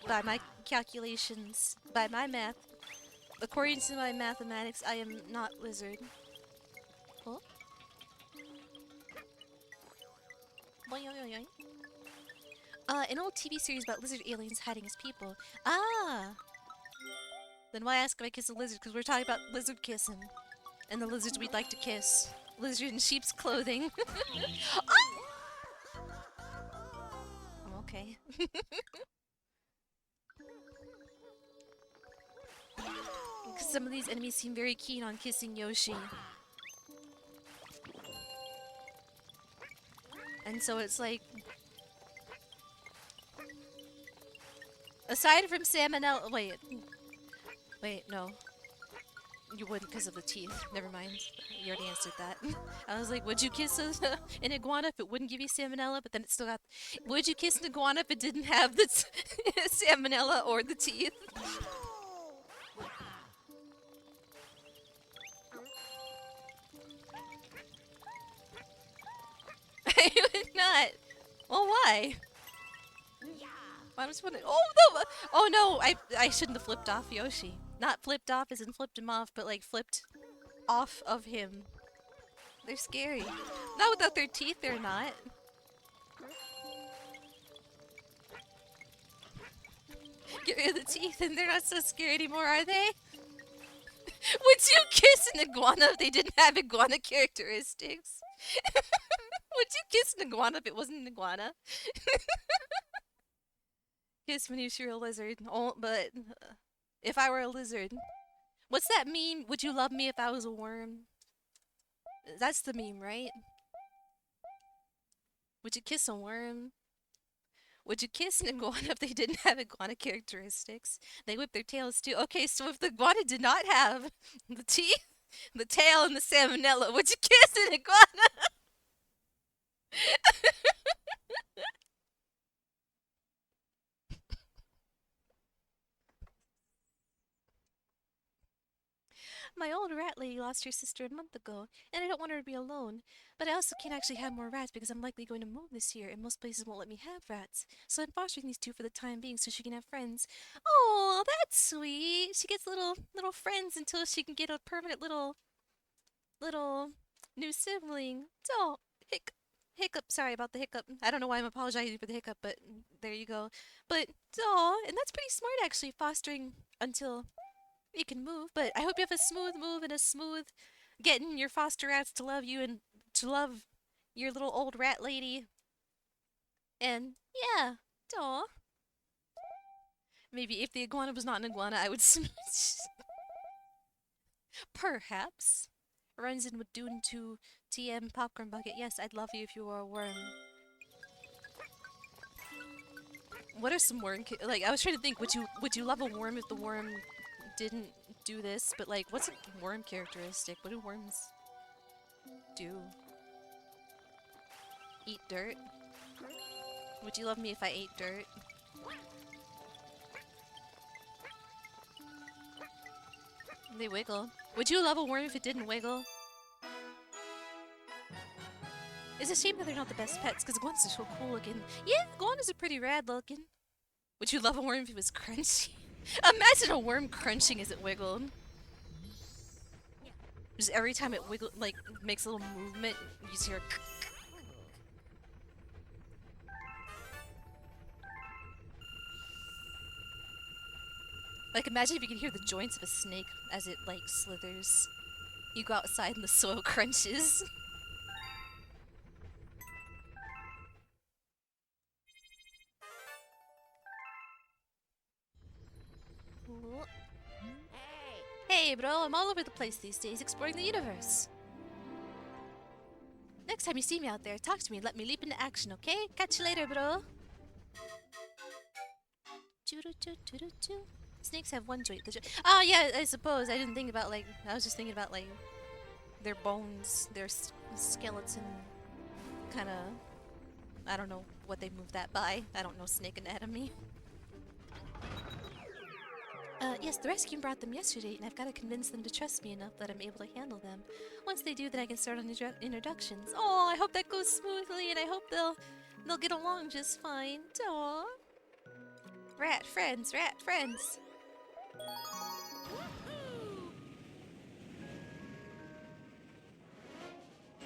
By my calculations, by my math, according to my mathematics, I am not lizard. Oh? Boing, boing, boing. An old TV series about lizard aliens hiding as people. Ah! Then why ask if I kiss a lizard? Because we're talking about lizard kissing. And the lizards we'd like to kiss. Lizard in sheep's clothing. Oh! Okay. Some of these enemies seem very keen on kissing Yoshi. And so it's like... Aside from salmonella... Wait, no. You wouldn't because of the teeth. Never mind. You already answered that. I was like, would you kiss an iguana if it wouldn't give you salmonella? But then it still got... Would you kiss an iguana if it didn't have the salmonella or the teeth? I would not. Well, why? I just want to. Oh no! Oh no! I shouldn't have flipped off Yoshi. Not flipped off as in flipped him off, but like flipped off of him. They're scary. Not without their teeth, they're not. Get rid of the teeth, and they're not so scary anymore, are they? Would you kiss an iguana if they didn't have iguana characteristics? Would you kiss an iguana if it wasn't an iguana? Kiss when you're a lizard. Oh, but if I were a lizard, what's that meme? Would you love me if I was a worm? That's the meme, right? Would you kiss a worm? Would you kiss an iguana if they didn't have iguana characteristics? They whip their tails too. Okay, so if the iguana did not have the teeth, the tail, and the salmonella, would you kiss an iguana? My old rat lady lost her sister a month ago, and I don't want her to be alone. But I also can't actually have more rats because I'm likely going to move this year, and most places won't let me have rats. So I'm fostering these two for the time being so she can have friends. Oh, that's sweet. She gets little friends until she can get a permanent little new sibling. Oh, hiccup. Sorry about the hiccup. I don't know why I'm apologizing for the hiccup, but there you go. But and that's pretty smart actually, fostering until you can move, but I hope you have a smooth move and a smooth getting your foster rats to love you and to love your little old rat lady. And yeah, aw. Maybe if the iguana was not an iguana, I would smooch. Perhaps. Runs in with Dune to TM Popcorn Bucket. Yes, I'd love you if you were a worm. What are some worm like I was trying to think, would you love a worm if the worm didn't do this, but like what's a worm characteristic? What do worms do? Eat dirt? Would you love me if I ate dirt? They wiggle. Would you love a worm if it didn't wiggle? It's a shame that they're not the best pets, because iguanas are so cool looking. Yeah, iguanas are pretty rad looking. Would you love a worm if it was crunchy? Imagine a worm crunching as it wiggled. Just every time it wiggle, like, makes a little movement, you just hear. Like, imagine if you could hear the joints of a snake as it, like, slithers. You go outside and the soil crunches. Ooh. Hey, bro, I'm all over the place these days, exploring the universe. Next time you see me out there, talk to me and let me leap into action, okay? Catch you later, bro. Snakes have one joint. Oh, yeah, I suppose. I didn't think about, like, I was just thinking about, like, their bones, their skeleton, kind of, I don't know what they move that by. I don't know snake anatomy. Yes, the rescue brought them yesterday, and I've got to convince them to trust me enough that I'm able to handle them. Once they do, then I can start on introductions. Oh, I hope that goes smoothly, and I hope they'll get along just fine. Aww. Rat friends, rat friends.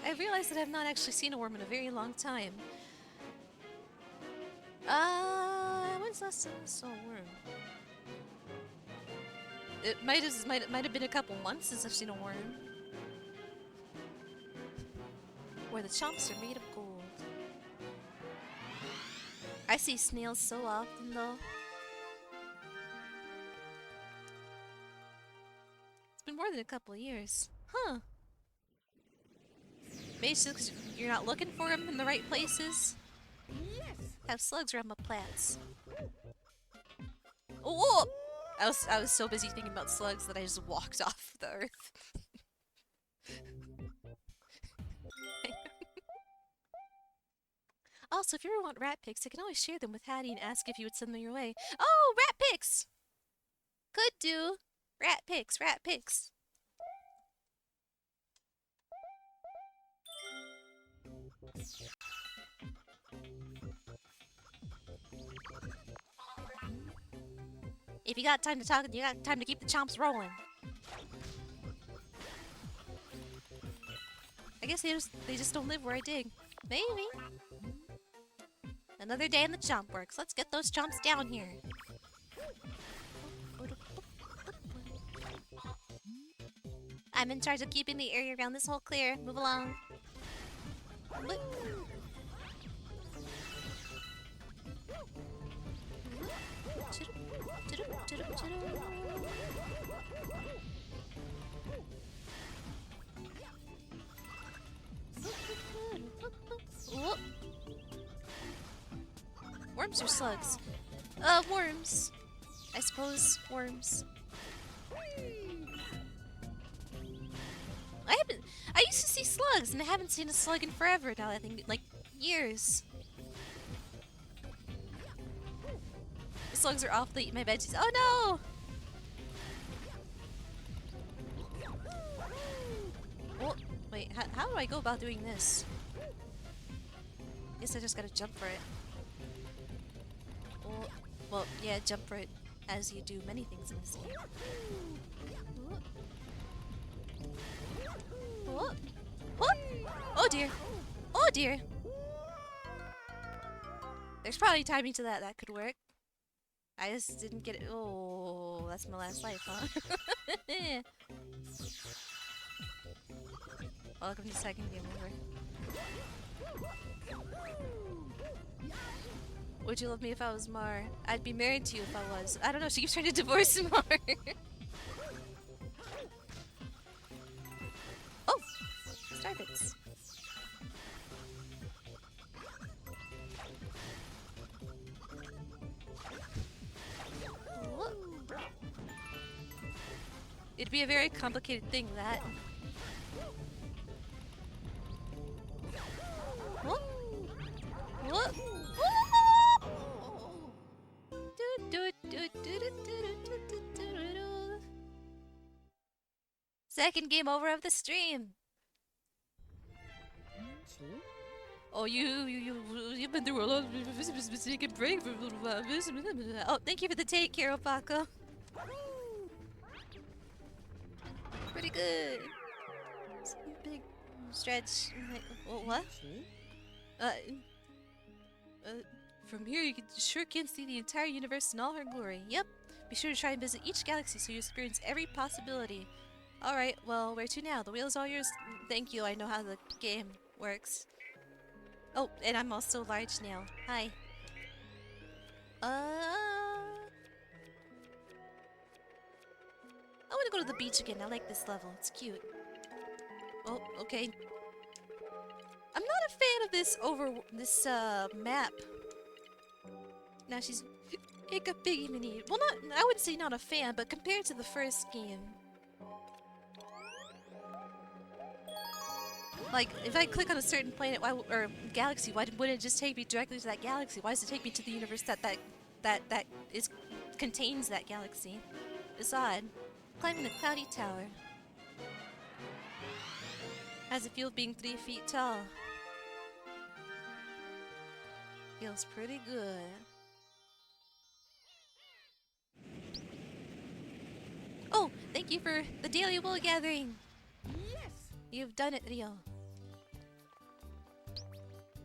I realized that I've not actually seen a worm in a very long time. When's the last time I saw a worm? It might have been a couple months since I've seen a worm. Where the chomps are made of gold. I see snails so often though. It's been more than a couple of years. Huh. Maybe it's just because you're not looking for them in the right places. Yes. Have slugs around my plants. Oh! I was so busy thinking about slugs that I just walked off the earth. Also, if you ever want rat pics, I can always share them with Hattie and ask if you would send them your way. Oh, rat pics! Could do. Rat pics, rat pics. If you got time to talk, you got time to keep the chomps rolling. I guess they just don't live where I dig. Maybe. Another day in the chomp works. Let's get those chomps down here. I'm in charge of keeping the area around this hole clear. Move along. Worms or slugs? Worms. I suppose worms. I used to see slugs, and I haven't seen a slug in forever now. I think, like, years. The slugs are off to eat my veggies. Oh no! Oh, wait, how do I go about doing this? Guess I just gotta jump for it. Oh, well, yeah, jump for it as you do many things in this game. Oh. Oh. Oh dear. Oh dear. There's probably timing to that could work. I just didn't get it. Oh, that's my last life, huh? Welcome to second game over. Would you love me if I was Mar? I'd be married to you if I was. I don't know, she keeps trying to divorce Mar. Oh! Starbits. Oh. It'd be a very complicated thing, that. Oh. What? Second game over of the stream. Oh, you've been through a lot. Take a break for a little while. Oh, thank you for the take, Kiro Paco. Pretty good. Some big stretch. What? Uh, from here you sure can see the entire universe in all her glory. Yep. Be sure to try and visit each galaxy so you experience every possibility. Alright, well, where to now? The wheel's all yours. Thank you, I know how the game works. Oh, and I'm also large now. Hi. I want to go to the beach again. I like this level. It's cute. Oh, okay. I'm not a fan of this map. Now she's a big mini. Well, I would say not a fan, but compared to the first game. Like, if I click on a certain planet or galaxy, why wouldn't it just take me directly to that galaxy? Why does it take me to the universe that contains that galaxy? It's odd. Climbing the cloudy tower. How's it feel being 3 feet tall? Feels pretty good. Oh, thank you for the daily wool gathering. Yes! You've done it, Rio.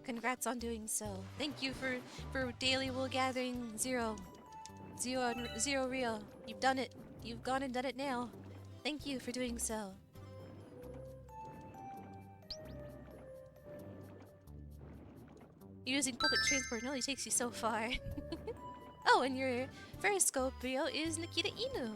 Congrats on doing so. Thank you for daily wool gathering 0 Rio. You've done it. You've gone and done it now. Thank you for doing so. Using public transport only takes you so far. Oh, and your first scope, Rio, is Nikita Inu.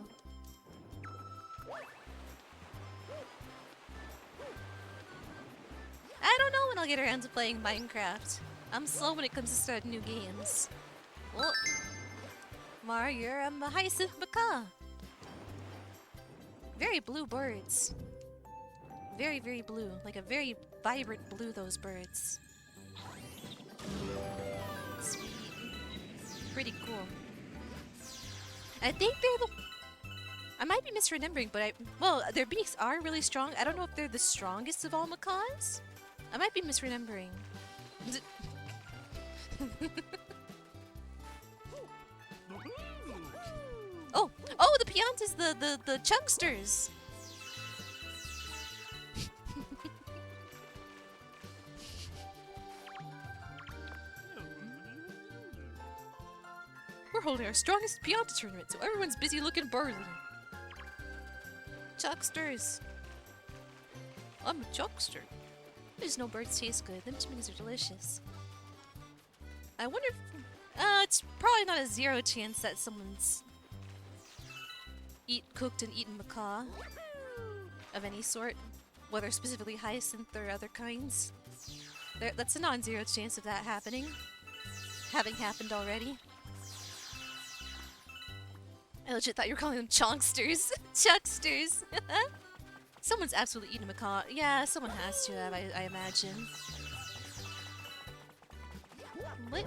I don't know when I'll get around to playing Minecraft. I'm slow when it comes to starting new games. Well, Mar, you're a hyacinth macaw. Very blue birds. Very, very blue. Like a very vibrant blue, those birds. Sweet. Pretty cool. I think they're the... I might be misremembering, but well, their beaks are really strong. I don't know if they're the strongest of all macaws. I might be misremembering. Oh, the Piantas, the chunksters. We're holding our strongest Pianta tournament, so everyone's busy looking burly. Chucksters. I'm a chuckster. There's no birds taste good. Them chimneys are delicious. I wonder if... it's probably not a 0 chance that someone's cooked and eaten macaw of any sort, whether specifically hyacinth or other kinds. That's a non-zero chance of that happening. Having happened already. I legit thought you were calling them chonksters. Chucksters. Someone's absolutely eaten a macaw. Yeah, someone has to have, I imagine. What?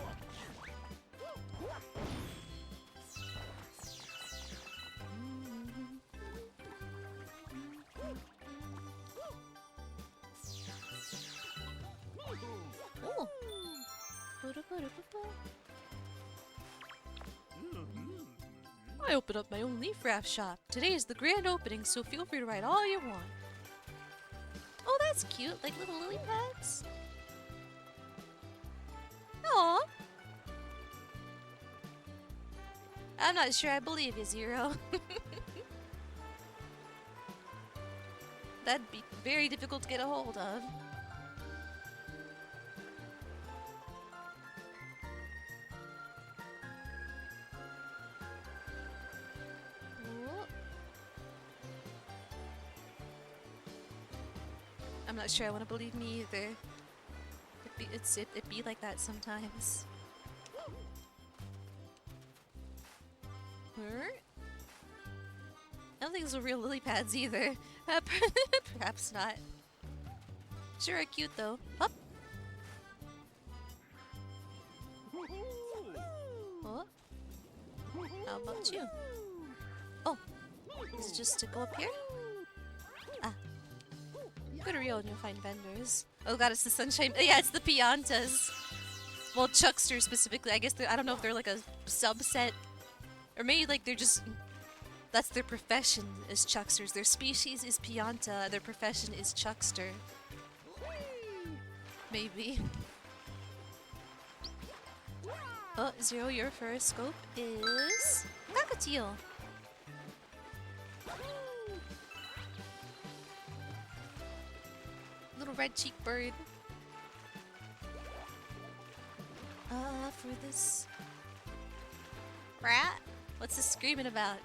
Oh. I opened up my own leaf raft shop. Today is the grand opening, so feel free to ride all you want. Oh, that's cute, like little lily pads. Aww. I'm not sure I believe you, Zero. That'd be very difficult to get a hold of. I'm not sure I want to believe me either. It'd be like that sometimes. I don't think those are real lily pads either. Perhaps not. Sure are cute though. Up. How about you? Oh, is it just to go up here? Ah. Go to Rio and you'll find vendors. Oh god, it's the sunshine. Yeah, it's the Piantas. Well, Chucksters specifically. I guess I don't know if they're like a subset. Or maybe like they're just... That's their profession, is Chucksters. Their species is Pianta. Their profession is Chuckster. Maybe. Oh, Zero, your first scope is... Cockatiel. Little red cheek bird. For this... Rat? What's this screaming about?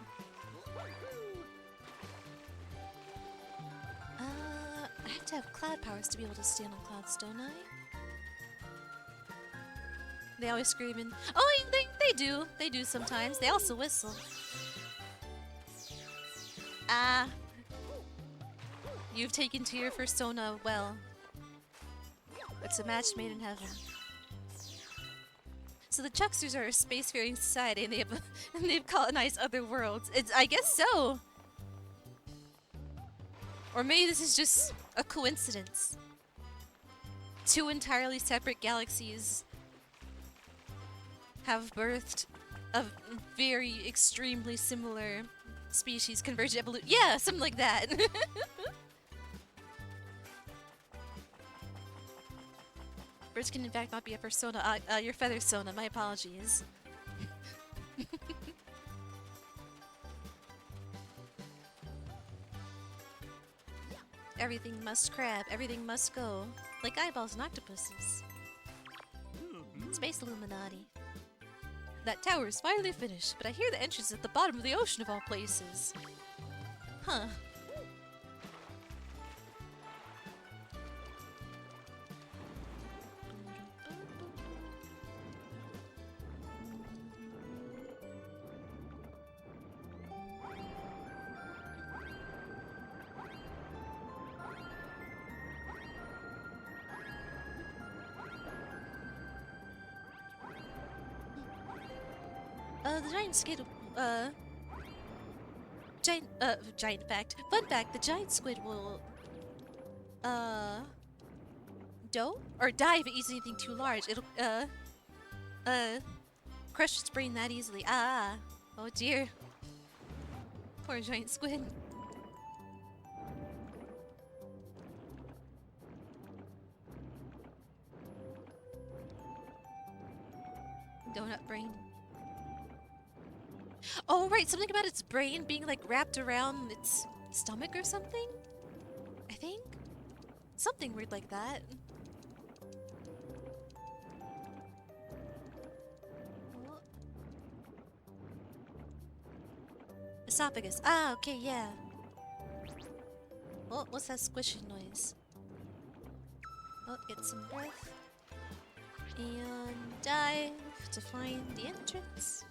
I have to have cloud powers to be able to stand on clouds, don't I? They always screaming. Oh, they do. They do sometimes. They also whistle. Ah. You've taken to your persona well. It's a match made in heaven. So the Chucksters are a spacefaring society, and they've colonized other worlds. I guess so. Or maybe this is just a coincidence. Two entirely separate galaxies have birthed a very extremely similar species, convergent evolution. Yeah, something like that. Birds can in fact not be a persona. Your feather sona, my apologies. Everything must crab, everything must go. Like eyeballs and octopuses. Space Illuminati. That tower is finally finished, but I hear the entrance is at the bottom of the ocean of all places. Huh. The giant squid, giant fact. Fun fact, the giant squid will, or die if it eats anything too large. It'll, crush its brain that easily. Ah, oh dear. Poor giant squid. Donut brain. Oh, right, something about its brain being, like, wrapped around its stomach or something? I think? Something weird like that. Oh. Esophagus. Ah, okay, yeah. Oh, what's that squishing noise? Oh, get some breath. And dive to find the entrance.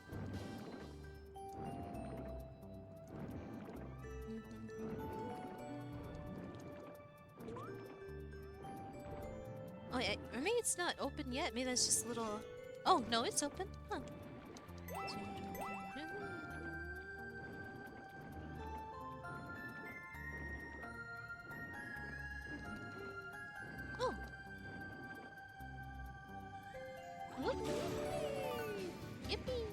Oh, yeah, or maybe it's not open yet. Maybe that's just a little... Oh, no, it's open. Huh. Oh. Whoop. Yippee.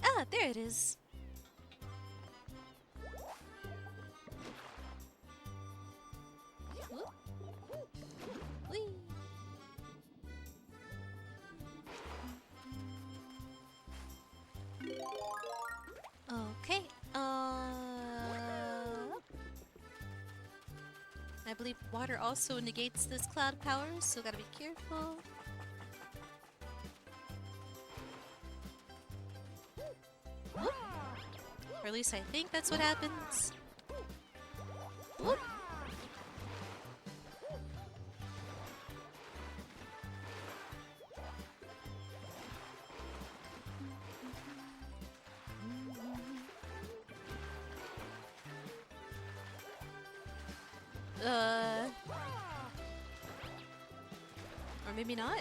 Ah, there it is. Whee. Okay, I believe water also negates this cloud power, so gotta be careful. Whoop. Or at least I think that's what happens. Whoop. Or maybe not.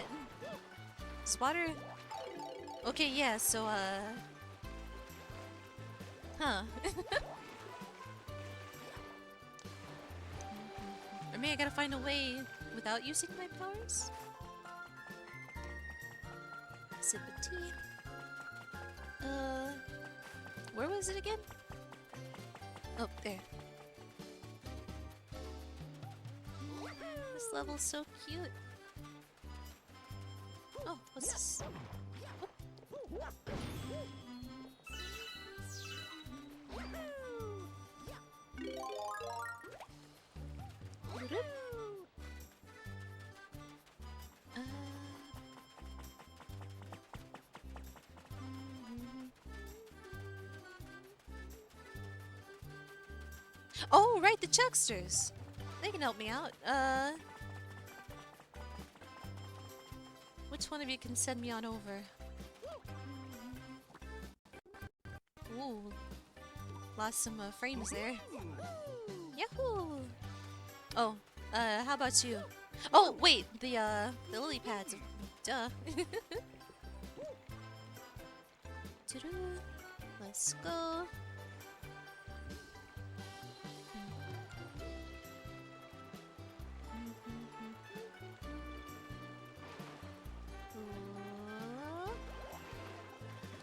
Is water... Okay, yeah, so, Huh. Or maybe I gotta find a way without using my powers? Sip of tea. Where was it again? Oh, there. This level's so cute. Oh, what's this? Oh, right, the Chucksters. They can help me out. Which one of you can send me on over? Ooh, lost some frames there. Yahoo! Oh, how about you? Oh, wait, the lily pads. Duh. Let's go.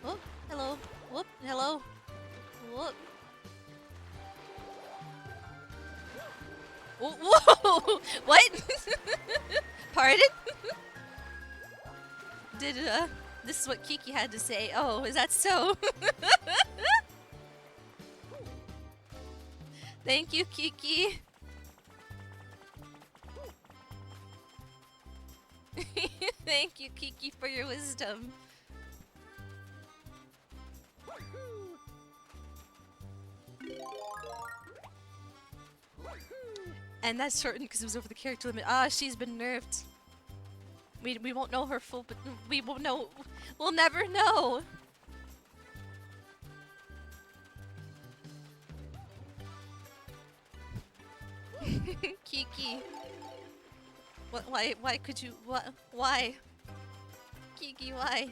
Oh, hello. Whoop, hello. Whoop. Whoa! What? Pardon? This is what Kiki had to say. Oh, is that so? Thank you, Kiki. Thank you, Kiki, for your wisdom. And that's shortened because it was over the character limit. Ah, she's been nerfed. We won't know her full, but we won't know. We'll never know. Kiki. What? Why? Why could you? What? Why? Kiki, why?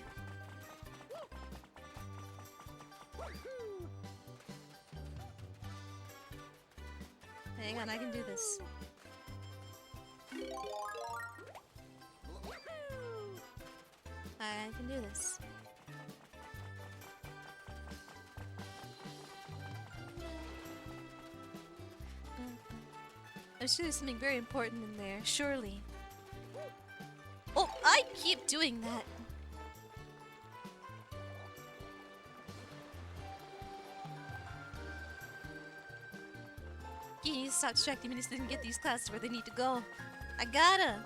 Hang on, I can do this. I can do this. I'm sure there's something very important in there, surely. Oh, I keep doing that. You need to stop distracting me so they can get these classes where they need to go. I gotta.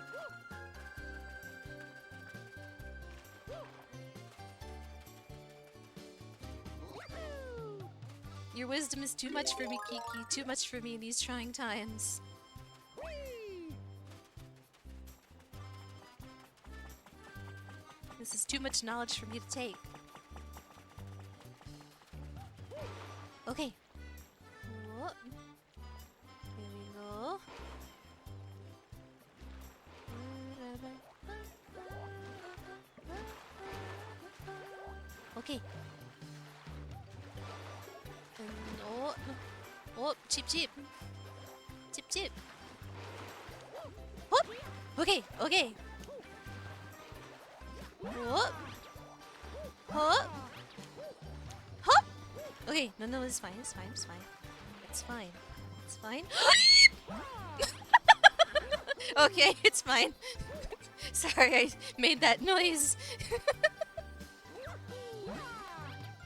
Your wisdom is too much for me, Kiki. Too much for me in these trying times. This is too much knowledge for me to take. Okay. Whoop. Here we go. Okay. And oh, oh, cheep cheep. Cheep cheep. Whoop. Okay, okay. Whoop. Hop. Hop. Okay, no, it's fine, it's fine, it's fine. It's fine. It's fine. Okay, it's fine. Sorry, I made that noise.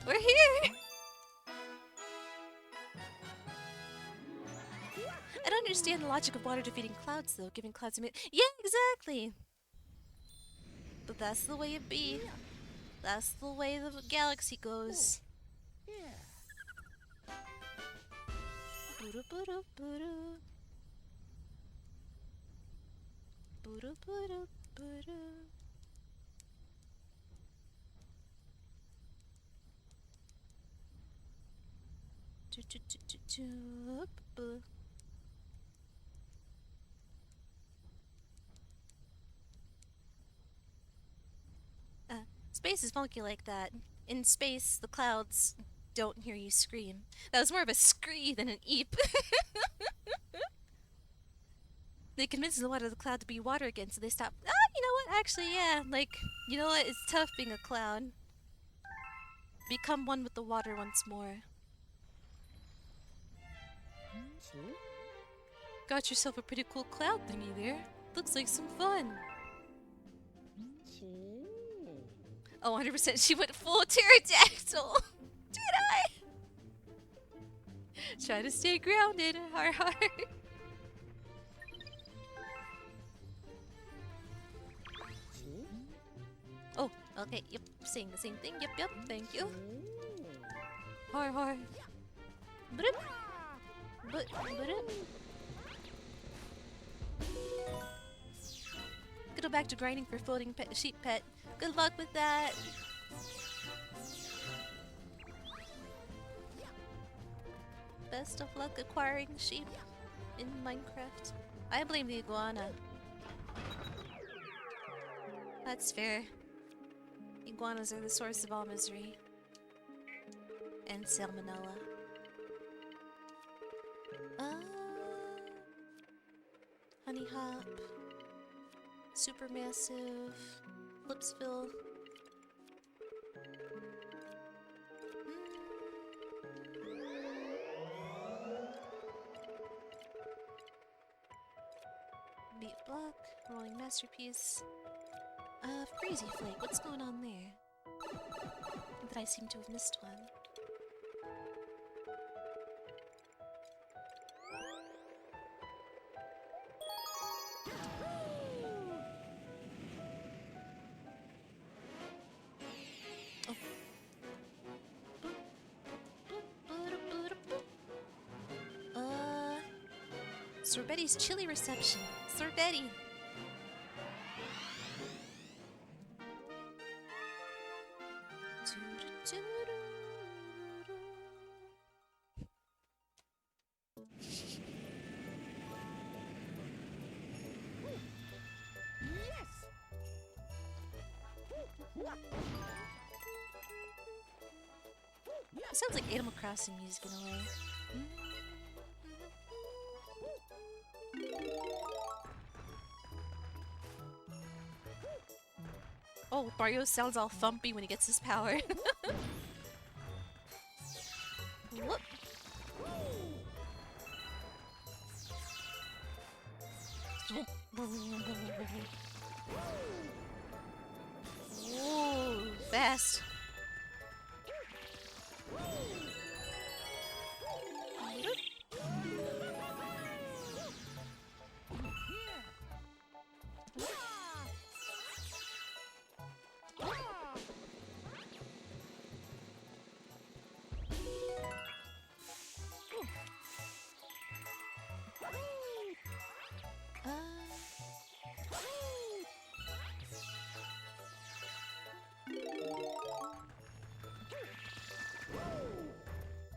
We're here. I don't understand the logic of water defeating clouds, though, giving clouds a Yeah, exactly. But that's the way it be. That's the way the galaxy goes. Space is funky like that. In space, the clouds don't hear you scream. That was more of a scree than an eep. They convinced the water of the cloud to be water again, so they stopped. Ah, you know what? Actually, yeah. Like, you know what? It's tough being a cloud. Become one with the water once more. Got yourself a pretty cool cloud thingy there. Looks like some fun. Oh, 100% she went full pterodactyl. Did I? Try to stay grounded. Har har. Oh, okay. Yep. Saying the same thing. Yep, yep. Thank you. Har har. Brup. But brup. Go back to grinding for floating sheep pet. Good luck with that. Best of luck acquiring sheep in Minecraft. I blame the iguana. That's fair. Iguanas are the source of all misery. And salmonella. Honey hop. Supermassive. Lipsville. Beat block. Rolling masterpiece. Crazy flake. What's going on there? That I seem to have missed one. Sorbetti's chili reception. Sorbetti. It sounds like Animal Crossing music in a way. Oh, Mario sounds all thumpy when he gets his power. Whoop. Whoa, fast.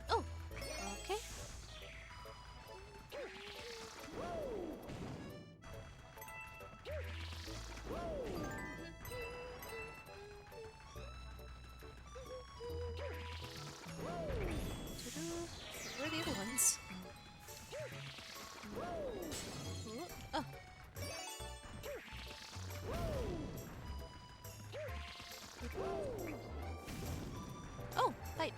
Oh, okay. Where are the other ones? Oh. Oh, pipe.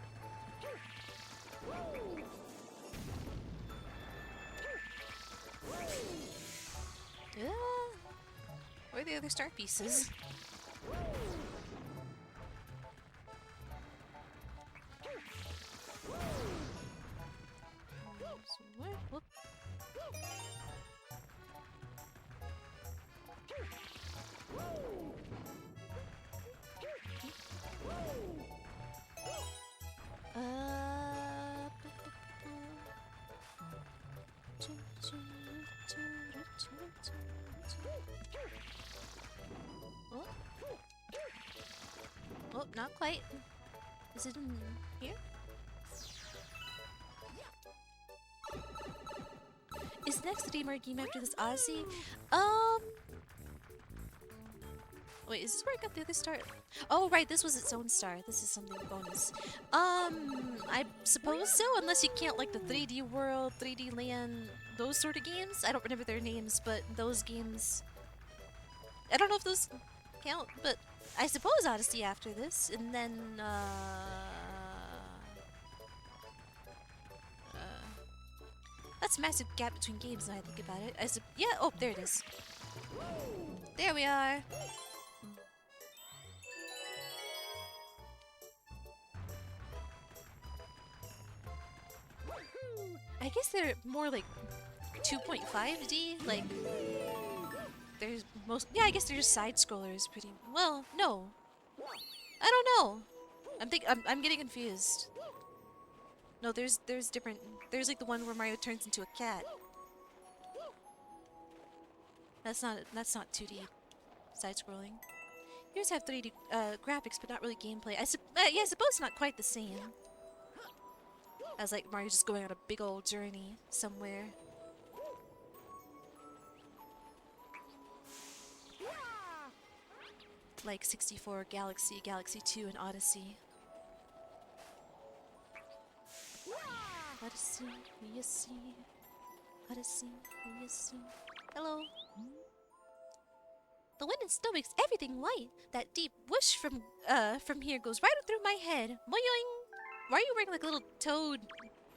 Where are the other star pieces? Whoop. Oh. Oh, not quite. Is it in here? Is the next Redeemer game after this Odyssey? Wait, is this where I got the other star? Oh, right, this was its own star. This is something bonus. I suppose so, unless you count like the 3D World, 3D Land, those sort of games. I don't remember their names, but those games. I don't know if those count, but I suppose Odyssey after this, and then that's a massive gap between games now I think about it. Yeah, oh, there it is. There we are. I guess they're more like 2.5D, like there's yeah, I guess they're just side scrollers pretty well, no. I don't know. I'm getting confused. No, there's different. There's like the one where Mario turns into a cat. That's not 2D side scrolling. Yours have 3D graphics, but not really gameplay. Yeah, I suppose not quite the same. As like Mario just going on a big old journey somewhere. Like 64, Galaxy, Galaxy 2, and Odyssey. Odyssey, we see. Odyssey, we see. Hello. The wind and snow makes everything light. That deep whoosh from here goes right up through my head. Boing! Why are you wearing like a little toad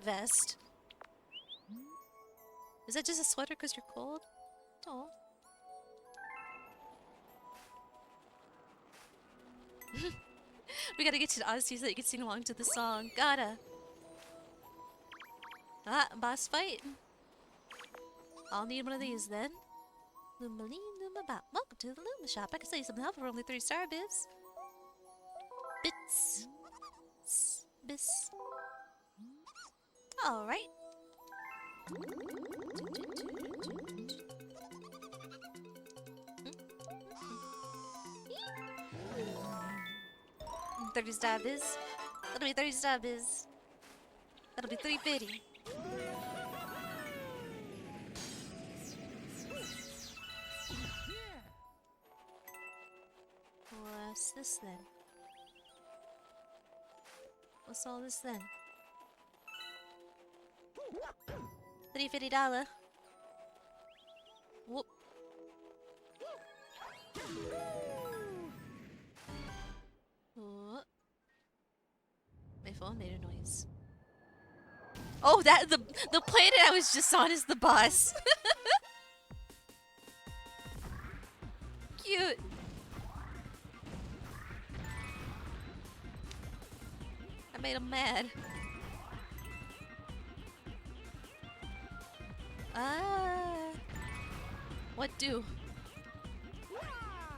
vest? Is that just a sweater because you're cold? Oh. We gotta get to the Odyssey so that you can sing along to the song. Gotta. Ah, boss fight. I'll need one of these then. Lumalee, Lumabop. Welcome to the Luma shop. I can sell you something helpful for only 3 star bits. Bits. Bis. Alright. $30 star biz. That'll be 30 star biz. That'll be 350. What's this then? What's all this then? $350. Whoop. Whoop. My phone made a noise. Oh, that the planet I was just on is the boss. Cute. I made him mad. What do?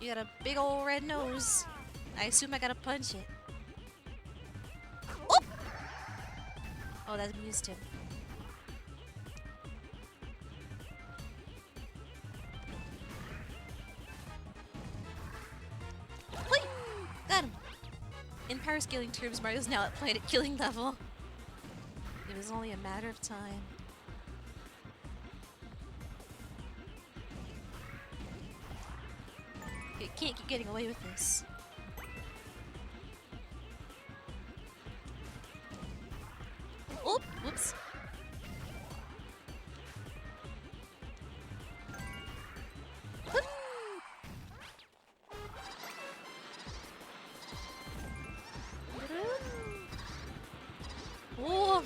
You got a big old red nose. I assume I gotta punch it. Oh! Oh, that amused him. Whee! Got him. In power scaling terms, Mario's now at planet killing level. It was only a matter of time. You can't keep getting away with this. Oh, whoops. Oh.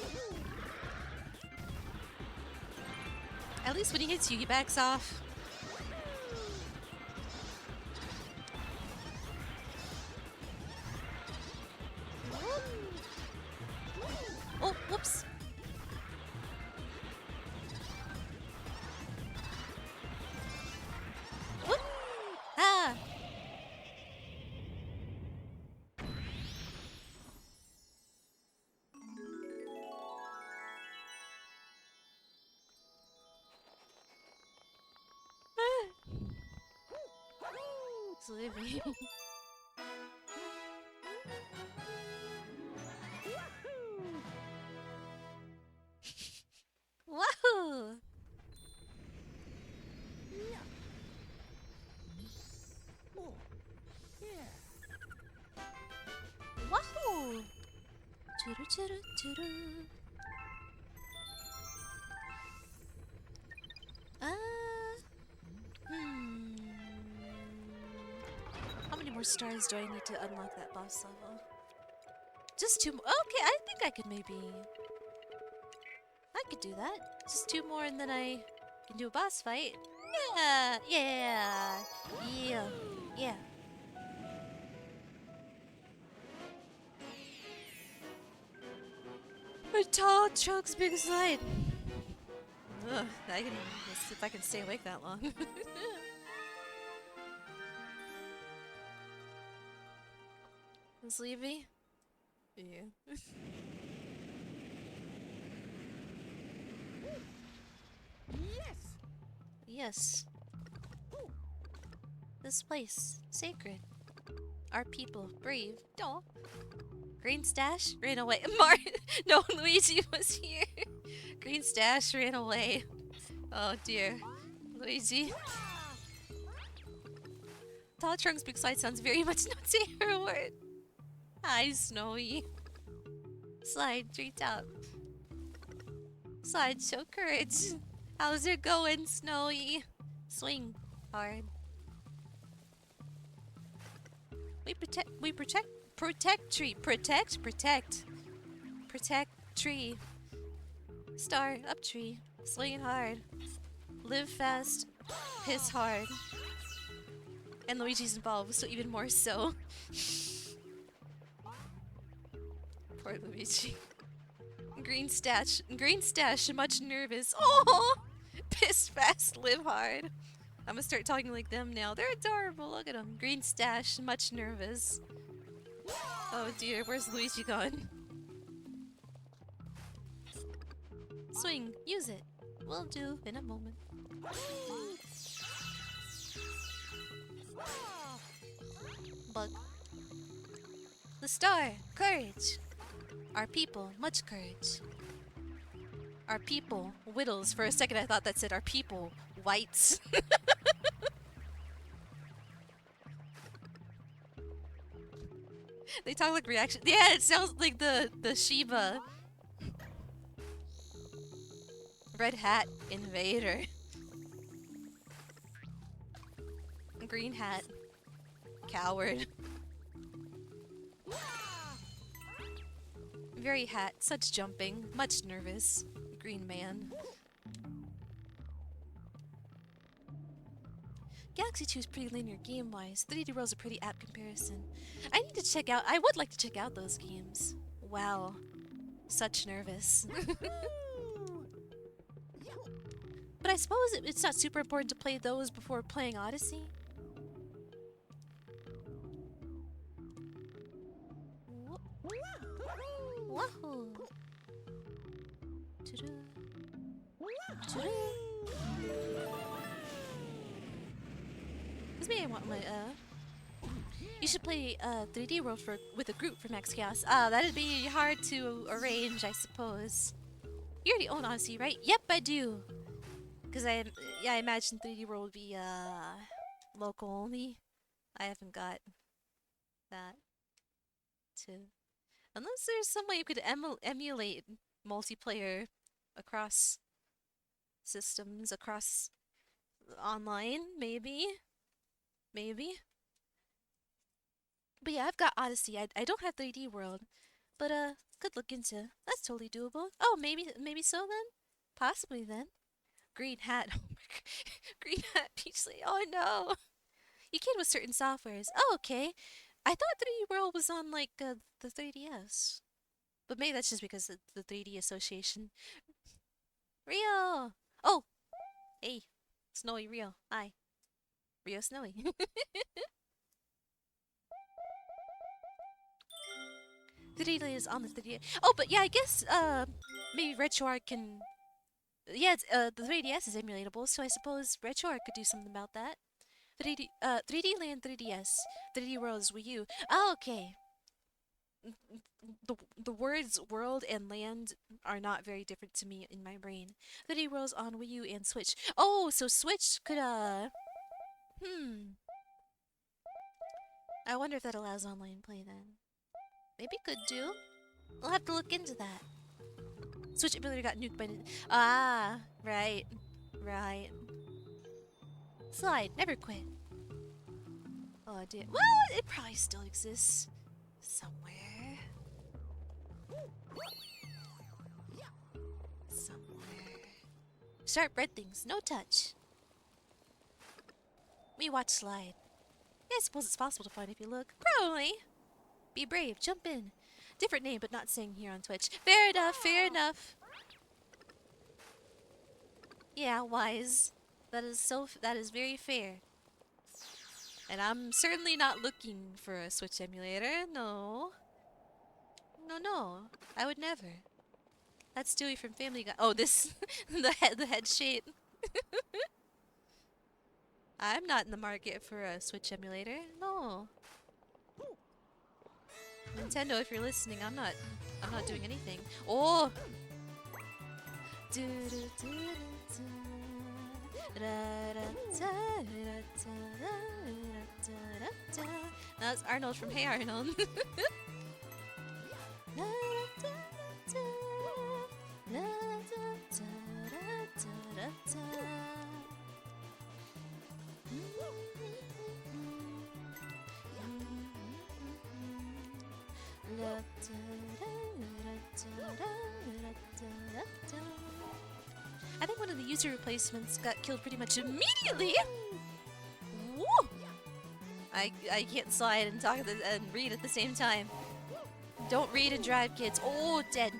At least when he hits you, he backs off. Oh, whoops. Whoop. Ah. Sleepy. Wahoo! Uh, hmm. How many more stars do I need to unlock that boss level? Just two more. Okay, I think I could maybe... I could do that. Just two more and then I can do a boss fight. Yeah! Yeah! Yeah! Yeah! A tall truck's big slide! Ugh, let's see if I can stay awake that long. Sleepy? Yeah. Yes. Yes. This place, sacred. Our people, brave. Don't. Green Stash ran away. No, Luigi was here. Green Stash ran away. Oh dear. Luigi. Tall Trunks Big Slide sounds very much not her word. Hi, Snowy. Slide, straight up. Slide, show courage. How's it going, Snowy? Swing hard. Protect tree. Protect tree. Star, up tree. Swinging hard. Live fast. Piss hard. And Luigi's involved, so even more so. Poor Luigi. Green stash, much nervous. Oh! Piss fast, live hard. I'm gonna start talking like them now. They're adorable, look at them. Green stash, much nervous. Oh dear, where's Luigi gone? Swing, use it. Will do in a moment. Bug. The star, courage. Our people, much courage. Our people, whittles. For a second I thought that said our people, whites. They talk like reaction. Yeah, it sounds like the Shiba. Red hat invader. Green hat coward. Very hat, such jumping, much nervous. Green man. Galaxy 2 is pretty linear game-wise. 3D World's a pretty apt comparison. I need to check out- I would like to check out those games. Wow. Such nervous. But I suppose it's not super important to play those before playing Odyssey. Wahoo! This may I want my You should play 3D World with a group for Max Chaos. That'd be hard to arrange, I suppose. You already own Odyssey, right? Yep, I do. Cause I imagine 3D World would be local only. I haven't got that to. Unless there's some way you could emulate multiplayer across systems, across online, maybe. Maybe. But yeah, I've got Odyssey. I don't have 3D World. But could look into. That's totally doable. Oh, maybe so then? Possibly then. Green hat. Oh my god. Green hat Peach Lady. Oh no. You can with certain softwares. Oh, okay. I thought 3D World was on like the 3DS. But maybe that's just because of the 3D association. Rio! Oh! Hey. Snowy Rio. Hi. Rio Snowy. 3D is on the 3D. Oh, but yeah, I guess maybe RetroArch can. Yeah, it's, the 3DS is emulatable, so I suppose RetroArch could do something about that. 3D Land 3DS, 3D World is Wii U. Oh, okay. The words world and land are not very different to me in my brain. 3D World's on Wii U and Switch. Oh, so Switch could I wonder if that allows online play then. Maybe could do. I'll have to look into that. Switch Emulator got nuked by... Ah, right. Right. Slide, never quit. Oh dear. Well, it probably still exists. Somewhere. Somewhere. Sharp red things, no touch. We watch slide. Yeah, I suppose it's possible to find if you look. Probably. Be brave, jump in. Different name, but not saying here on Twitch. Fair enough, fair enough. Yeah, wise. That is very fair. And I'm certainly not looking for a Switch emulator. No. No, no. I would never. That's Stewie from Family Guy. Oh, this the head shape. I'm not in the market for a Switch emulator. No. Nintendo, if you're listening, I'm not doing anything. Oh. That's Arnold from Hey Arnold. I think one of the user replacements got killed pretty much immediately. Woo! I can't slide and talk and read at the same time. Don't read and drive, kids. Oh, dead.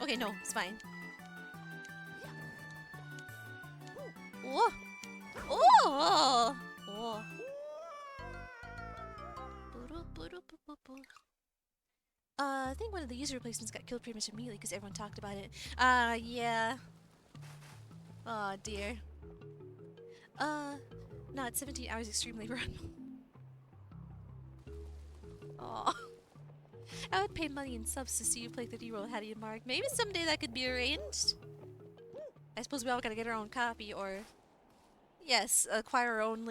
Okay, no, it's fine. Whoa! Oh! Oh! I think one of the user replacements got killed pretty much immediately because everyone talked about it. Yeah. Oh dear. Not 17 hours extremely run. Oh. I would pay money in subs to see you play 30-year-old Hattie and Mark. Maybe someday that could be arranged. I suppose we all gotta get our own copy, or... Yes, acquire our own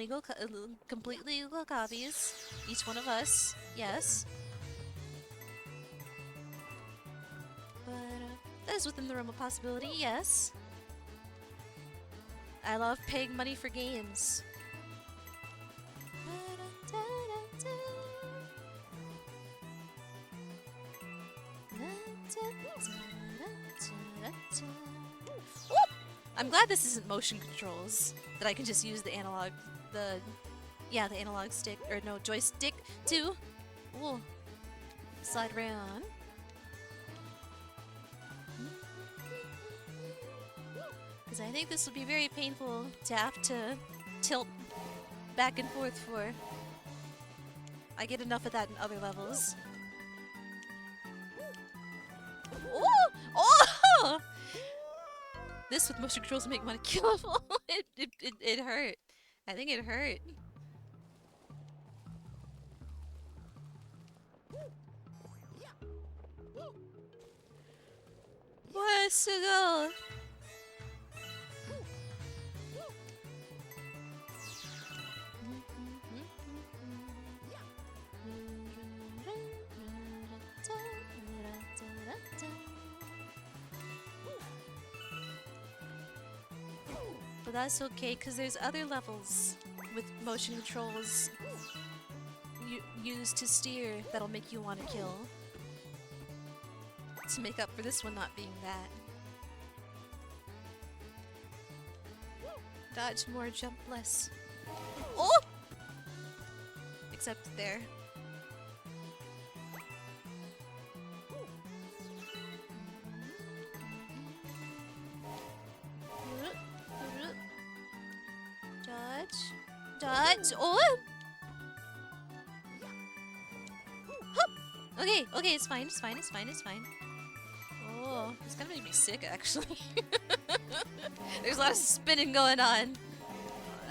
complete legal copies. Each one of us. Yes. But, that is within the realm of possibility, yes. I love paying money for games. I'm glad this isn't motion controls, that I can just use the analog, the analog stick, or no, joystick to, slide around. Because I think this would be very painful to have to tilt back and forth for. I get enough of that in other levels. Oh! Oh! This with motion controls make money killable. It hurt. I think it hurt. Where's to go? But that's okay, because there's other levels with motion controls used to steer that'll make you want to kill. To make up for this one not being that. Dodge more, jump less. Oh! Except there. Dodge. Oh! Hup! Okay, okay, it's fine, it's fine, it's fine, it's fine. Oh, it's gonna make me sick, actually. There's a lot of spinning going on.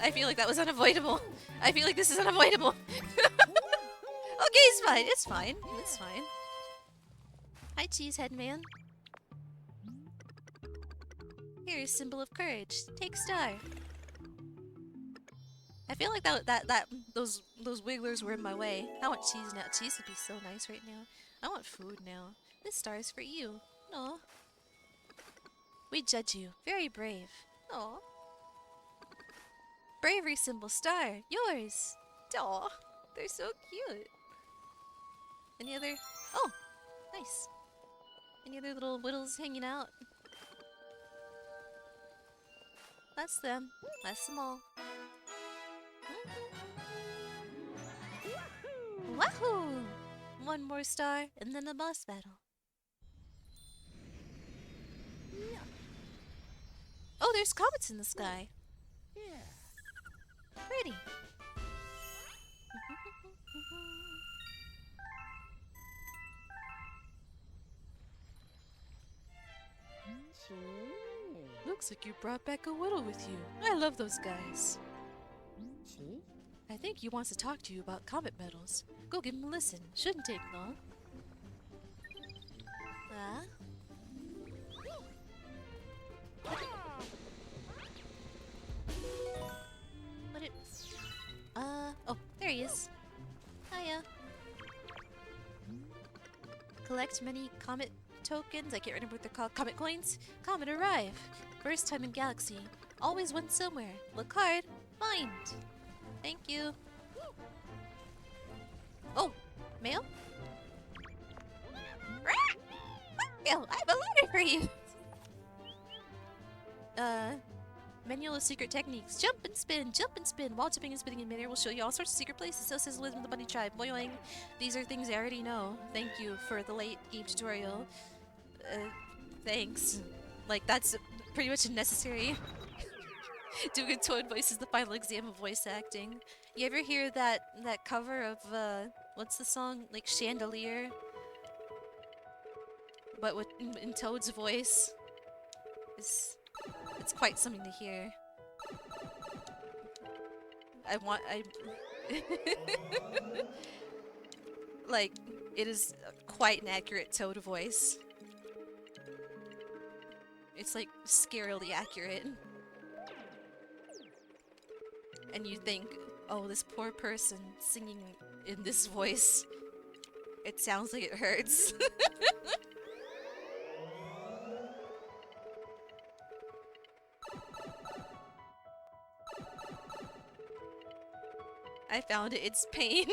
I feel like that was unavoidable. I feel like this is unavoidable. Okay, it's fine, it's fine, it's fine. Hi, Cheesehead Man. Here's symbol of courage. Take star. I feel like those wigglers were in my way. I want cheese now. Cheese would be so nice right now. I want food now. This star is for you. Aw. We judge you. Very brave. Aw. Bravery symbol star. Yours. Aw. They're so cute. Any other? Oh, nice. Any other little whittles hanging out? That's them. That's them all. Wahoo! One more star and then a boss battle. Oh, there's comets in the sky. Yeah. Pretty. Looks like you brought back a whittle with you. I love those guys. I think he wants to talk to you about comet medals. Go give him a listen. Shouldn't take long. Ah? What it... oh, there he is. Hiya. Collect many comet tokens. I can't remember what they're called. Comet coins? Comet arrive. First time in galaxy. Always went somewhere. Look hard. Find. Thank you. Oh, mail? Mail, I have a letter for you. Manual of secret techniques. Jump and spin, jump and spin. While jumping and spinning in midair will show you all sorts of secret places. So says Liz from the Bunny Tribe. Boing. These are things I already know. Thank you for the late game tutorial. Thanks. Like, that's pretty much necessary. Doing a Toad voice is the final exam of voice acting. You ever hear that cover of, what's the song? Like, Chandelier? But with in Toad's voice. It's quite something to hear. Like, it is quite an accurate Toad voice. It's like scarily accurate. And you think, oh, this poor person singing in this voice. It sounds like it hurts. I found it. It's pain.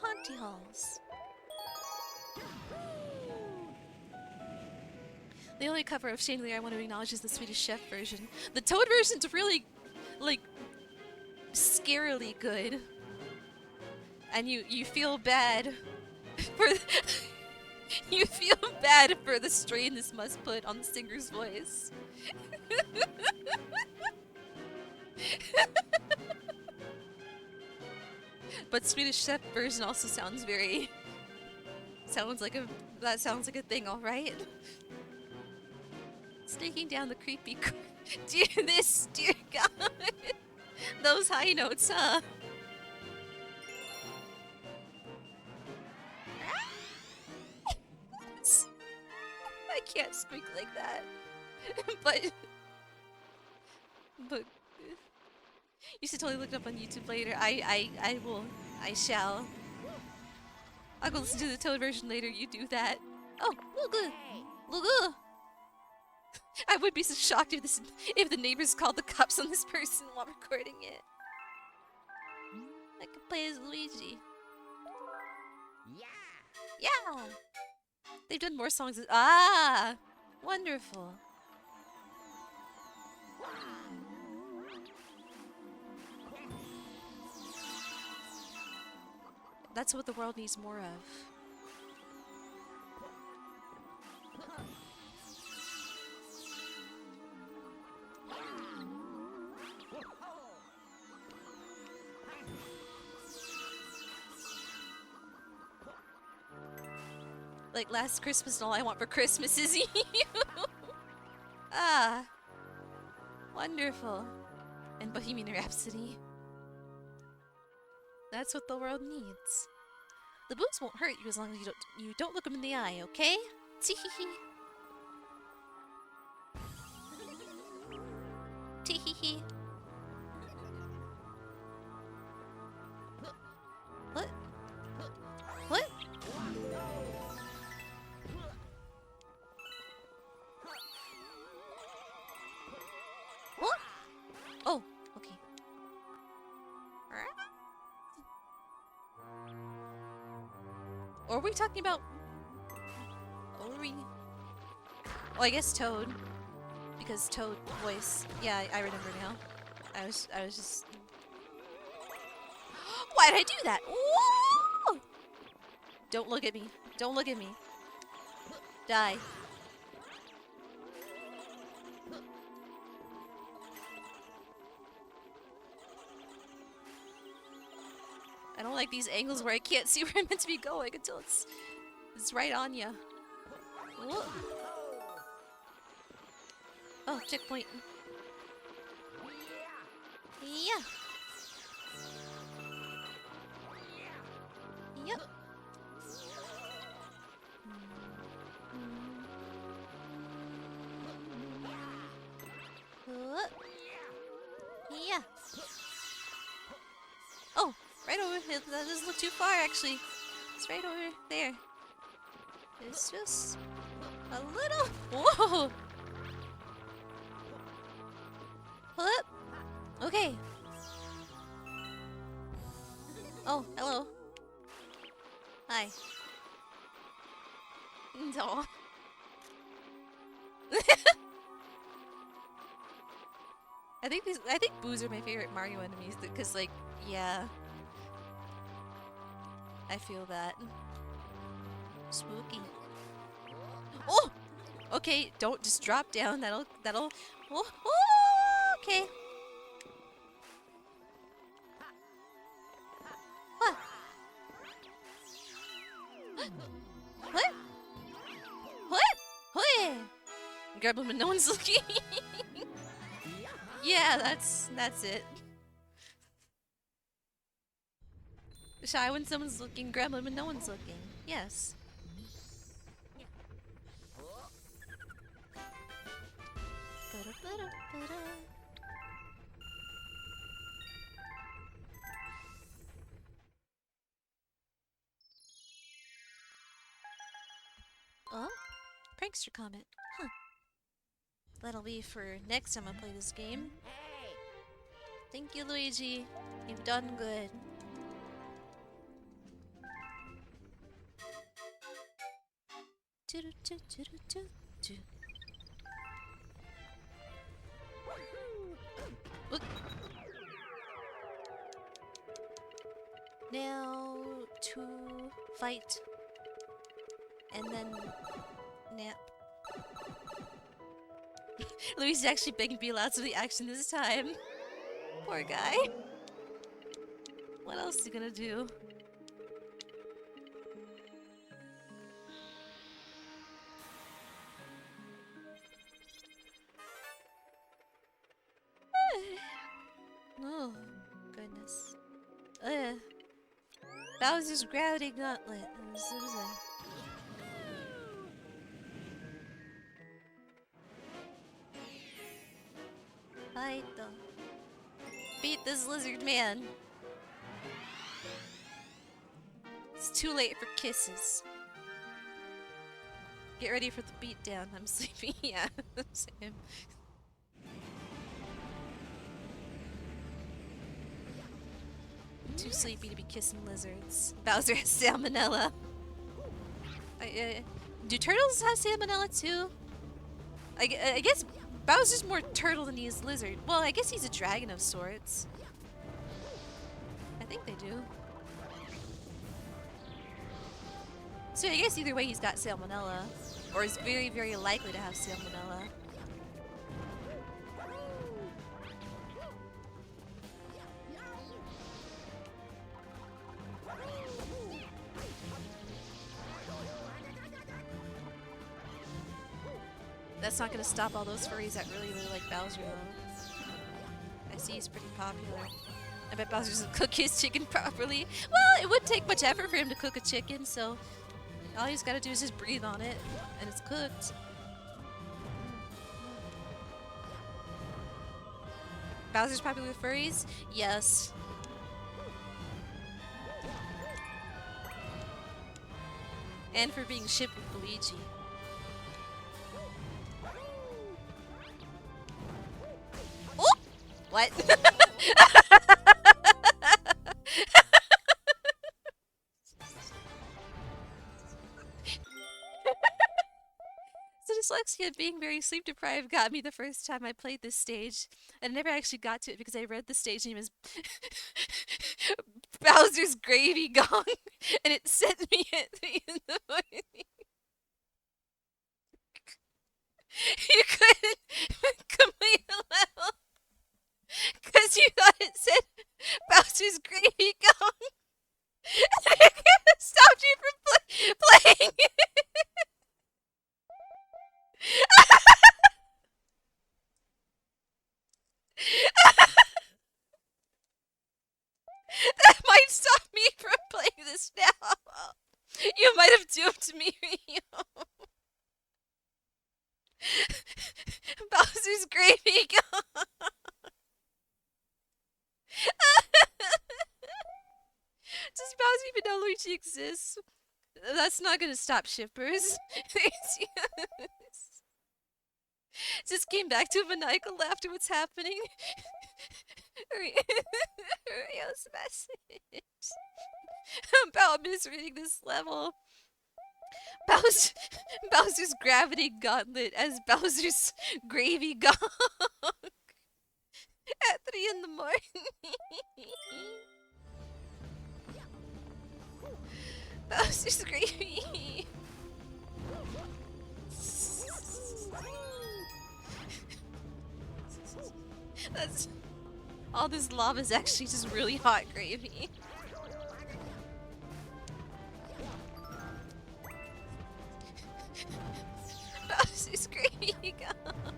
Haunty halls. The only cover of Chandelier I want to acknowledge is the Swedish Chef version. The Toad version's really, like, scarily good. And you feel bad for you feel bad for the strain this must put on the singer's voice. But Swedish Chef version also sounds very sounds like a thing, all right? Sneaking down the creepy dear God. Those high notes, huh? I can't squeak like that. but you should totally look it up on YouTube later. I will. I shall. I'll go listen to the Toad version later. You do that. Oh, look good. Look good. I would be so shocked if the neighbors called the cops on this person while recording it. I could play as Luigi. Yeah! They've done more songs as— ah! Wonderful. That's what the world needs more of. Like last Christmas and all I want for Christmas is you. Ah. Wonderful. And Bohemian Rhapsody. That's what the world needs. The boots won't hurt you as long as you don't look them in the eye, okay? Tee-hee-hee. Tee-hee-hee. Or are we talking about... Ori? Oh, I guess Toad. Because Toad voice. Yeah, I remember now. I was just... Why did I do that? Ooh! Don't look at me. Don't look at me. Die. I don't like these angles where I can't see where I'm meant to be going until it's right on ya. Whoa. Oh, checkpoint. Yeah. Yep. Yeah. Oh, right over here. That doesn't look too far, actually. It's right over there. It's just a little. Whoa. Pull up. Okay. Oh, hello. Hi. No. I think boos are my favorite Mario enemies because, like, yeah. I feel that. Spooky. Oh! Okay, don't just drop down. That'll. Oh, okay. What? What? What? What? Grab him when no one's looking. Yeah, that's it. Shy when someone's looking, grab him when no one's looking. Yes. Oh, prankster comment. Huh. That'll be for next time I play this game. Thank you, Luigi. You've done good. Look. Now to fight and then nap. Luigi's actually begging to be allowed to the action this time. Poor guy. What else is he gonna do? Oh, goodness. Bowser's Gravity Gauntlet. Fight them. Beat this lizard man. It's too late for kisses. Get ready for the beatdown. I'm sleepy. Yeah, same. Too sleepy to be kissing lizards. Bowser has salmonella. Do turtles have salmonella too? I guess Bowser's more turtle than he is lizard. Well, I guess he's a dragon of sorts. I think they do. So I guess either way he's got salmonella. Or is very, very likely to have salmonella. That's not gonna stop all those furries that really, really like Bowser though. I see he's pretty popular. I bet Bowser doesn't cook his chicken properly. Well, it would take much effort for him to cook a chicken, so all he's gotta do is just breathe on it, and it's cooked. Bowser's popular with furries? Yes. And for being shipped with Luigi. Oh! What? dyslexia, being very sleep deprived, got me the first time I played this stage. I never actually got to it because I read the stage name as Bowser's Gravy Gong, and it sent me at 3 in the morning. You couldn't complete the level because you thought it said Bowser's Gravy Gong. It stopped you from playing. That might stop me from playing this now. You might have duped me, Rio. Bowser's Gravy Gong. Does Bowser even know Luigi exists? That's not gonna stop shippers. Just came back to maniacal laughter. What's happening? Rio's message about misreading this level. Bowser's Gravity Gauntlet as Bowser's Gravy Gong at 3 in the morning. Bowser's Gravy. That's all this lava is actually just really hot gravy. Bowser's Gravy Gong.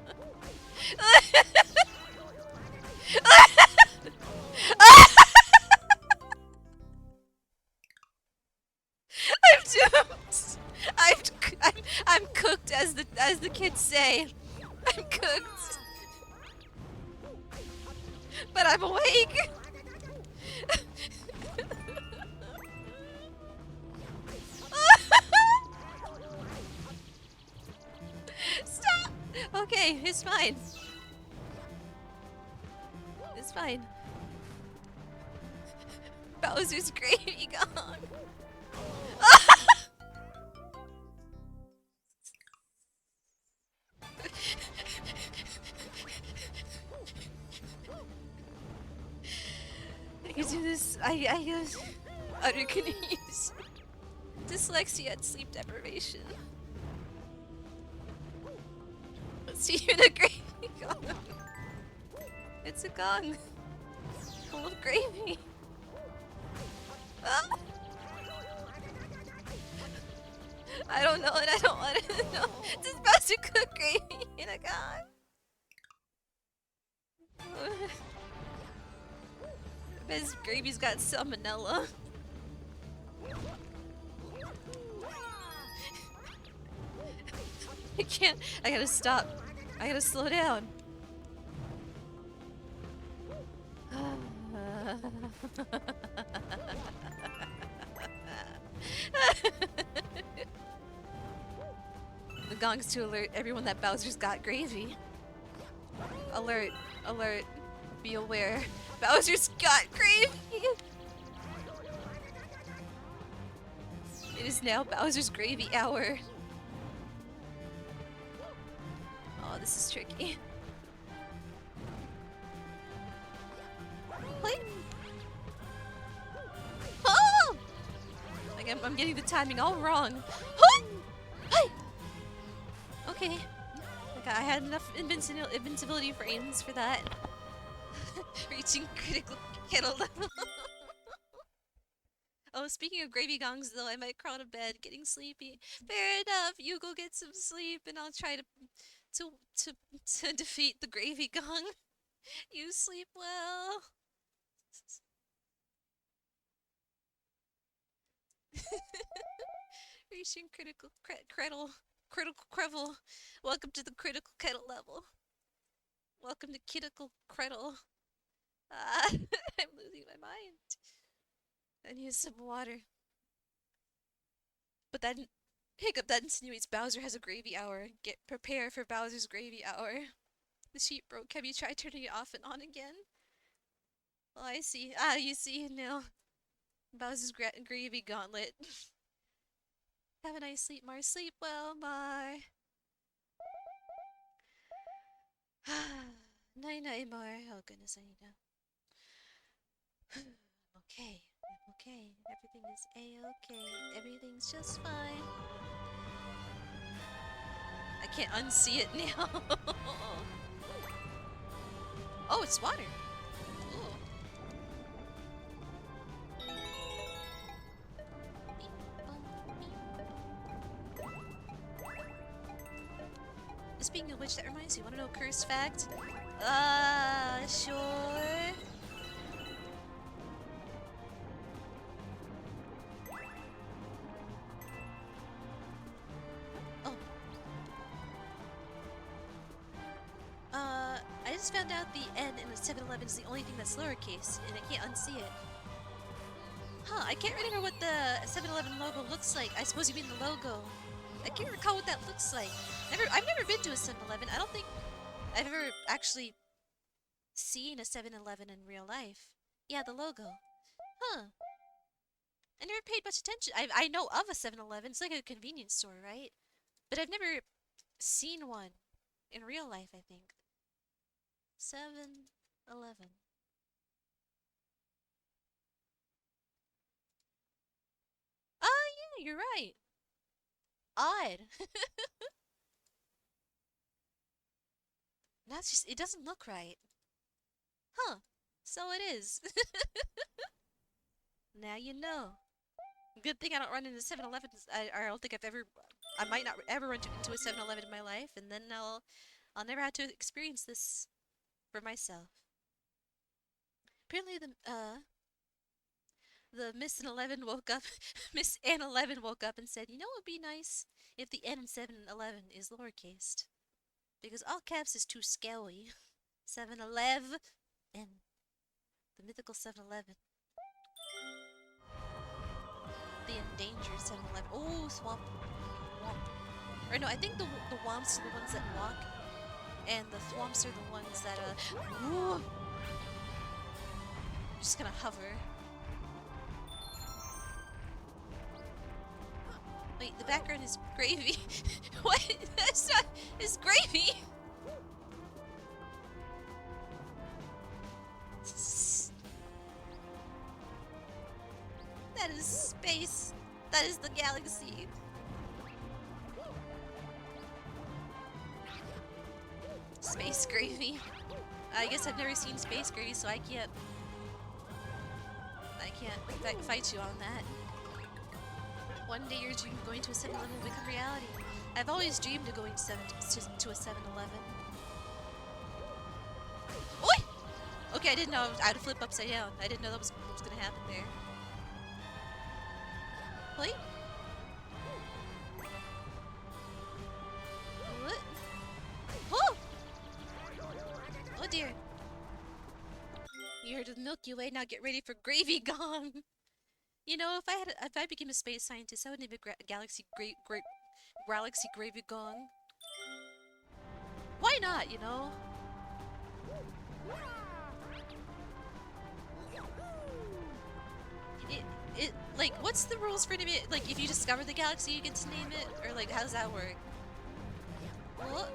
I'm doomed. I'm cooked, as the kids say. I'm cooked. But I'm awake. Stop. Okay, it's fine. It's fine. Bowser's Gravy Gong. I can do this. I use utter confused. Dyslexia and sleep deprivation. See you in a gravy gong. It's a gong full of gravy. Ah. I don't know and I don't want to know. It's supposed to cook gravy in a gong. His gravy's got salmonella. I can't. I gotta stop. I gotta slow down. The gong's to alert everyone that Bowser's got gravy. Alert. Alert. Be aware. Bowser's got gravy! It is now Bowser's Gravy Hour. Oh, this is tricky. Play. Oh! Like I'm getting the timing all wrong. Hey! Okay. Like I had enough invincibility frames for that. Reaching critical kettle level. Oh, speaking of gravy gongs, though, I might crawl to bed, getting sleepy. Fair enough. You go get some sleep, and I'll try to defeat the gravy gong. You sleep well. Reaching critical critical crevel. Welcome to the critical kettle level. Welcome to critical credle. I'm losing my mind. I need some water. But that hiccup that insinuates Bowser has a gravy hour. Get prepared for Bowser's Gravy Hour. The sheet broke. Have you tried turning it off and on again? Oh, I see. Ah, you see now. Bowser's Gravy Gauntlet. Have a nice sleep, Mar. Sleep well, Mar. Night night more. Oh goodness, I need to. I'm okay. I'm okay. Everything is a-okay. Everything's just fine. I can't unsee it now. Oh, it's water. Cool. Speaking of which, that reminds me, wanna know a cursed fact? Sure. Oh. I just found out the N in the 7-Eleven is the only thing that's lowercase, and I can't unsee it. Huh, I can't remember what the 7-Eleven logo looks like. I suppose you mean the logo. I can't recall what that looks like. I've never been to a 7-Eleven. I don't think I've ever actually seen a 7-Eleven in real life. Yeah, the logo. Huh. I never paid much attention. I know of a 7-Eleven. It's like a convenience store, right? But I've never seen one in real life, I think. 7-Eleven. Oh, yeah, you're right. Odd. That's just, it doesn't look right. Huh. So it is. Now you know. Good thing I don't run into 7-Elevens. I don't think I might not ever run into a 7-Eleven in my life, and then I'll never have to experience this for myself. Apparently the Miss and 11 woke up, Miss Ann 11 woke up and said, you know what would be nice if the N in 7-Eleven is lowercased? Because all caps is too scary. 7-Eleven and the mythical 7-Eleven. The endangered 7-Eleven. Oh, swamp. Womp. Or no, I think the womps are the ones that walk, and the thwomps are the ones that, ooh. I'm just gonna hover. Wait, the background is gravy. What? That's not. It's gravy. That is space. That is the galaxy. Space gravy. I guess I've never seen space gravy, so I can't fight you on that. One day your dream of going to a 7-Eleven will become reality. I've always dreamed of going to a 7-Eleven. Oi! Okay, I didn't know I had to flip upside down. I didn't know that was what was gonna happen there. Oi! What? Oh! Oh dear. You heard of the Milky Way, now get ready for Gravy Gong! You know, if I became a space scientist, I would name it Galaxy Gravy Gong. Why not, you know? Like, what's the rules for naming it? Like, if you discover the galaxy, you get to name it? Or, like, how does that work? What?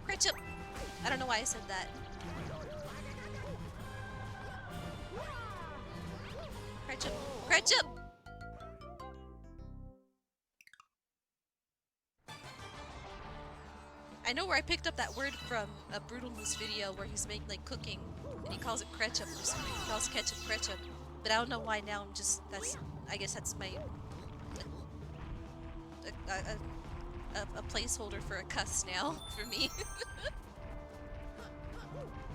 Ketchup! I don't know why I said that. Ketchup! Ketchup! I know where I picked up that word from, a Brutal Moose video where he's making, like, cooking, and he calls it ketchup or something. He calls ketchup ketchup. But I don't know why now. I guess that's my a placeholder for a cuss now for me.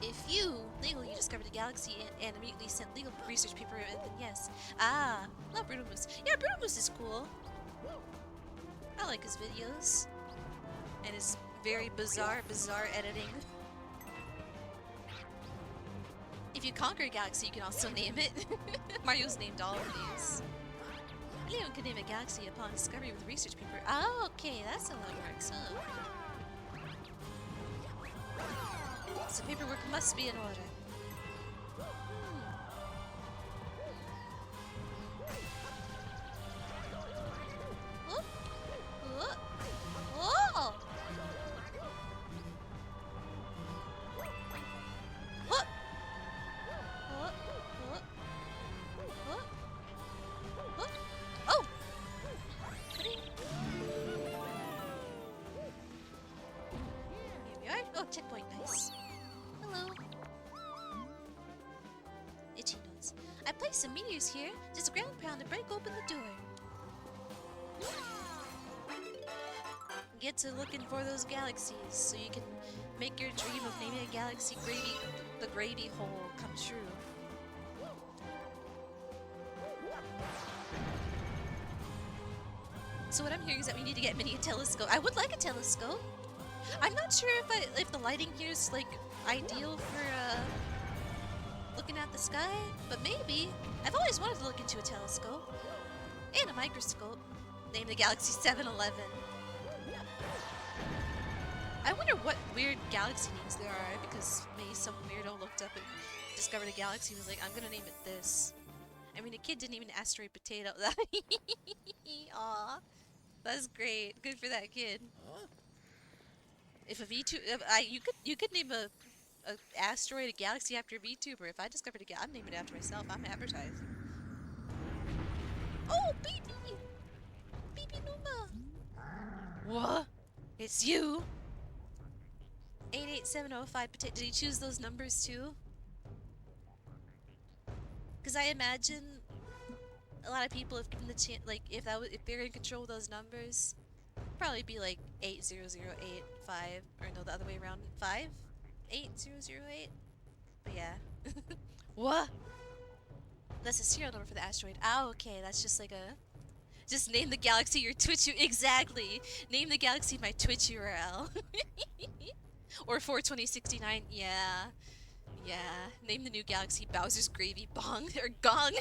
If you legally discovered the galaxy and immediately sent legal research paper, then yes. Ah, love Brutal Moose. Yeah, Brutal Moose is cool. I like his videos and his very bizarre editing. If you conquer a galaxy, you can also name it. Mario's named all of these. Anyone can name a galaxy upon discovery with a research paper. Oh, okay, that's how that works, huh? So paperwork must be in order. some meteors here. Just a ground pound to break open the door. Get to looking for those galaxies so you can make your dream of naming a galaxy the gravy hole come true. So what I'm hearing is that we need to get Minnie a telescope. I would like a telescope. I'm not sure if the lighting here is like ideal for looking at the sky, but maybe. I've always wanted to look into a telescope and a microscope. Name the galaxy 711. I wonder what weird galaxy names there are, because maybe some weirdo looked up and discovered a galaxy and was like, I'm gonna name it this. I mean, a kid didn't even asteroid potato. Aw, that's great. Good for that kid. If a VTuber, you could name a asteroid, a galaxy after a VTuber. If I discovered a galaxy, I'm naming it after myself. I'm advertising. Oh, baby! Baby Numa! What? It's you! 88705 potato. Did you choose those numbers too? Because I imagine a lot of people have given the chance, like, if they're in control of those numbers, probably be like 80085, or no, the other way around, 58008. But yeah. What? That's a serial number for the asteroid. Oh, okay, that's just like a. Just name the galaxy your Twitch. Exactly. Name the galaxy my Twitch URL. Or 42069. Yeah. Yeah. Name the new galaxy Bowser's Gravy Bong. Or Gong.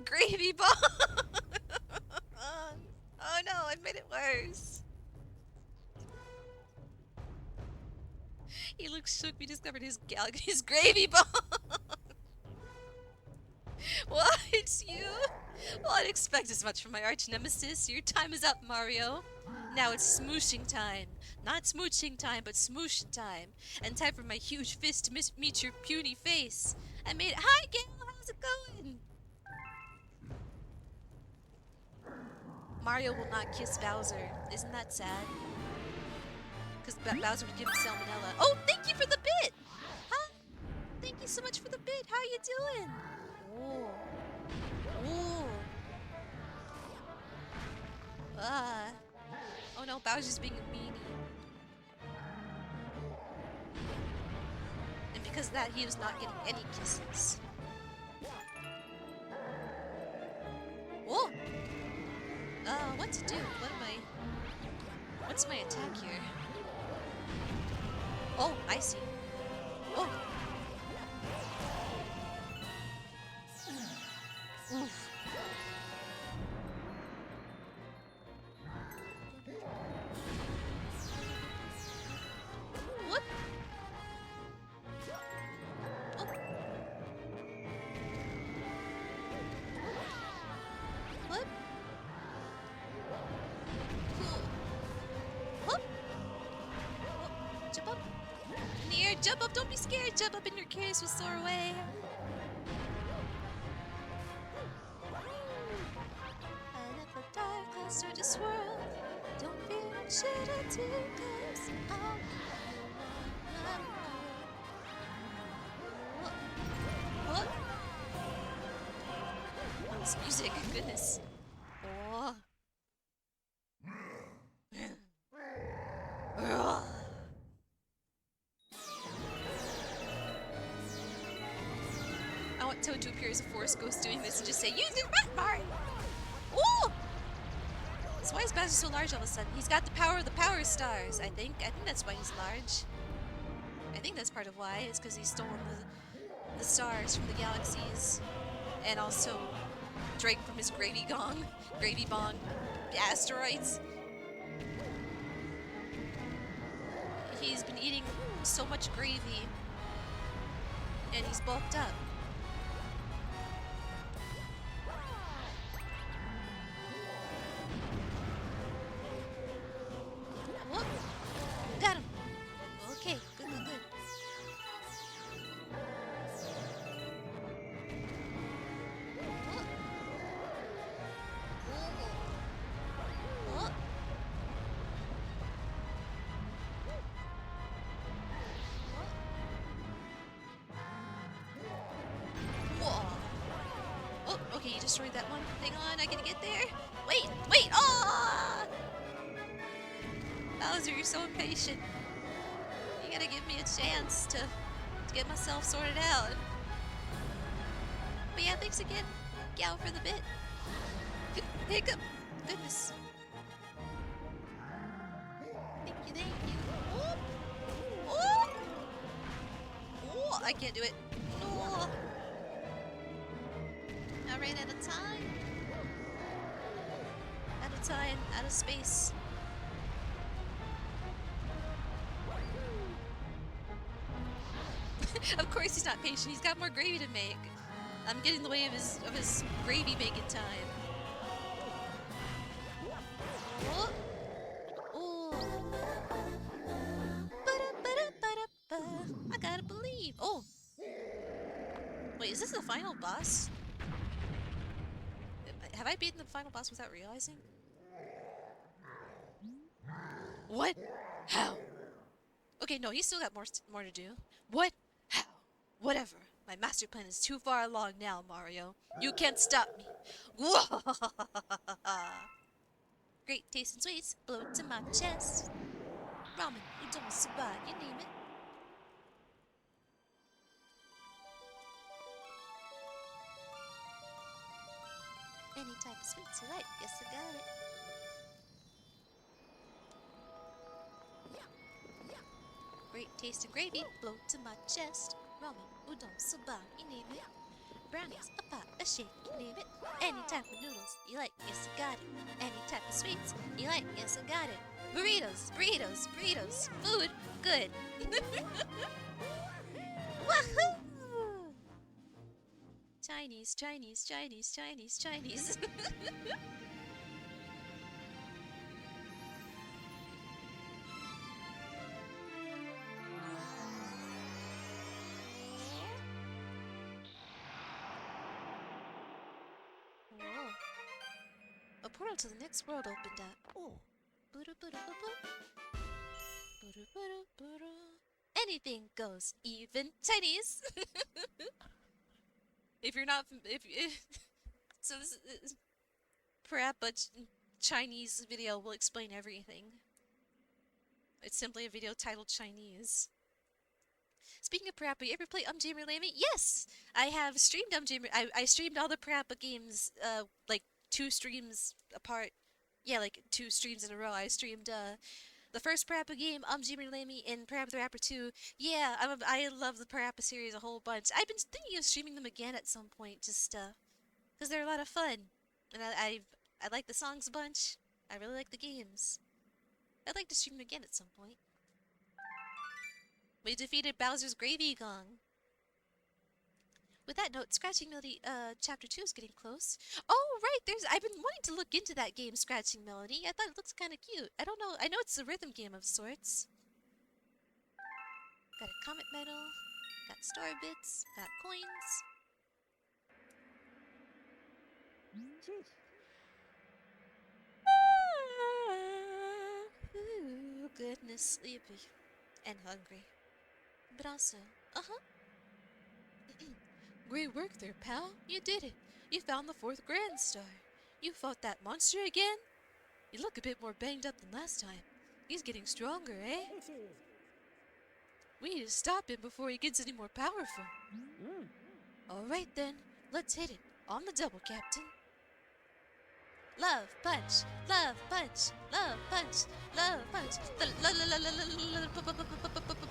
Gravy Bong. Oh no, I made it worse. He looks shook. We discovered his Gravy Bong. What? It's you? Well, I'd expect as much from my arch nemesis. Your time is up, Mario. Now it's smooshing time. Not smooching time, but smooshing time. And time for my huge fist to meet your puny face. I made it. Hi, Gail. How's it going? Mario will not kiss Bowser. Isn't that sad? Because Bowser would give him salmonella. Oh, thank you for the bit! Huh? Thank you so much for the bit. How you doing? Oh. Oh. Oh no, Bowser's being a meanie. And because of that, he was not getting any kisses. Oh! What to do? What's my attack here? Oh, I see. Oh! Oof. What? Oh. What? Cool. Whoop. Oh, jump up. In the air, jump up. Don't be scared. Jump up and your carriers will soar away. Start to swirl. Don't fear, shed a tear, 'cause oh, this music, goodness. Oh. I want Toad to appear as a forest ghost doing this and just say, use your butt, Mario! Oh! So why is Bowser so large all of a sudden? He's got the power of the power stars, I think. I think that's why he's large. I think that's part of why. It's because he's stolen the stars from the galaxies. And also drank from his gravy bong asteroids. He's been eating so much gravy. And he's bulked up. Whoop. Got him. Okay, good. Oh. destroyed that one. Hang on, I can get there. Wait, wait, oh! Bowser, you're so impatient. You gotta give me a chance to get myself sorted out. But yeah, thanks again, Gal, for the bit. Hiccup! Goodness. Thank you, thank you. Oh! Oh! Oh! I can't do it. No! I ran out of time. Out of time, out of space. Of course he's not patient. He's got more gravy to make. I'm getting in the way of his gravy making time. Oh. Oh. Ba-da-ba-da-ba-da-ba. I gotta believe. Oh. Wait, is this the final boss? Have I beaten the final boss without realizing? What? How? Okay, no, he's still got more to do. What? How? Whatever. My master plan is too far along now, Mario. You can't stop me. Great taste and sweets blow to my chest. Ramen, udon, soba, you name it. Any type of sweets you like, yes I got it. Great taste and gravy blow to my chest. Ramen, udon, soba, you name it. Brownies, a pot, a shake, you name it. Any type of noodles you like, yes I got it. Any type of sweets you like, yes I got it. Burritos, burritos, burritos, food, good. Wahoo! Chinese, Chinese, Chinese, Chinese, Chinese. Whoa. A portal to the next world opened up. Oh. Anything goes, even Chinese. If you're not, if so, this is perhaps a Chinese video will explain everything. It's simply a video titled Chinese. Speaking of Parappa, you ever play Jammer Lammy? Yes! I have streamed Jammer. I streamed all the Parappa games, like 2 streams apart. Yeah, like 2 streams in a row. I streamed, the first Parappa game, Jammer Lammy, and Parappa the Rapper 2. Yeah, I love the Parappa series a whole bunch. I've been thinking of streaming them again at some point, just, because they're a lot of fun. And I like the songs a bunch. I really like the games. I'd like to stream them again at some point. We defeated Bowser's Gravy Gong. With that note, Scratching Melody, Chapter 2 is getting close. Oh, right, I've been wanting to look into that game, Scratching Melody. I thought it looks kind of cute. I don't know, I know it's a rhythm game of sorts. Got a Comet Medal, got Star Bits, got coins. Ooh, goodness, sleepy. And hungry. But also, Great work there, pal. You did it. You found the 4th Grand Star. You fought that monster again? You look a bit more banged up than last time. He's getting stronger, eh? We need to stop him before he gets any more powerful. Alright then, let's hit it. On the double, Captain. Love punch, love punch, love punch, love punch,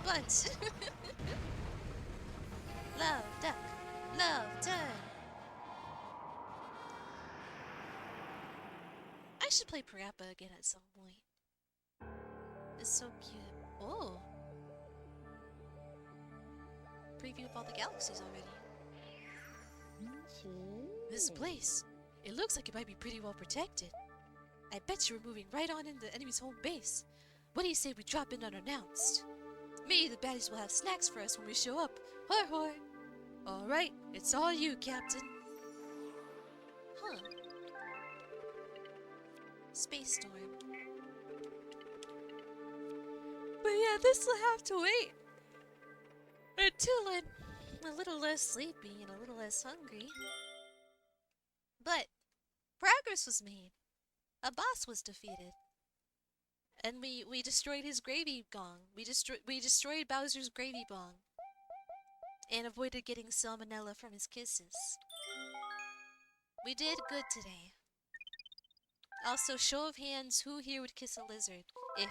punch. Love duck, love turn. I should play Parappa again at some point. It's so cute. Oh. Preview of all the galaxies already. This place. It looks like it might be pretty well protected. I bet you we're moving right on into the enemy's home base. What do you say we drop in unannounced? Maybe the baddies will have snacks for us when we show up. Hoy hoy! Alright, it's all you, Captain. Huh. Space Storm. But yeah, this will have to wait until I'm a little less sleepy and a little less hungry. But progress was made. A boss was defeated. And we destroyed his gravy gong. We destroyed Bowser's gravy bong. And avoided getting salmonella from his kisses. We did good today. Also, show of hands, who here would kiss a lizard if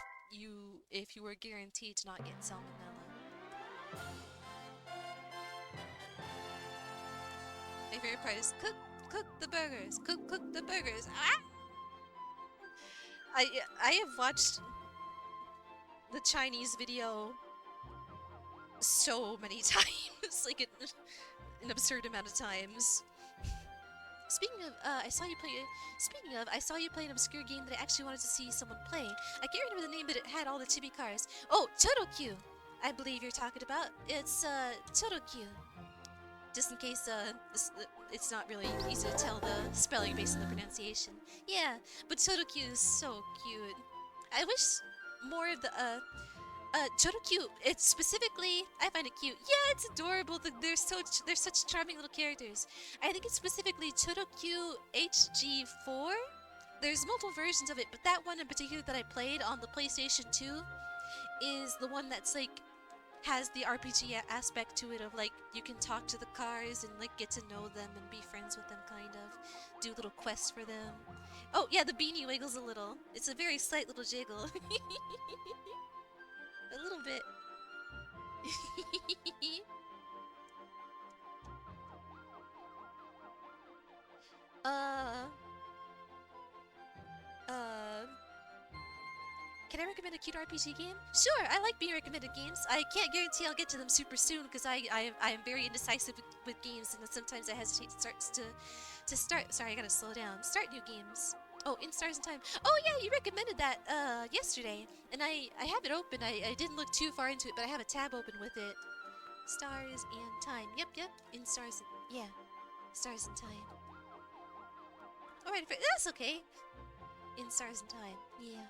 you were guaranteed to not get salmonella? My favorite part is cook the burgers, cook the burgers. Ah! I have watched the Chinese video so many times, like an absurd amount of times. Speaking of, I saw you play. Speaking of, I saw you play an obscure game that I actually wanted to see someone play. I can't remember the name, but it had all the chibi cars. Oh, Chorokyu! I believe you're talking about. It's Chorokyu. Just in case it's not really easy to tell the spelling based on the pronunciation. Yeah, but Chorokyu is so cute. I wish more of the Chorokyu. It's specifically, I find it cute. Yeah, it's adorable. They're such charming little characters. I think it's specifically Chorokyu HG4. There's multiple versions of it, but that one in particular that I played on the PlayStation 2 is the one that's like has the RPG aspect to it of like you can talk to the cars and like get to know them and be friends with them, kind of do little quests for them. Oh yeah, the beanie wiggles a little. It's a very slight little jiggle. A little bit. uh. Uh. Can I recommend a cute RPG game? Sure, I like being recommended games. I can't guarantee I'll get to them super soon because I am very indecisive with games and sometimes I hesitate to start. Sorry, I gotta slow down. Start new games. Oh, in Stars and Time. Oh yeah, you recommended that yesterday, and I have it open. I didn't look too far into it, but I have a tab open with it. Stars and Time. Yep. In Stars. Yeah, Stars and Time. All right, that's okay. In Stars and Time. Yeah.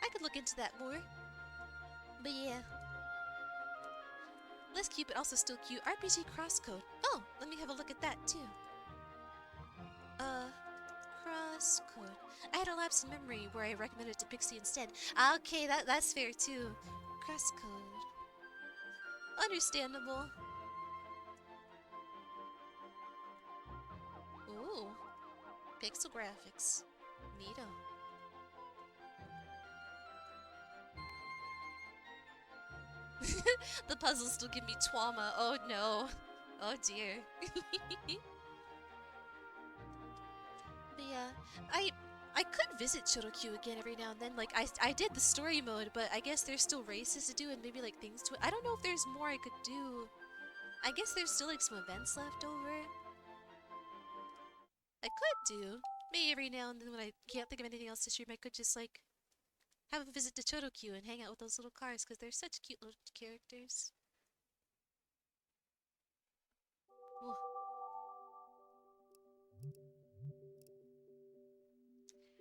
I could look into that more. But yeah. Less cute, but also still cute. RPG Crosscode. Oh, let me have a look at that too. Crosscode. I had a lapse in memory where I recommended it to Pixie instead. Okay, that's fair too. Crosscode. Understandable. Ooh. Pixel graphics. Neato. The puzzles still give me trauma. Oh no. Oh dear. But yeah, I could visit Chorokyu again every now and then. Like I did the story mode, but I guess there's still races to do and maybe like things to it. I don't know if there's more I could do. I guess there's still like some events left over. I could do. Maybe every now and then when I can't think of anything else to stream, I could just like have a visit to Chorokyu and hang out with those little cars because they're such cute little characters. Ooh.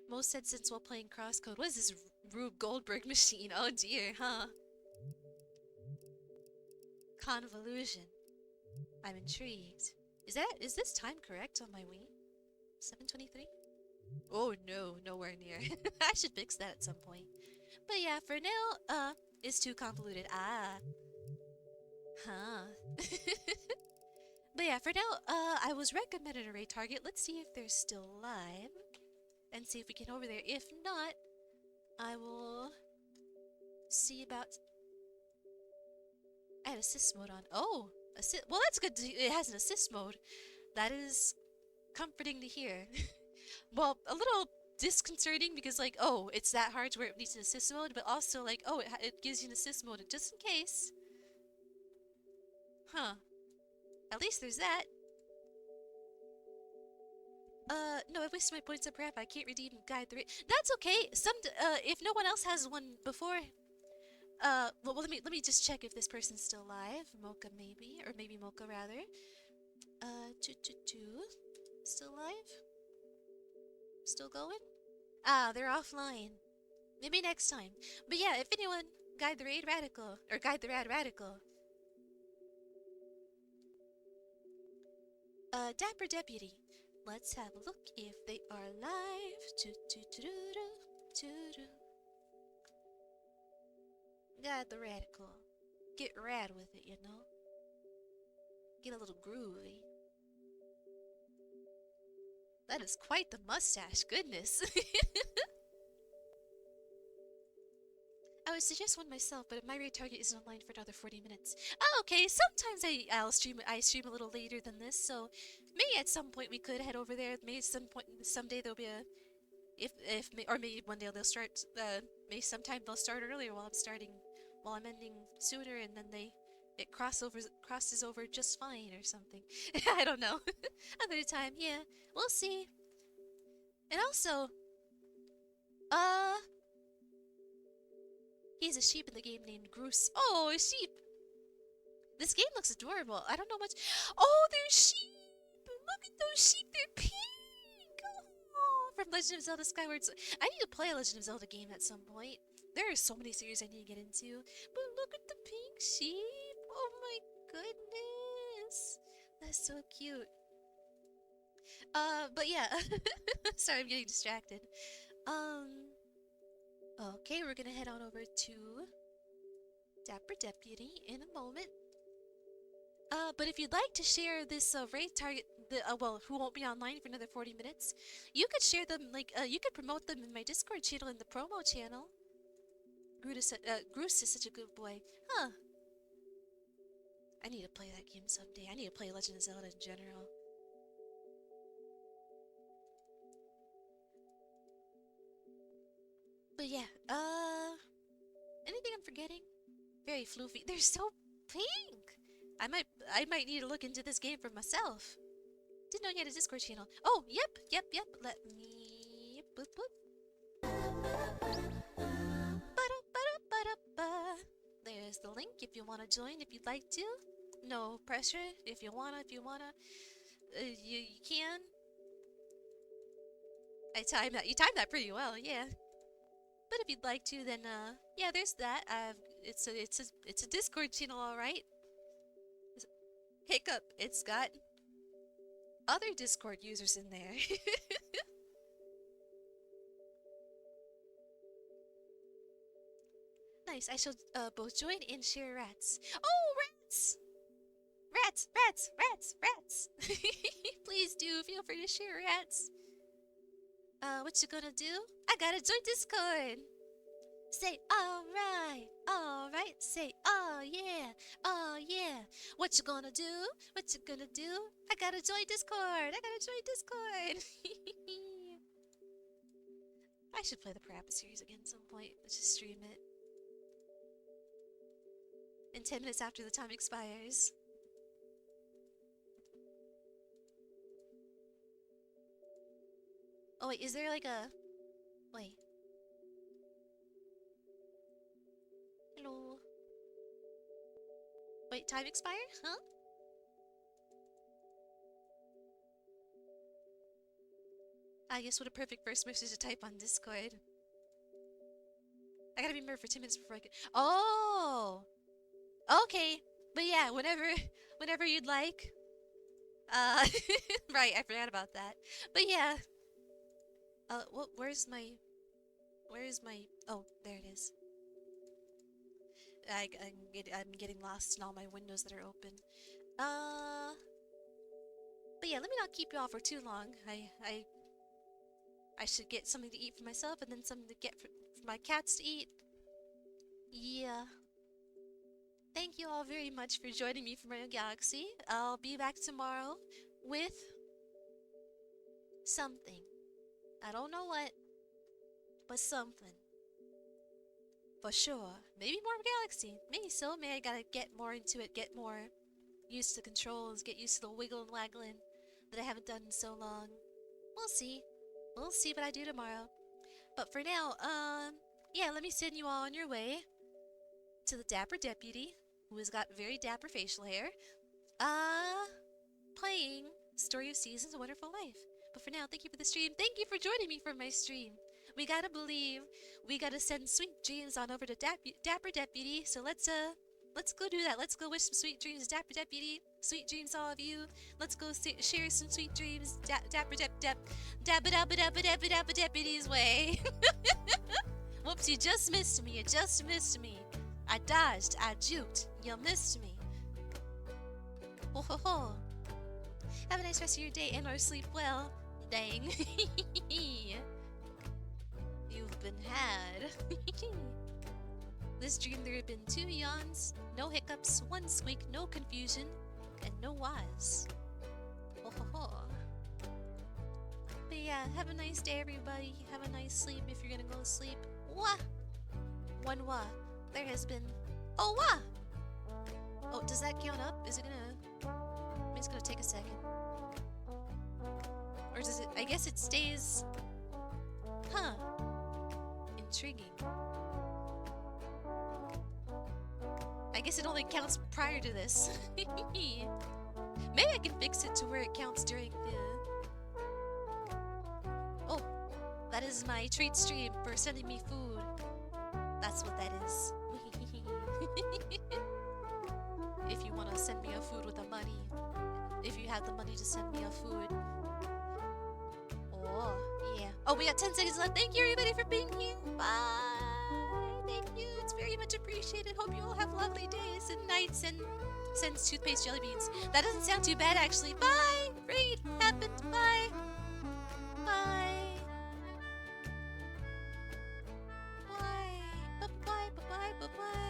Most said since while playing Crosscode. What is this Rube Goldberg machine? Oh dear, huh? Convolution. I'm intrigued. Is this time correct on my Wii? 7:23? Oh no, nowhere near. I should fix that at some point. But yeah, for now, it's too convoluted. Ah. Huh. But yeah, for now, I was recommended a raid target. Let's see if they're still live. And see if we get over there. If not, I will see about... I had assist mode on. Oh! Well, that's good. It has an assist mode. That is comforting to hear. Well, a little disconcerting because, like, oh, it's that hard to where it needs an assist mode, but also, like, oh, it gives you an assist mode just in case. Huh. At least there's that. No, I wasted my points up prep. I can't redeem guide 3. That's okay. If no one else has one before, well, let me just check if this person's still alive. Mocha maybe, or maybe Mocha rather. Still alive? Still going? Ah, they're offline. Maybe next time. But yeah, if anyone, guide the raid radical, or guide the rad radical. Dapper Deputy. Let's have a look if they are live. Got the radical. Get rad with it, you know? Get a little groovy. That is quite the mustache, goodness. I would suggest one myself, but my rate target isn't online for another 40 minutes. Oh, okay. Sometimes I stream a little later than this, so maybe at some point we could head over there. Maybe someday there'll be a or maybe one day they'll start. Maybe sometime they'll start earlier while I'm ending sooner, and then it crosses over just fine or something. I don't know. Another time, yeah, we'll see. And also, he's a sheep in the game named Groose. Oh, a sheep! This game looks adorable. I don't know much. Oh, they're sheep! Look at those sheep, they're pink! Oh, from Legend of Zelda Skyward Sword. I need to play a Legend of Zelda game at some point. There are so many series I need to get into. But look at the pink sheep! Oh my goodness! That's so cute. But yeah. Sorry, I'm getting distracted. Okay, we're gonna head on over to Dapper Deputy in a moment. But if you'd like to share this raid target, who won't be online for another 40 minutes, you could share them, you could promote them in my Discord channel in the promo channel. Groose is such a good boy. Huh. I need to play that game someday. I need to play Legend of Zelda in general. But yeah, anything I'm forgetting? Very floofy. They're so pink! I might need to look into this game for myself. Didn't know you had a Discord channel. Oh, yep. Let me... Boop, boop. There's the link if you want to join, if you'd like to. No pressure. If you wanna, you can. You timed that pretty well, yeah. But if you'd like to, then yeah, there's that. It's a Discord channel, all right. Hiccup. It's got other Discord users in there. Nice. I shall both join and share rats. Oh, rats! Rats! Please do feel free to share rats. What you gonna do? I gotta join Discord. Say alright. Say oh yeah. What you gonna do? I gotta join Discord. I should play the Parappa series again at some point. Let's just stream it. In 10 minutes after the time expires. Oh wait, is there like a... Wait. Hello? Wait, time expired? Huh? I guess what a perfect first message to type on Discord. I gotta be mirrored for 10 minutes before I can... Oh! Okay. But yeah, whenever you'd like. Right, I forgot about that. But yeah. Where's my... Oh, there it is. I'm getting lost in all my windows that are open. But yeah, let me not keep you all for too long. I should get something to eat for myself and then something to get for my cats to eat. Yeah. Thank you all very much for joining me for Mario Galaxy. I'll be back tomorrow with something. I don't know what, but something. For sure. Maybe more Galaxy. Maybe so. Maybe I gotta get more into it, get more used to controls, get used to the wiggle and waggling that I haven't done in so long. We'll see. We'll see what I do tomorrow. But for now, yeah, let me send you all on your way to the Dapper Deputy, who has got very dapper facial hair, playing Story of Seasons, A Wonderful Life. But for now, thank you for the stream. Thank you for joining me for my stream. We gotta believe. We gotta send sweet dreams on over to Dapper Deputy. So let's Let's go do that. Let's go wish some sweet dreams, Dapper Deputy. Sweet dreams, all of you. Let's go share some sweet dreams, Dapper Dabba Deputy's way. Whoops, you just missed me. You just missed me. I dodged. I juked. You missed me. Ho ho ho. Have a nice rest of your day and or sleep well. Dang. You've been had. This dream there had been 2 yawns, no hiccups, 1 squeak, no confusion, and no whys. Ho ho ho. But yeah, have a nice day everybody. Have a nice sleep if you're gonna go to sleep. Wah! 1 wah. There has been... Oh wah! Oh, does that count up? Is it gonna... I mean, it's gonna take a second. Or does it... I guess it stays... Huh. Intriguing. I guess it only counts prior to this. Maybe I can fix it to where it counts during the... Oh, that is my treat stream for sending me food. That's what that is. If you want to send me a food with the money. If you have the money to send me a food. Oh, yeah. Oh, we got 10 seconds left. Thank you everybody for being here. Bye. Thank you. It's very much appreciated. Hope you all have lovely days and nights and sends toothpaste jelly beans. That doesn't sound too bad actually. Bye. Raid happened. Bye. Bye. Bye. Bye. Bye. Bye. Bye. Bye.